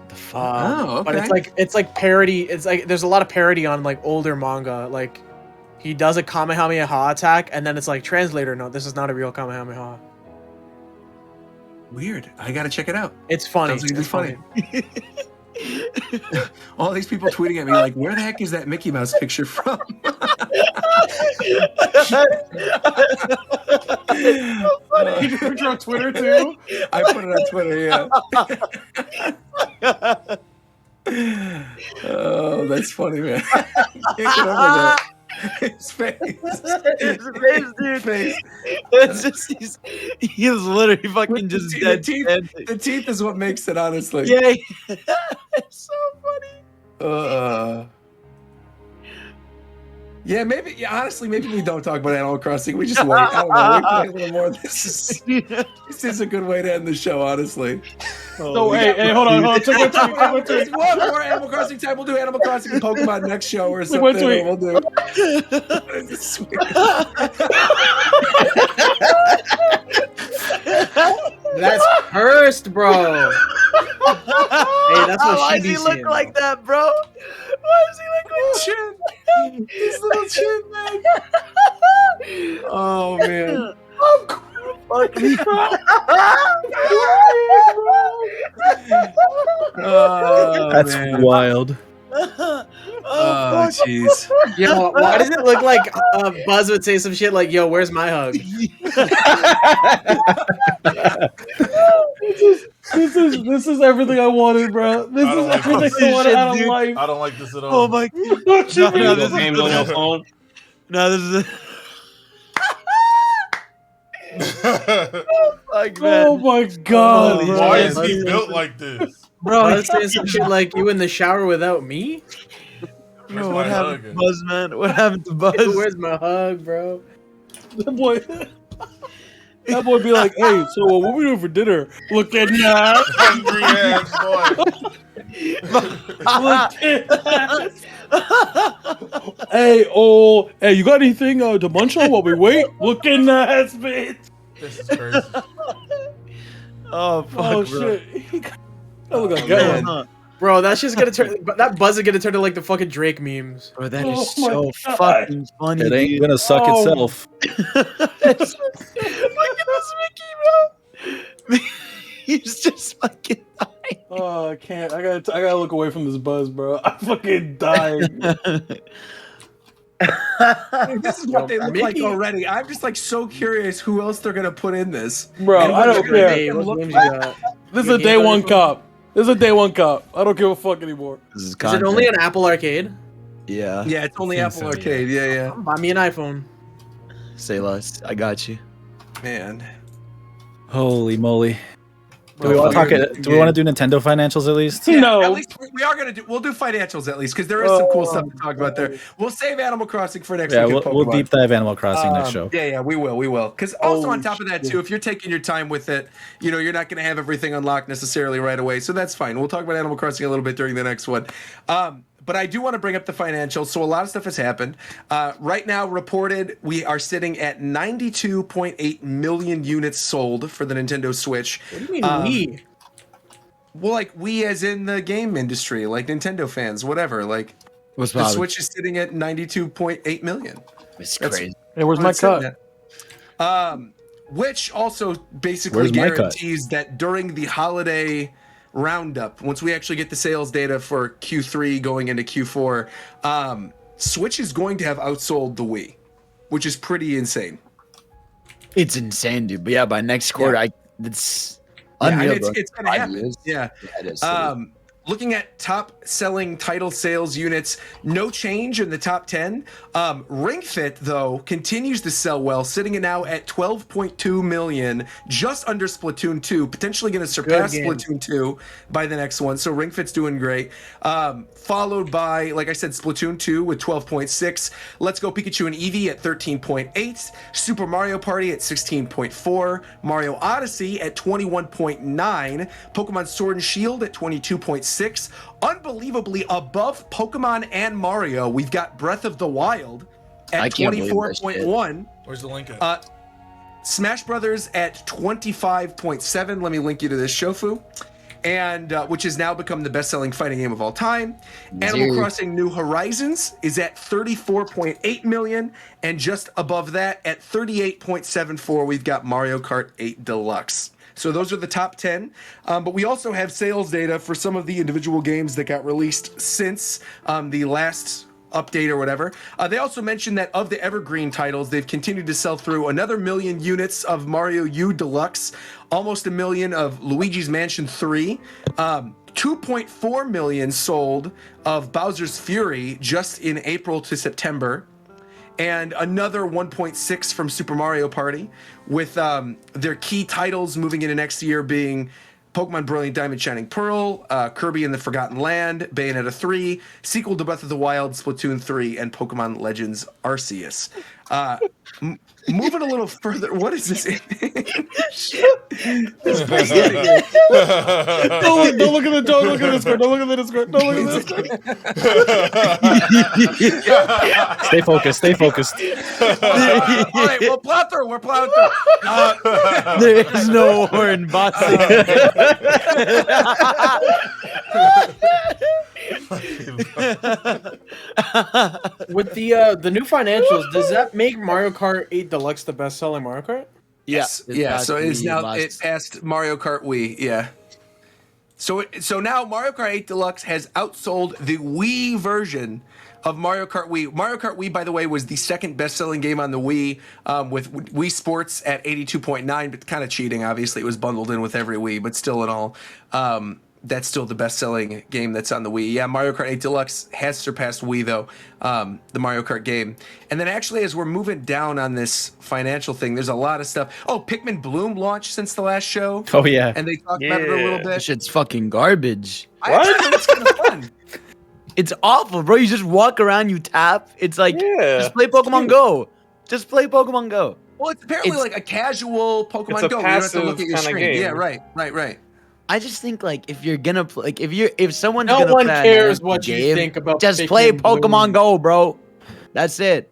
The fuck? Okay. But it's like parody. It's like there's a lot of parody on like older manga. Like he does a Kamehameha attack, and then it's like translator note. This is not a real Kamehameha. Weird. I gotta check it out. It's funny. Sounds like it's funny. All these people tweeting at me like, where the heck is that Mickey Mouse picture from? Did you put it on Twitter too? I put it on Twitter, yeah. Oh, that's funny, man. I can't get over that. His face. His face, dude. It's just he's literally fucking just dead. The teeth is what makes it, honestly. Yeah. It's so funny. Yeah, maybe. Yeah, honestly, maybe we don't talk about Animal Crossing. We just wait. I don't know. We play a little more. This is a good way to end the show, honestly. So hey, hold on. There's one more Animal Crossing time. We'll do Animal Crossing and Pokemon next show or something. We'll do. That's cursed, bro. Hey, that's what Why she does he be look seeing. like that, bro? Why does he look like Chin. His little chin, man. Oh man. Fuck me. That's wild. Oh jeez. Yo, why does it look like Buzz would say some shit like, "Yo, where's my hug?" This is everything I wanted, bro. This is everything I wanted out of life. I don't like this at all. Oh my god. What you mean? No, this is on your phone. No, this is. Fuck, man. Oh my god, bro. Why is he built like this? Bro, he's saying some shit like, "You in the shower without me?" Bro, what happened to Buzz, man? What happened to Buzz? Where's my hug, bro? That boy be like, "Hey, so what we doing for dinner?" Look at that. Hungry ass boy. Hey, you got anything to munch on while we wait? Look at that, bitch. This is crazy. Oh, fuck, Oh bro. shit. Oh, look at that. Bro, that shit's gonna turn. That Buzz is gonna turn to like the fucking Drake memes. Bro, that Oh is my so God. fucking funny. It ain't dude. gonna suck Oh. itself. Look at this Mickey, bro. He's just fucking dying. Oh, I can't. I gotta look away from this Buzz, bro. I'm fucking dying. This is what they look like already. I'm just like so curious who else they're gonna put in this. Bro, And I what don't they're gonna care. make them look What games like. you got? This is a day one cop. This is a day one cop. I don't give a fuck anymore. This Is it only an Apple Arcade? Yeah. Yeah, it's only I Apple think so, Arcade. Yeah, Buy me an iPhone. Say less. I got you. Man. Holy moly. Do Bro, we want to talk? fucking Do we want to do Nintendo financials at least? Yeah, No. At least we are gonna do. We'll do financials at least because there is some cool stuff to talk about there. We'll save Animal Crossing for next Yeah, week. we'll deep dive Animal Crossing next show. Yeah, we will. Because also on top of that too, if you're taking your time with it, you know, you're not going to have everything unlocked necessarily right away. So that's fine. We'll talk about Animal Crossing a little bit during the next one. But I do want to bring up the financials. So a lot of stuff has happened. Right now, reported, we are sitting at 92.8 million units sold for the Nintendo Switch. What do you mean we? Well, like we as in the game industry, like Nintendo fans, whatever. Like What's the poppin'? Switch is sitting at 92.8 million. It's That's- crazy. Hey, where's my It's sitting cut? at. Which also basically Where's my cut? guarantees that during the holiday roundup, once we actually get the sales data for Q3 going into Q4, Switch is going to have outsold the Wii, which is pretty insane. It's insane, dude. But yeah, by next quarter, it's Yeah, unreal. and bro. it's going to 5 happen. years. Yeah. it is. Looking at top selling title sales units, no change in the top 10. Ring Fit, though, continues to sell well, sitting now at 12.2 million, just under Splatoon 2, potentially going to surpass game. Splatoon 2 by the next one. So Ring Fit's doing great. Followed by, like I said, Splatoon 2 with 12.6. Let's Go Pikachu and Eevee at 13.8. Super Mario Party at 16.4. Mario Odyssey at 21.9. Pokemon Sword and Shield at 22.7. 24.6. Unbelievably above Pokemon and Mario, we've got Breath of the Wild at 24.1. Where's the link at? Smash Brothers at 25.7. Let me link you to this, Shofu. And which has now become the best-selling fighting game of all time. Animal Crossing New Horizons is at 34.8 million, and just above that, at 38.74, we've got Mario Kart 8 Deluxe. So those are the top 10. But we also have sales data for some of the individual games that got released since the last update or whatever. They also mentioned that of the evergreen titles, they've continued to sell through another 1 million units of Mario U Deluxe, almost 1 million of Luigi's Mansion 3, 2.4 million sold of Bowser's Fury just in April to September, and another 1.6 from Super Mario Party, with their key titles moving into next year being Pokemon Brilliant Diamond Shining Pearl, Kirby and the Forgotten Land, Bayonetta 3, sequel to Breath of the Wild, Splatoon 3, and Pokemon Legends Arceus. Moving a little further, what is this? Don't look at the Discord. Don't look at the Discord. Don't look at the Discord. Stay focused. Stay focused. All right, we'll plow through. We're plowing through. There is no horn, bossy. With the new financials, does that make Mario Kart 8 Deluxe the best-selling Mario Kart? Yes. Yeah. So it's now it passed Mario Kart Wii. Yeah. So now Mario Kart 8 Deluxe has outsold the Wii version of Mario Kart Wii. Mario Kart Wii, by the way, was the second best-selling game on the Wii, with Wii Sports at 82.9, but kind of cheating. Obviously, it was bundled in with every Wii, but still in all, that's still the best-selling game that's on the Wii. Yeah, Mario Kart 8 Deluxe has surpassed Wii, though, the Mario Kart game. And then actually, as we're moving down on this financial thing, there's a lot of stuff. Oh, Pikmin Bloom launched since the last show. Oh, yeah. And they talked about it a little bit. That shit's fucking garbage. I actually think it's kind of fun. It's awful, bro. You just walk around, you tap. It's like, just play Pokemon Go. Just play Pokemon Go. Well, it's apparently like a casual Pokemon Go. You don't have to look at your screen. Game. Yeah, right. I just think like if you're gonna play, like if someone's no gonna one play cares what you think about. Just play Pokemon Go, bro. That's it.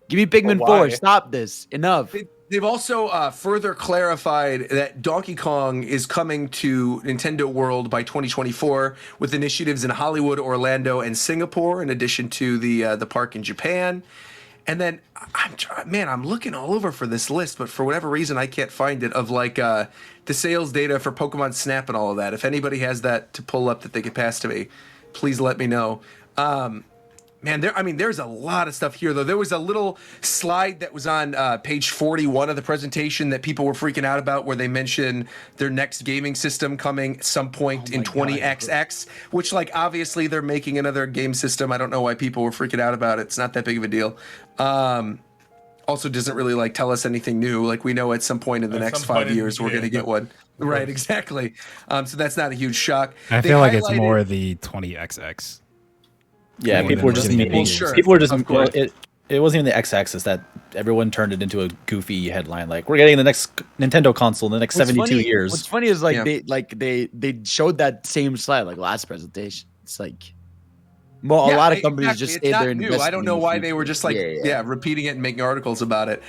Give me Pikmin 4. Stop this. Enough. They've also further clarified that Donkey Kong is coming to Nintendo World by 2024 with initiatives in Hollywood, Orlando, and Singapore, in addition to the park in Japan. And then, I'm looking all over for this list, but for whatever reason, I can't find it, of like the sales data for Pokemon Snap and all of that. If anybody has that to pull up that they could pass to me, please let me know. There's a lot of stuff here, though. There was a little slide that was on page 41 of the presentation that people were freaking out about, where they mentioned their next gaming system coming at some point in 20XX, which, like, obviously they're making another game system. I don't know why people were freaking out about it. It's not that big of a deal. Also doesn't really, like, tell us anything new. Like, we know at some point in the next 5 years we're going to get one. Right, exactly. So that's not a huge shock. I feel like it's more the 20XX. Yeah, people were just people were just it wasn't even the X-axis that everyone turned it into a goofy headline, like we're getting the next Nintendo console in the next 72 years. What's funny is they showed that same slide like last presentation. It's like a lot of companies just say they're new. I don't know why they were just like repeating it and making articles about it.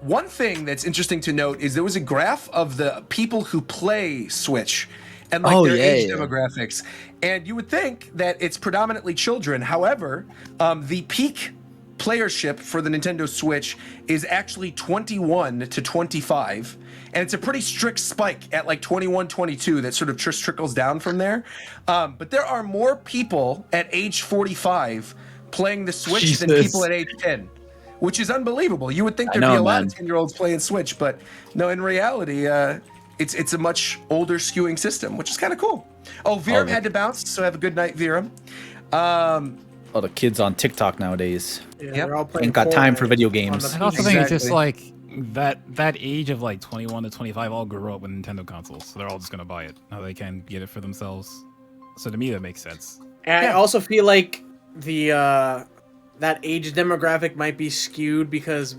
One thing that's interesting to note is there was a graph of the people who play Switch and their age demographics. And you would think that it's predominantly children. However, the peak playership for the Nintendo Switch is actually 21 to 25. And it's a pretty strict spike at like 21, 22 that sort of just trickles down from there. But there are more people at age 45 playing the Switch than people at age 10, which is unbelievable. You would think there'd be a lot of 10-year-olds playing Switch, but no, in reality, it's a much older skewing system, which is kind of cool. Oh, Viram had to bounce, so have a good night, Viram. All the kids on TikTok nowadays. Yeah, they're all playing. Ain't got time for video games. I also think it's just like that age of like 21 to 25 all grew up with Nintendo consoles, so they're all just gonna buy it. Now they can get it for themselves. So to me, that makes sense. And I also feel like the that age demographic might be skewed because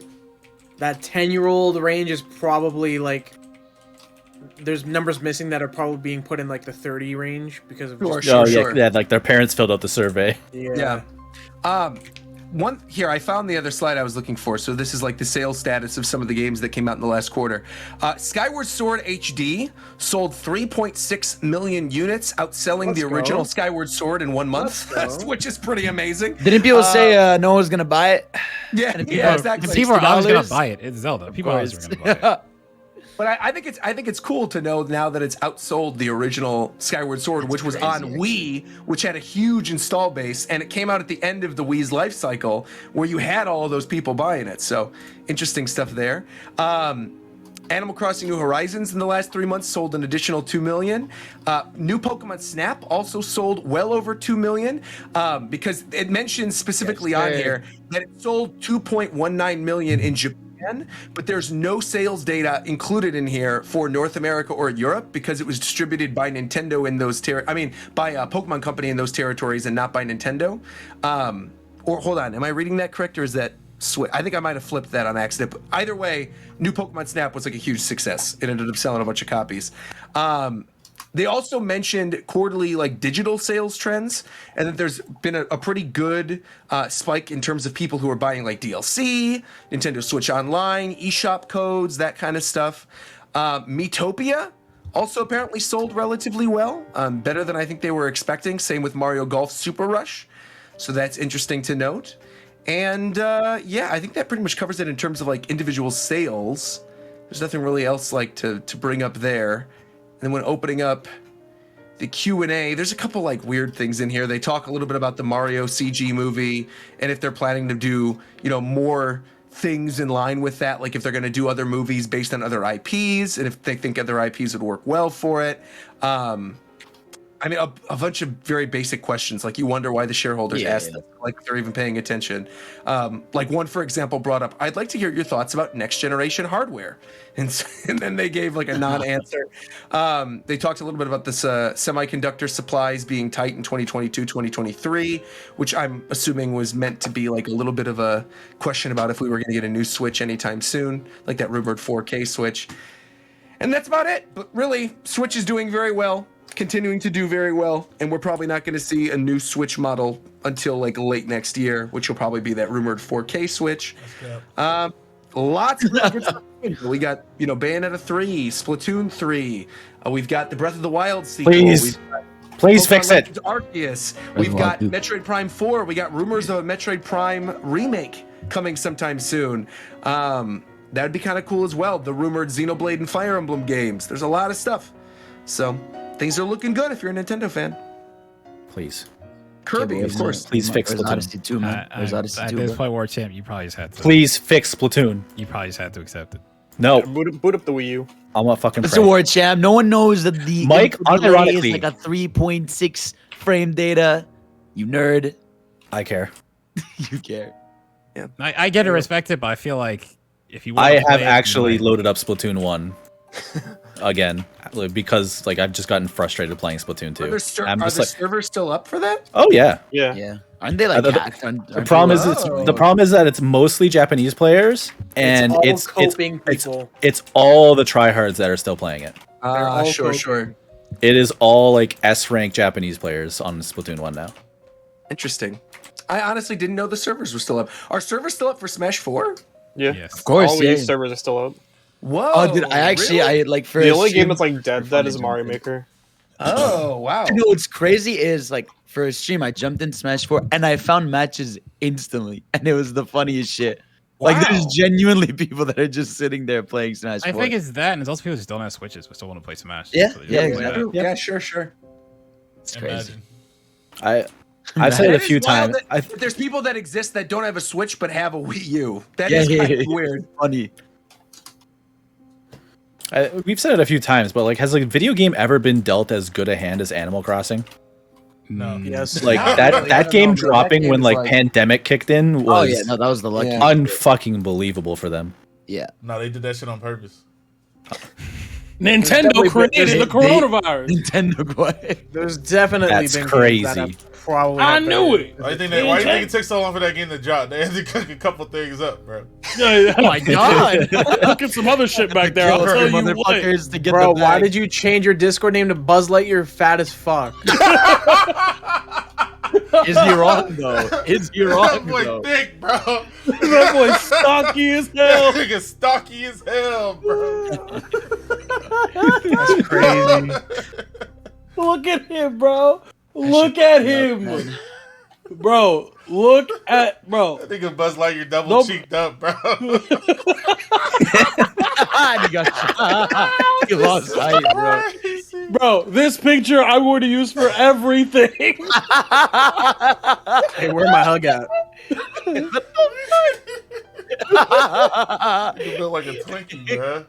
that 10-year-old range is probably like there's numbers missing that are probably being put in like the 30 range because of yeah, like their parents filled out the survey. Yeah. One here, I found the other slide I was looking for. So this is like the sales status of some of the games that came out in the last quarter. Skyward Sword HD sold 3.6 million units, outselling the original Skyward Sword in 1 month, which is pretty amazing. Didn't people say no one's gonna buy it? Yeah, exactly. People are always gonna buy it. It's Zelda. People are always gonna buy it. But I think it's cool to know now that it's outsold the original Skyward Sword, which was on Wii, which had a huge install base, and it came out at the end of the Wii's life cycle, where you had all of those people buying it. So interesting stuff there. Animal Crossing New Horizons in the last 3 months sold an additional 2 million. New Pokemon Snap also sold well over 2 million because it mentions specifically on here that it sold 2.19 million in Japan. But there's no sales data included in here for North America or Europe because it was distributed by Nintendo in those by a Pokemon Company in those territories and not by Nintendo. Or hold on, am I reading that correct, or is that Switch? I think I might have flipped that on accident. But either way, New Pokemon Snap was like a huge success. It ended up selling a bunch of copies. They also mentioned quarterly like digital sales trends, and that there's been a pretty good spike in terms of people who are buying like DLC, Nintendo Switch Online, eShop codes, that kind of stuff. Miitopia also apparently sold relatively well, better than I think they were expecting. Same with Mario Golf Super Rush, so that's interesting to note. And yeah, I think that pretty much covers it in terms of like individual sales. There's nothing really else like to bring up there. And when opening up the Q&A, there's a couple like weird things in here. They talk a little bit about the Mario CG movie and if they're planning to do, more things in line with that, like if they're going to do other movies based on other IPs and if they think other IPs would work well for it. I mean, a bunch of very basic questions, like you wonder why the shareholders asked them, like they're even paying attention. Like one, for example, brought up, I'd like to hear your thoughts about next generation hardware. And then they gave like a non-answer. They talked a little bit about this semiconductor supplies being tight in 2022, 2023, which I'm assuming was meant to be like a little bit of a question about if we were going to get a new Switch anytime soon, like that rumored 4K Switch. And that's about it. But really, Switch is doing very well. Continuing to do very well, and we're probably not going to see a new Switch model until like late next year, which will probably be that rumored 4K Switch. Lots of really good stuff. We got Bayonetta 3, Splatoon 3. We've got the Breath of the Wild sequel. Please fix it. Arceus. We've got Metroid Prime 4. We got rumors of a Metroid Prime remake coming sometime soon. That'd be kind of cool as well. The rumored Xenoblade and Fire Emblem games. There's a lot of stuff. So things are looking good if you're a Nintendo fan. Please. Kirby, of course. Please fix Splatoon. Odyssey 2, man. There's Odyssey 2. At this point, War Champ, you probably just had to. Please fix Splatoon. You probably just had to accept it. No. Boot up the Wii U. I'm not fucking. It's a War Champ. No one knows that the Mike unironically is like a 3.6 frame data. You nerd. I care. You care. Yeah. I get to respect it, but I feel like if you. I have actually loaded up Splatoon 1. Again, because like I've just gotten frustrated playing Splatoon 2. Are the servers still up for that? Oh yeah. Aren't they like the problem is the problem is that it's mostly Japanese players, and it's all the tryhards that are still playing it. Sure. It is all like S rank Japanese players on Splatoon 1 now. Interesting. I honestly didn't know the servers were still up. Are servers still up for Smash 4? Yeah, yes. Of course. All these servers are still up. Whoa! Oh, dude, I actually, really? I like for the only game that's like dead that is Mario Maker. Oh wow! You know what's crazy is like for a stream, I jumped in Smash 4 and I found matches instantly, and it was the funniest shit. Wow. Like there's genuinely people that are just sitting there playing Smash 4. I think it's that, and it's also people who just don't have Switches but still want to play Smash. Yeah, so exactly. Yeah, sure. It's crazy. I've said it a few times. There's people that exist that don't have a Switch but have a Wii U. That is kind of weird. Funny. We've said it a few times, but like, has like a video game ever been dealt as good a hand as Animal Crossing? No. Yes. Like that game dropping when like pandemic kicked in was that was the lucky unfucking believable for them. Yeah. No, they did that shit on purpose. Nintendo created the coronavirus. Nintendo. There's definitely That's been crazy. games that have probably. I knew it. Why do you think it took so long for that game to drop? They had to cook a couple things up, bro. Oh my god! Look at some other shit back there. I'll tell you what. To get Bro, why did you change your Discord name to Buzz Lightyear fat as fuck? Is he wrong though? Is he wrong That boy though? thick, bro. That boy stocky as hell. That nigga stocky as hell, bro. That's crazy. Look at him, bro. Look at him. Bro, look at bro. I think of Buzz Lightyear double cheeked up, bro. He lost sight, bro. Bro, this picture I would have used for everything. Hey, where my hug at? You built like a Twinkie, bro.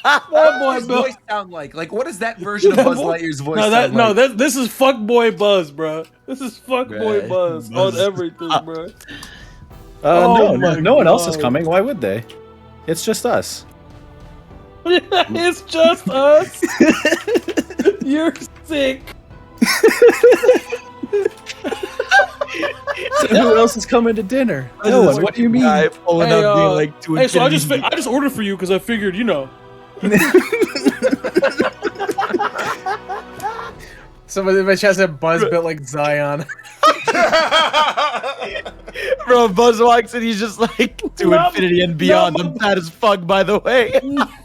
That What boy does his Buzz. voice sound like? Like, what does that version of Buzz Lightyear's voice sound like? This is fuckboy Buzz, bro. This is fuckboy Right. Buzz on everything, bro. No one else is coming. Why would they? It's just us. It's just us. You're sick. So who else is coming to dinner? No one. What do you mean? Guy pulling Hey, up being like hey, so I just ordered for you because I figured, you know. Somebody in my chat said Buzz built like Zion. Bro, Buzz walks in, he's just like to Not- infinity and beyond. not I'm fat as fuck, by the way.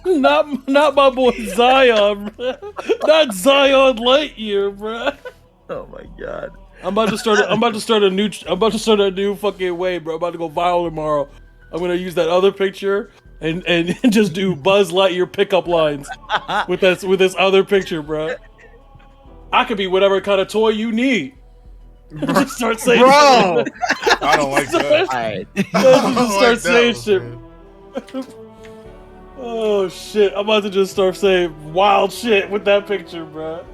Not my boy Zion, bro. Not Zion Lightyear, bro. Oh my god. I'm about to start a new fucking way, bro. I'm about to go viral tomorrow. I'm gonna use that other picture and just do Buzz Lightyear pickup lines with this other picture, bro. I could be whatever kind of toy you need. Just start saying Bro! shit. I don't like that. Alright. Just start like saying that shit. one, Oh shit! I'm about to just start saying wild shit with that picture, bro.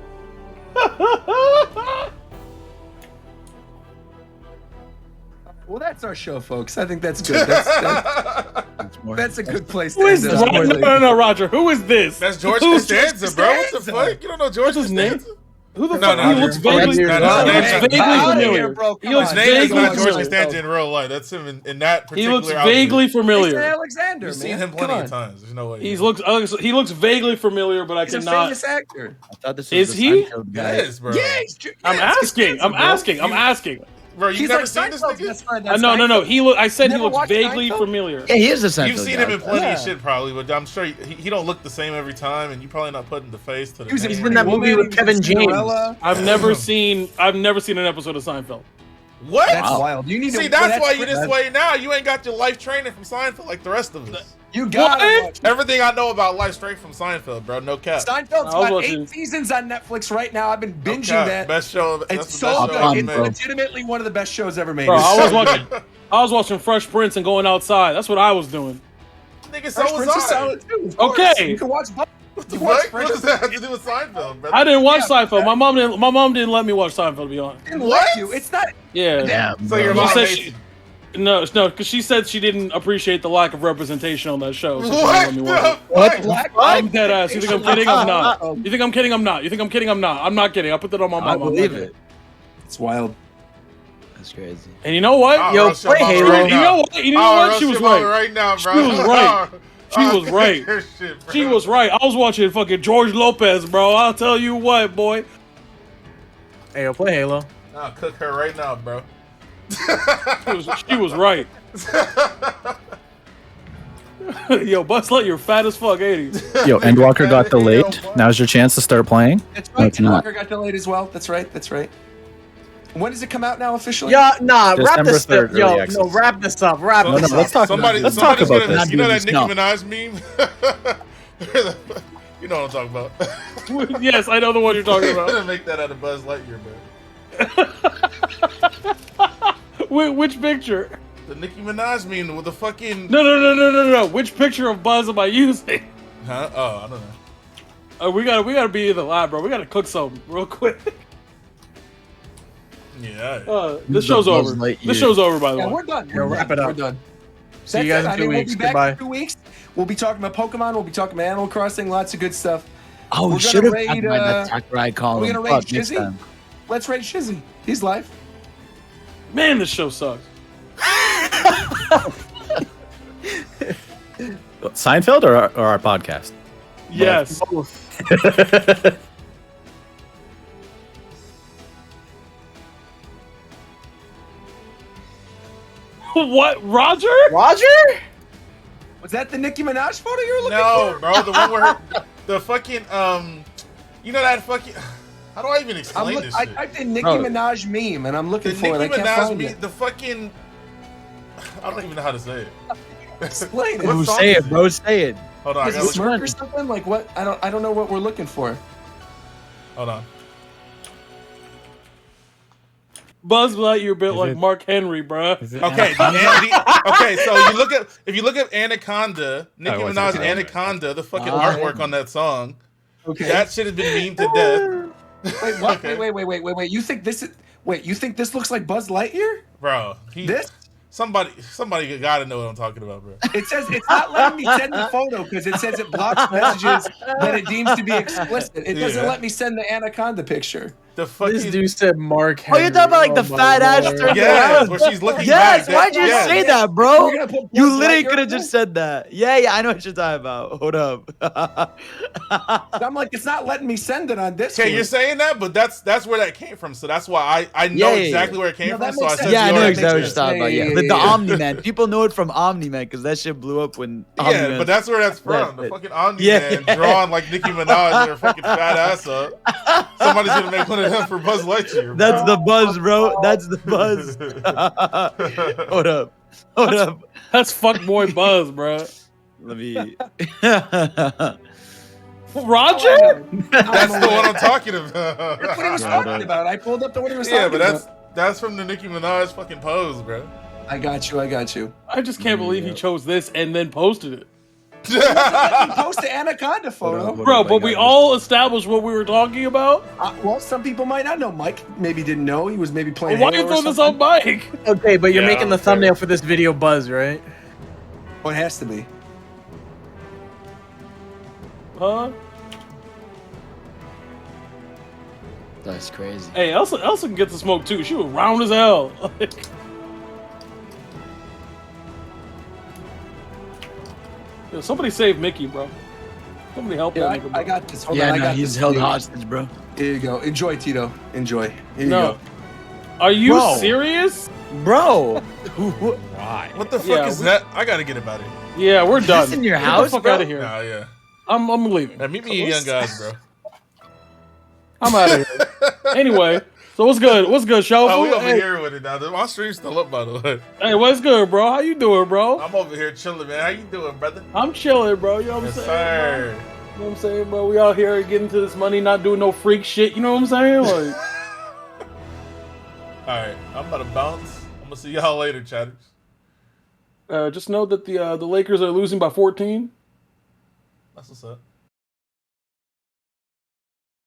Well, that's our show, folks. I think that's good. That's a good place to Who is end this? it. No, Roger. Who is this? That's George Who's Costanza, bro. What the fuck? You don't know George What's his name? Costanza? Who the No, fuck? no, He no, looks no, vaguely. no, no, He no, looks no, vaguely get outta familiar. here, bro. He Come looks on. His name is vaguely not George familiar. Costanza in real life. That's him in that He particular looks outfit. vaguely Jason familiar. Alexander, You've man. seen him Come plenty on. of times. There's no way. He looks vaguely familiar, but I He's a cannot. famous actor. I thought this Is was he? the Seinfeld guy. Yes, bro. Yeah, I'm asking. I'm asking. Bro, you've He's never like seen this Seinfeld's nigga? best friend. No. I said he Never looks watched vaguely Seinfeld? familiar. Yeah, he is a Seinfeld You've seen guy. him in plenty Yeah. of shit, probably, but I'm sure he don't look the same every time, and you probably not putting the face to the. He was in name. He's in that movie with Kevin James. Cinderella. I've never seen an episode of Seinfeld. What? That's wild. You need to See, that's why you this way now. You ain't got your life training from Seinfeld like the rest of us. You got it. Everything I know about life straight from Seinfeld, bro. No cap. Seinfeld's I was got watching- 8 seasons on Netflix right now. I've been No binging cap. that. Best show. That's It's the so best show good. ever It's made. legitimately one of the best shows ever made. Bro, I was watching Fresh Prince and going outside. That's what I was doing. Nigga, so Fresh was Prince is I. solid too. Of course. Okay. You can watch both. What the You watch fuck? Fresh What does that have to do with Seinfeld, bro? I didn't watch Yeah, Seinfeld. My mom didn't let me watch Seinfeld, to be honest. Didn't What? like you. It's not. Yeah. Damn. So your bro. mom She said hates she- you. No, because she said she didn't appreciate the lack of representation on that show. So she didn't What let me the watch it. What? Black I'm dead ass. You think I'm kidding? I'm not. Uh-oh. You think I'm kidding? I'm not. You think I'm kidding? I'm not. I'm not kidding. I put that on my I mom. I'm not believe kidding. it. It's wild. That's crazy. And you know what? I'll Yo, roast your play mama Halo. right You now. know what? You know I'll what? roast She was your mama right. right now, bro. She was right. She I'll was right. take your shit, bro. She was right. I was watching fucking George Lopez, bro. I'll tell you what, boy. Hey, yo, play Halo. I'll cook her right now, bro. She was right. Yo, Buzz Lightyear fat as fuck, ain't he? Yo, Endwalker got delayed. Now's your chance to start playing. That's right. it's not. Walker got delayed as well. That's right. That's right. When does it come out now officially? Yeah, nah, wrap December this 3rd, up. Yo, early no, access. wrap this up. Wrap No, this no, up. let's talk Somebody, about, let's talk somebody's about gonna, this. You know that Nicki No. Minaj meme? You know what I'm talking about. Yes, I know the one you're talking I'm about. gonna make that out of Buzz Lightyear, bro. Which picture? The Nicki Minaj meme with the fucking. No. Which picture of Buzz am I using? Huh? Oh, I don't know. We gotta be in the lab, bro. We gotta cook something real quick. Yeah. This The show's Buzz over. Lightyear. This show's over, by the Yeah, way. we're done. Yo, wrap it up. We're done. See you guys in 2 We'll weeks. be back Goodbye. in 2 weeks. We'll be talking about Pokemon. We'll be talking about Animal Crossing. Lots of good stuff. Oh, We're we should have gonna talked raid, about that Sakurai column. we're gonna Fuck, raid next Jizzy? time. Let's rate Shizzy. He's live. Man, this show sucks. Seinfeld or our podcast? Yes. What, Roger? Roger? Was that the Nicki Minaj photo you were looking No, for? bro, the one where the fucking you know that fucking. How do I even explain this I shit? typed in Nicki Minaj meme and I'm looking for it. I Nicki can't Minaj find meme, it. the fucking. I don't even know how to say it. Explain it. What song Say is it, bro. Say it. Hold on, I Is gotta it look. Smirk or something? Like what? I don't know what we're looking for. Hold on. Buzz Lightyear built like Mark Henry, bruh. Okay, okay. So if you look at Anaconda, Nicki Minaj Anaconda, the fucking artwork on that song, that shit has been memed to death. Wait, what? Wait. You think this is? Wait, you think this looks like Buzz Lightyear? Bro, This? Somebody gotta know what I'm talking about, bro. It says it's not letting me send the photo because it says it blocks messages that it deems to be explicit. It doesn't let me send the Anaconda picture. The fucking This dude said Mark Oh, Henry. you're talking about like the fat ass turned yes, around. where she's looking Yes, back. why'd you Yes. say that, bro? We're gonna put You Buzz literally Lightyear could have on just said that. Yeah, I know what you're talking about. Hold up. I'm like, it's not letting me send it on Discord. Okay, you're saying that, but that's where that came from. So that's why I know exactly where it came No, from. that So I makes said sense. Yeah, I know your exactly what you're picture. talking about. Yeah, the Omni Man. People know it from Omni Man because that shit blew up when. Yeah, Omni-Man. but that's where that's from. The fucking Omni Yeah. Man drawn like Nicki Minaj and her fucking fat ass up. Somebody's gonna make one of them for Buzz Lightyear. That's the buzz, bro. That's the buzz. Hold up. That's fuckboy Buzz, bro. Let me. Roger? That's the one I'm talking about. That's what he was talking about. I pulled up the what he was Yeah, talking but about. that's from the Nicki Minaj fucking pose, bro. I got you. I just can't believe he chose this and then posted it. Let me post the Anaconda photo. Bro, but we all established what we were talking about. Well, some people might not know. Mike maybe didn't know. He was maybe playing. Why you Halo or throwing this something. on Mike? Okay, but you're Yeah, making the okay. thumbnail for this video Buzz, right? Oh, it has to be. Huh? That's crazy. Hey, Elsa can get the smoke too. She was round as hell. Yo, somebody save Mickey, bro. Somebody help Yeah, that nigga, bro. I got this. Hold Yeah, on, I no, got he's this held for you. hostage, bro. Here you go. Enjoy, Tito. Enjoy. Here you No. go. Are you Bro. serious? Bro, Why? What the fuck Yeah, is we- that? I gotta get about it. Yeah, we're done. this in your Get house, the fuck bro? out of here. Nah, yeah. I'm leaving. Now, meet me, you young guys, bro. I'm out of here. Anyway, so what's good? What's good, Show? Oh, we over Hey, here with it now. My stream's still up, by the way. hey, what's good, bro? How you doing, bro? I'm over here chilling, man. How you doing, brother? I'm chilling, bro. You know what I'm Yes, saying? sir. You know what I'm saying, bro? We out here getting to this money, not doing no freak shit. You know what I'm saying? Like, All right, I'm about to bounce. I'm gonna see y'all later, chatters. just know that the Lakers are losing by 14. That's what's up.